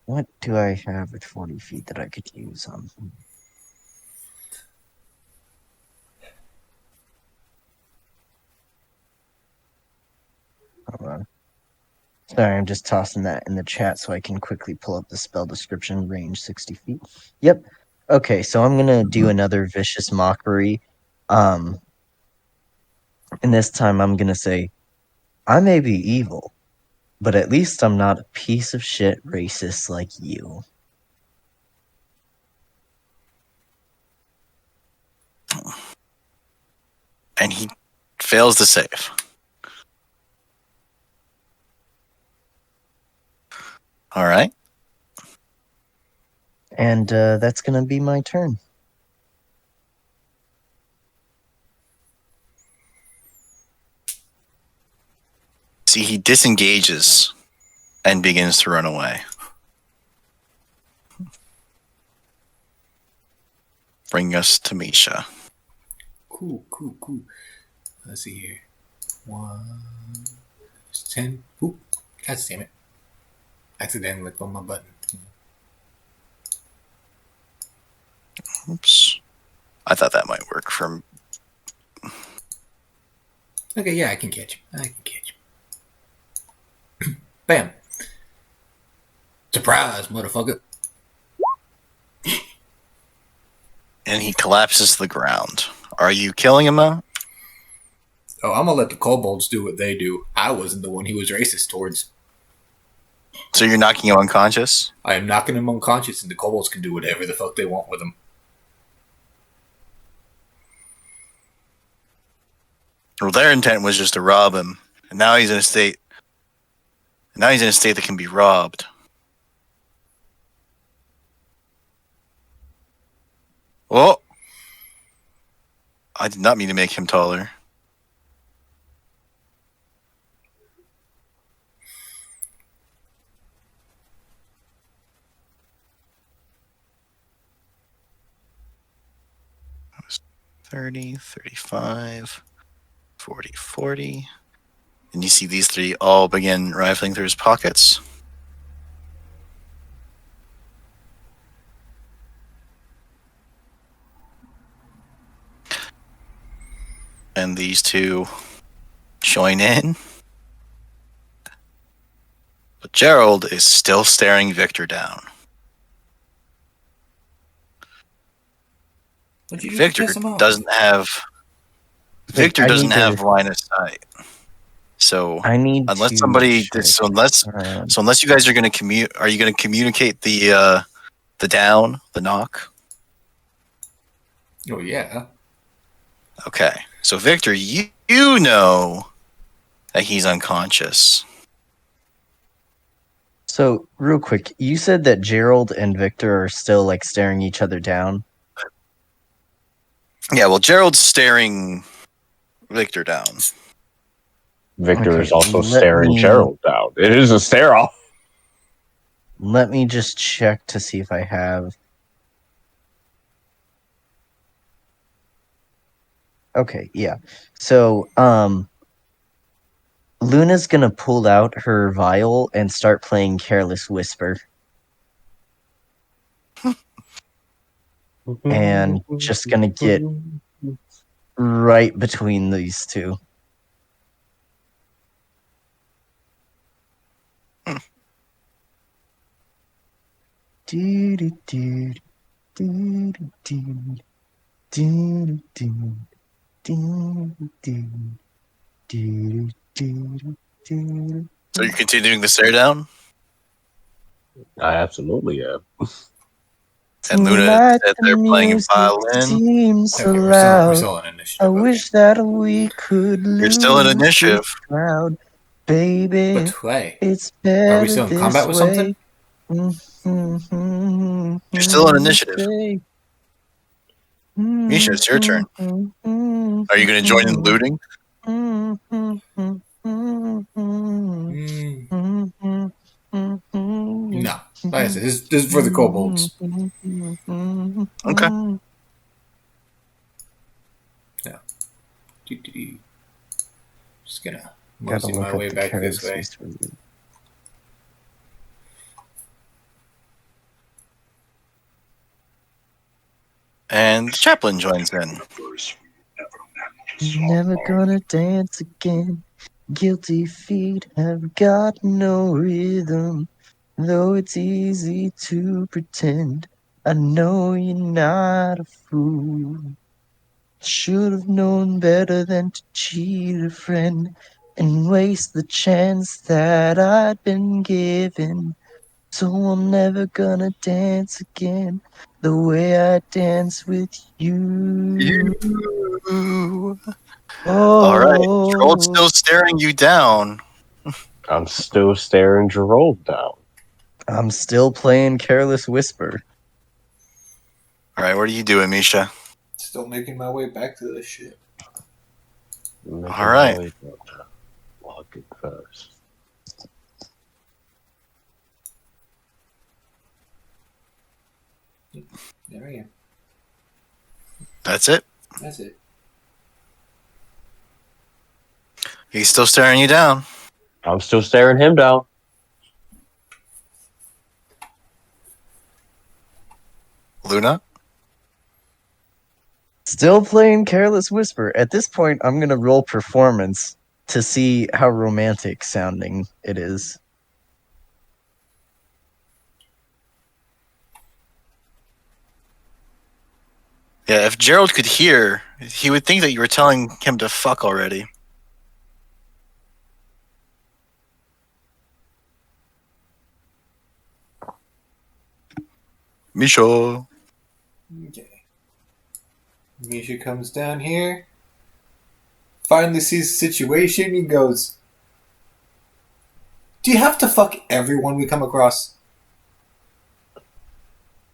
What do I have at 40 feet that I could use on him? Hold on. Sorry, I'm just tossing that in the chat so I can quickly pull up the spell description. Range 60 feet. Yep. Okay, so I'm gonna do another vicious mockery. And this time I'm gonna say, I may be evil, but at least I'm not a piece of shit racist like you. And he fails to save. All right. And that's gonna be my turn. See, he disengages and begins to run away. Bring us to Misha. Cool. Let's see here. 10. Oop. God damn it. Accidentally clicked on my button. Oops. I thought that might work for... Okay, yeah, I can catch him. Bam. Surprise, motherfucker. And he collapses to the ground. Are you killing him now? Oh, I'm gonna let the kobolds do what they do. I wasn't the one he was racist towards. So you're knocking him unconscious? I am knocking him unconscious, and the kobolds can do whatever the fuck they want with him. Well, their intent was just to rob him, and now he's in a state. Now he's in a state that can be robbed. Oh! I did not mean to make him taller. That was 30, 35, 40, 40. And you see these three all begin rifling through his pockets. And these two join in. But Gerald is still staring Victor down. Victor doesn't have line of sight. So I need unless to somebody check. unless you guys are going to are you going to communicate the down, the knock? Oh yeah. Okay. So Victor, you know that he's unconscious. So real quick, you said that Gerald and Victor are still like staring each other down. Yeah, well, Gerald's staring Victor down. Victor is also staring Gerald down. It is a stare off. Let me just check to see if I have. Okay, yeah. So, Luna's gonna pull out her vial and start playing Careless Whisper. And just gonna get right between these two. Do do do do do do do do do do. So you're continuing the stare down? I absolutely am. And Luna said they're playing violin. Seems so Okay, we're loud. still on I initiative. wish that we could You're still in lose initiative. this crowd, baby. But wait, It's are we better still in this combat with way. something? You're still in initiative. Misha, it's your turn. Are you going to join in looting? No. Like I said, this is for the kobolds. Okay. No. Just gonna Gotta mosey look my up way the back careless this way. whisper. And the chaplain joins in. Never gonna dance again. Guilty feet have got no rhythm. Though it's easy to pretend, I know you're not a fool. Should have known better than to cheat a friend and waste the chance that I'd been given. So I'm never gonna dance again the way I dance with you. All right. Gerald's Oh, still staring you down. I'm still staring Gerald down. I'm still playing Careless Whisper. All right. What are you doing, Misha? Still making my way back to this shit. I'm making All right. my way down. Walking first. There I am. That's it. That's it. He's still staring you down. I'm still staring him down. Luna? Still playing Careless Whisper. At this point, I'm gonna roll performance to see how romantic sounding it is. Yeah, if Gerald could hear, he would think that you were telling him to fuck already. Misha. Okay. Misha comes down here, finally sees the situation, he goes, "Do you have to fuck everyone we come across?"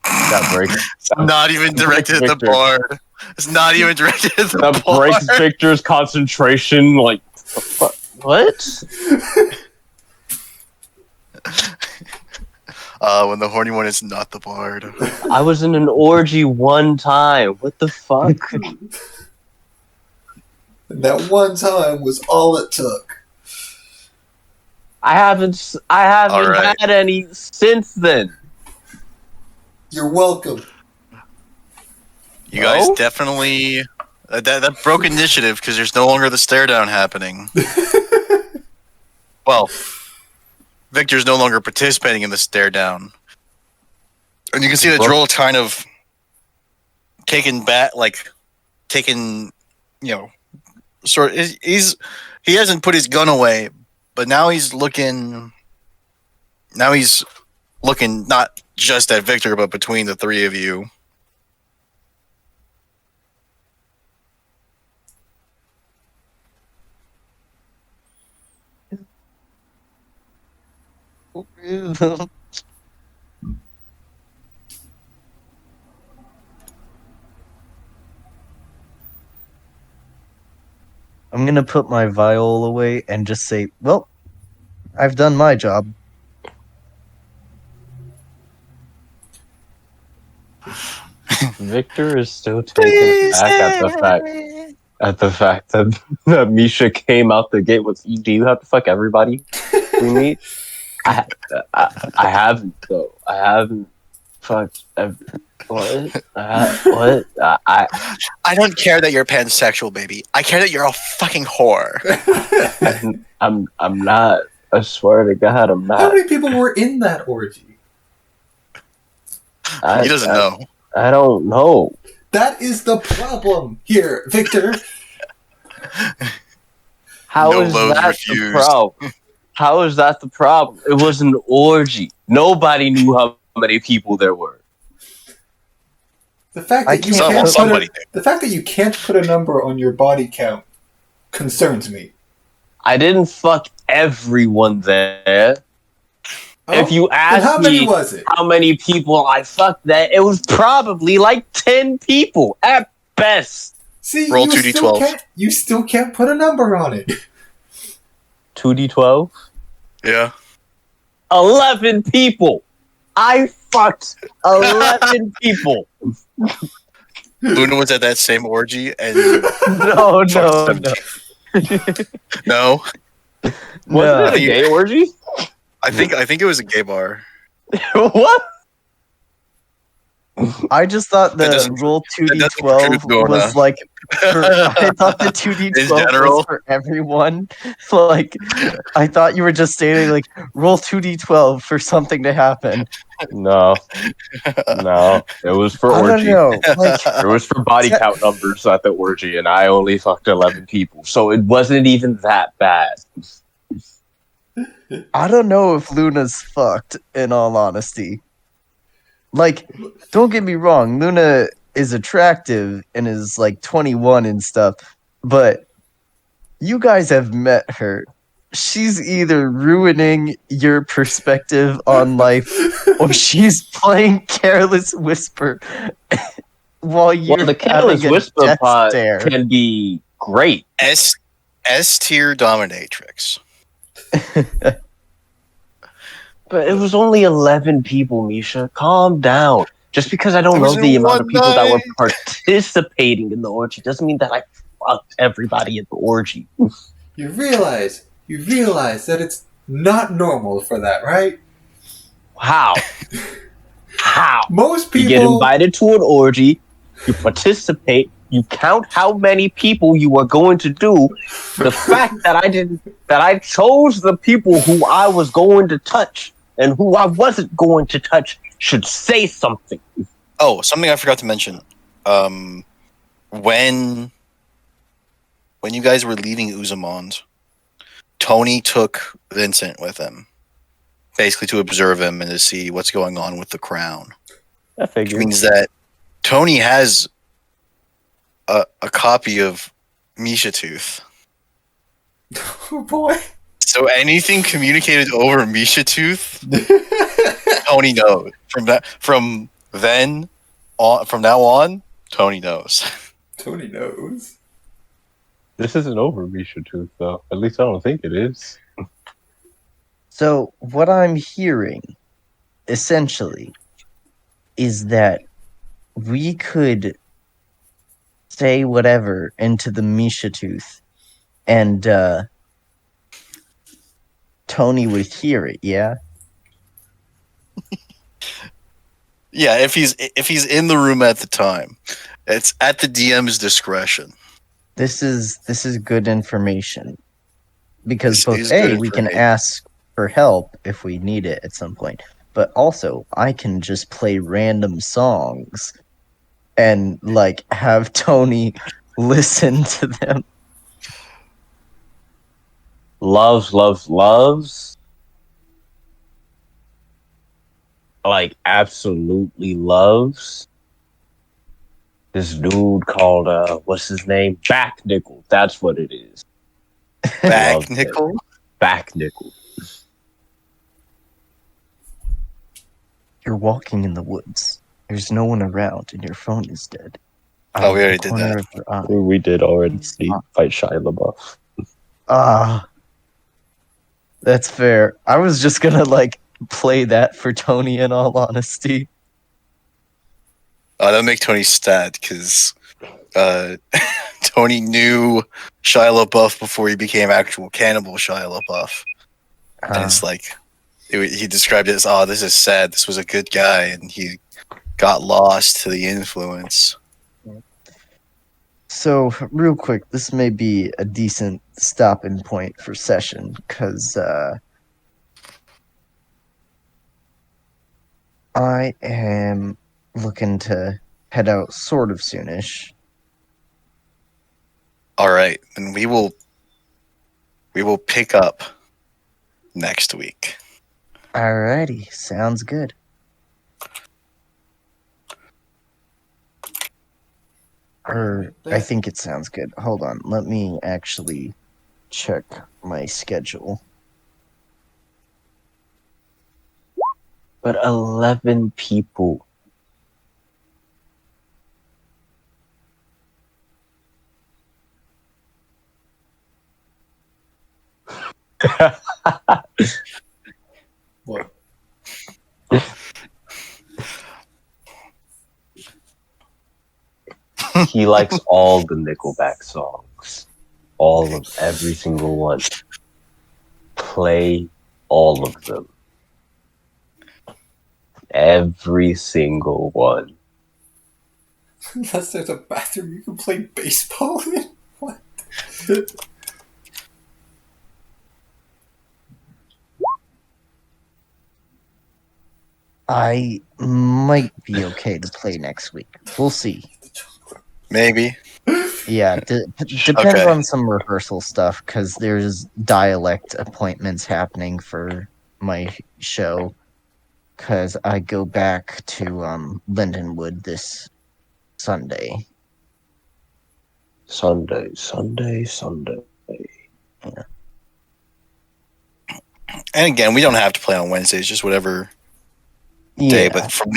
That breaks. Not even directed at the Victor. bard. It's not even directed at the That bard. breaks Victor's concentration. Like, what? When the horny one is not the bard. I was in an orgy one time. What the fuck? And that one time was all it took. I haven't All right. had any since then. You're welcome. You guys No? definitely that broke initiative because there's no longer the stare down happening. Well, Victor's no longer participating in the stare down, and you can see that Droll kind of taken back, sort. He hasn't put his gun away, but now he's looking. Now he's looking not just at Victor, but between the three of you. I'm gonna put my vial away and just say, well, I've done my job. Victor is still taken back at the fact at the fact that Misha came out the gate with, do you have to fuck everybody we meet? I haven't, though. I haven't fucked what? What? I don't care that you're pansexual, baby. I care that you're a fucking whore. I'm not. I swear to God, I'm not. How many people were in that orgy? He doesn't know. I don't know. That is the problem here, Victor. How No is loads that refused. the problem? How is that the problem? It was an orgy. Nobody knew how many people there were. The fact that the fact that you can't put a number on your body count concerns me. I didn't fuck everyone there. Oh, if you ask how many was it? How many people I fucked that, it was probably like 10 people at best. See, roll 2d12. You still can't put a number on it. 2d12? Yeah. 11 people. I fucked 11 people. Luna was at that same orgy, and No. no. Wasn't it a gay orgy? I think it was a gay bar. What? I just thought That the doesn't- roll that doesn't 2d12 prove going was on. like I thought the 2d12 In general? was for everyone. Like I thought you were just stating like roll 2d12 for something to happen. No. It was for I don't orgy. know. Like It was for body count numbers at the orgy, and I only fucked 11 people, so it wasn't even that bad. I don't know if Luna's fucked, in all honesty. Like, don't get me wrong, Luna is attractive and is like 21 and stuff, but you guys have met her. She's either ruining your perspective on life or she's playing Careless Whisper while you're Well, the Careless having a Whisper death pod stare. can be great. S tier dominatrix. But it was only 11 people, Misha. Calm down. Just because I don't It was know the in amount of one people that were night. participating in the orgy doesn't mean that I fucked everybody at the orgy. You realize that it's not normal for that, right? How? How? Most You people get invited to an orgy, you participate, you count how many people you are going to do. The fact that I chose the people who I was going to touch and who I wasn't going to touch should say something. Oh, something I forgot to mention. When you guys were leaving Uzamond, Tony took Vincent with him, basically to observe him and to see what's going on with the crown. I Which figured. means that Tony has a copy of Misha Tooth. oh boy. So anything communicated over Misha Tooth, Tony knows. From now on, Tony knows. Tony knows. This isn't over Misha Tooth, though. At least I don't think it is. So what I'm hearing, essentially, is that we could say whatever into the Misha Tooth, and Tony would hear it. Yeah. Yeah, if he's in the room at the time, it's at the DM's discretion. This is good information because This both is good we can information. ask for help if we need it at some point, but also I can just play random songs and like have Tony listen to them. Loves. Like, absolutely loves this dude called, what's his name? Back Nickel. That's what it is. Back Love nickel. Back Nickel. You're walking in the woods. There's no one around, and your phone is dead. Oh, we Out of already the did corner that. of your eye. We did already Stop. fight Shia LaBeouf. Ah, that's fair. I was just gonna like play that for Tony. In all honesty, That'll make Tony sad because Tony knew Shia LaBeouf before he became actual cannibal Shia LaBeouf. And it's like, he described it as, oh, this is sad. This was a good guy. And he got lost to the influence. So, real quick, this may be a decent stopping point for session, because I am looking to head out sort of soonish. All right, and we will pick up next week. Alrighty, sounds good. I think it sounds good. Hold on, let me actually check my schedule. But 11 people. What? He likes all the Nickelback songs. Every single one. Play all of them. Every single one. Unless there's a bathroom you can play baseball in? What? I might be okay to play next week. We'll see. Maybe. Yeah, depends Okay. on some rehearsal stuff, because there's dialect appointments happening for my show, because I go back to Lindenwood this Sunday. Sunday. And again, we don't have to play on Wednesdays, just whatever day. Yeah, But from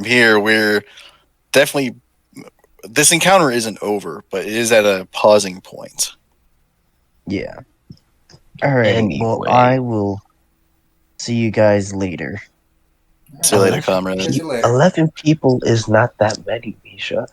here, we're definitely, this encounter isn't over, but it is at a pausing point. yeah. Alright, well, Anyway. I will see you guys later. See you later, comrade. Catch you later. 11 people is not that many, Misha.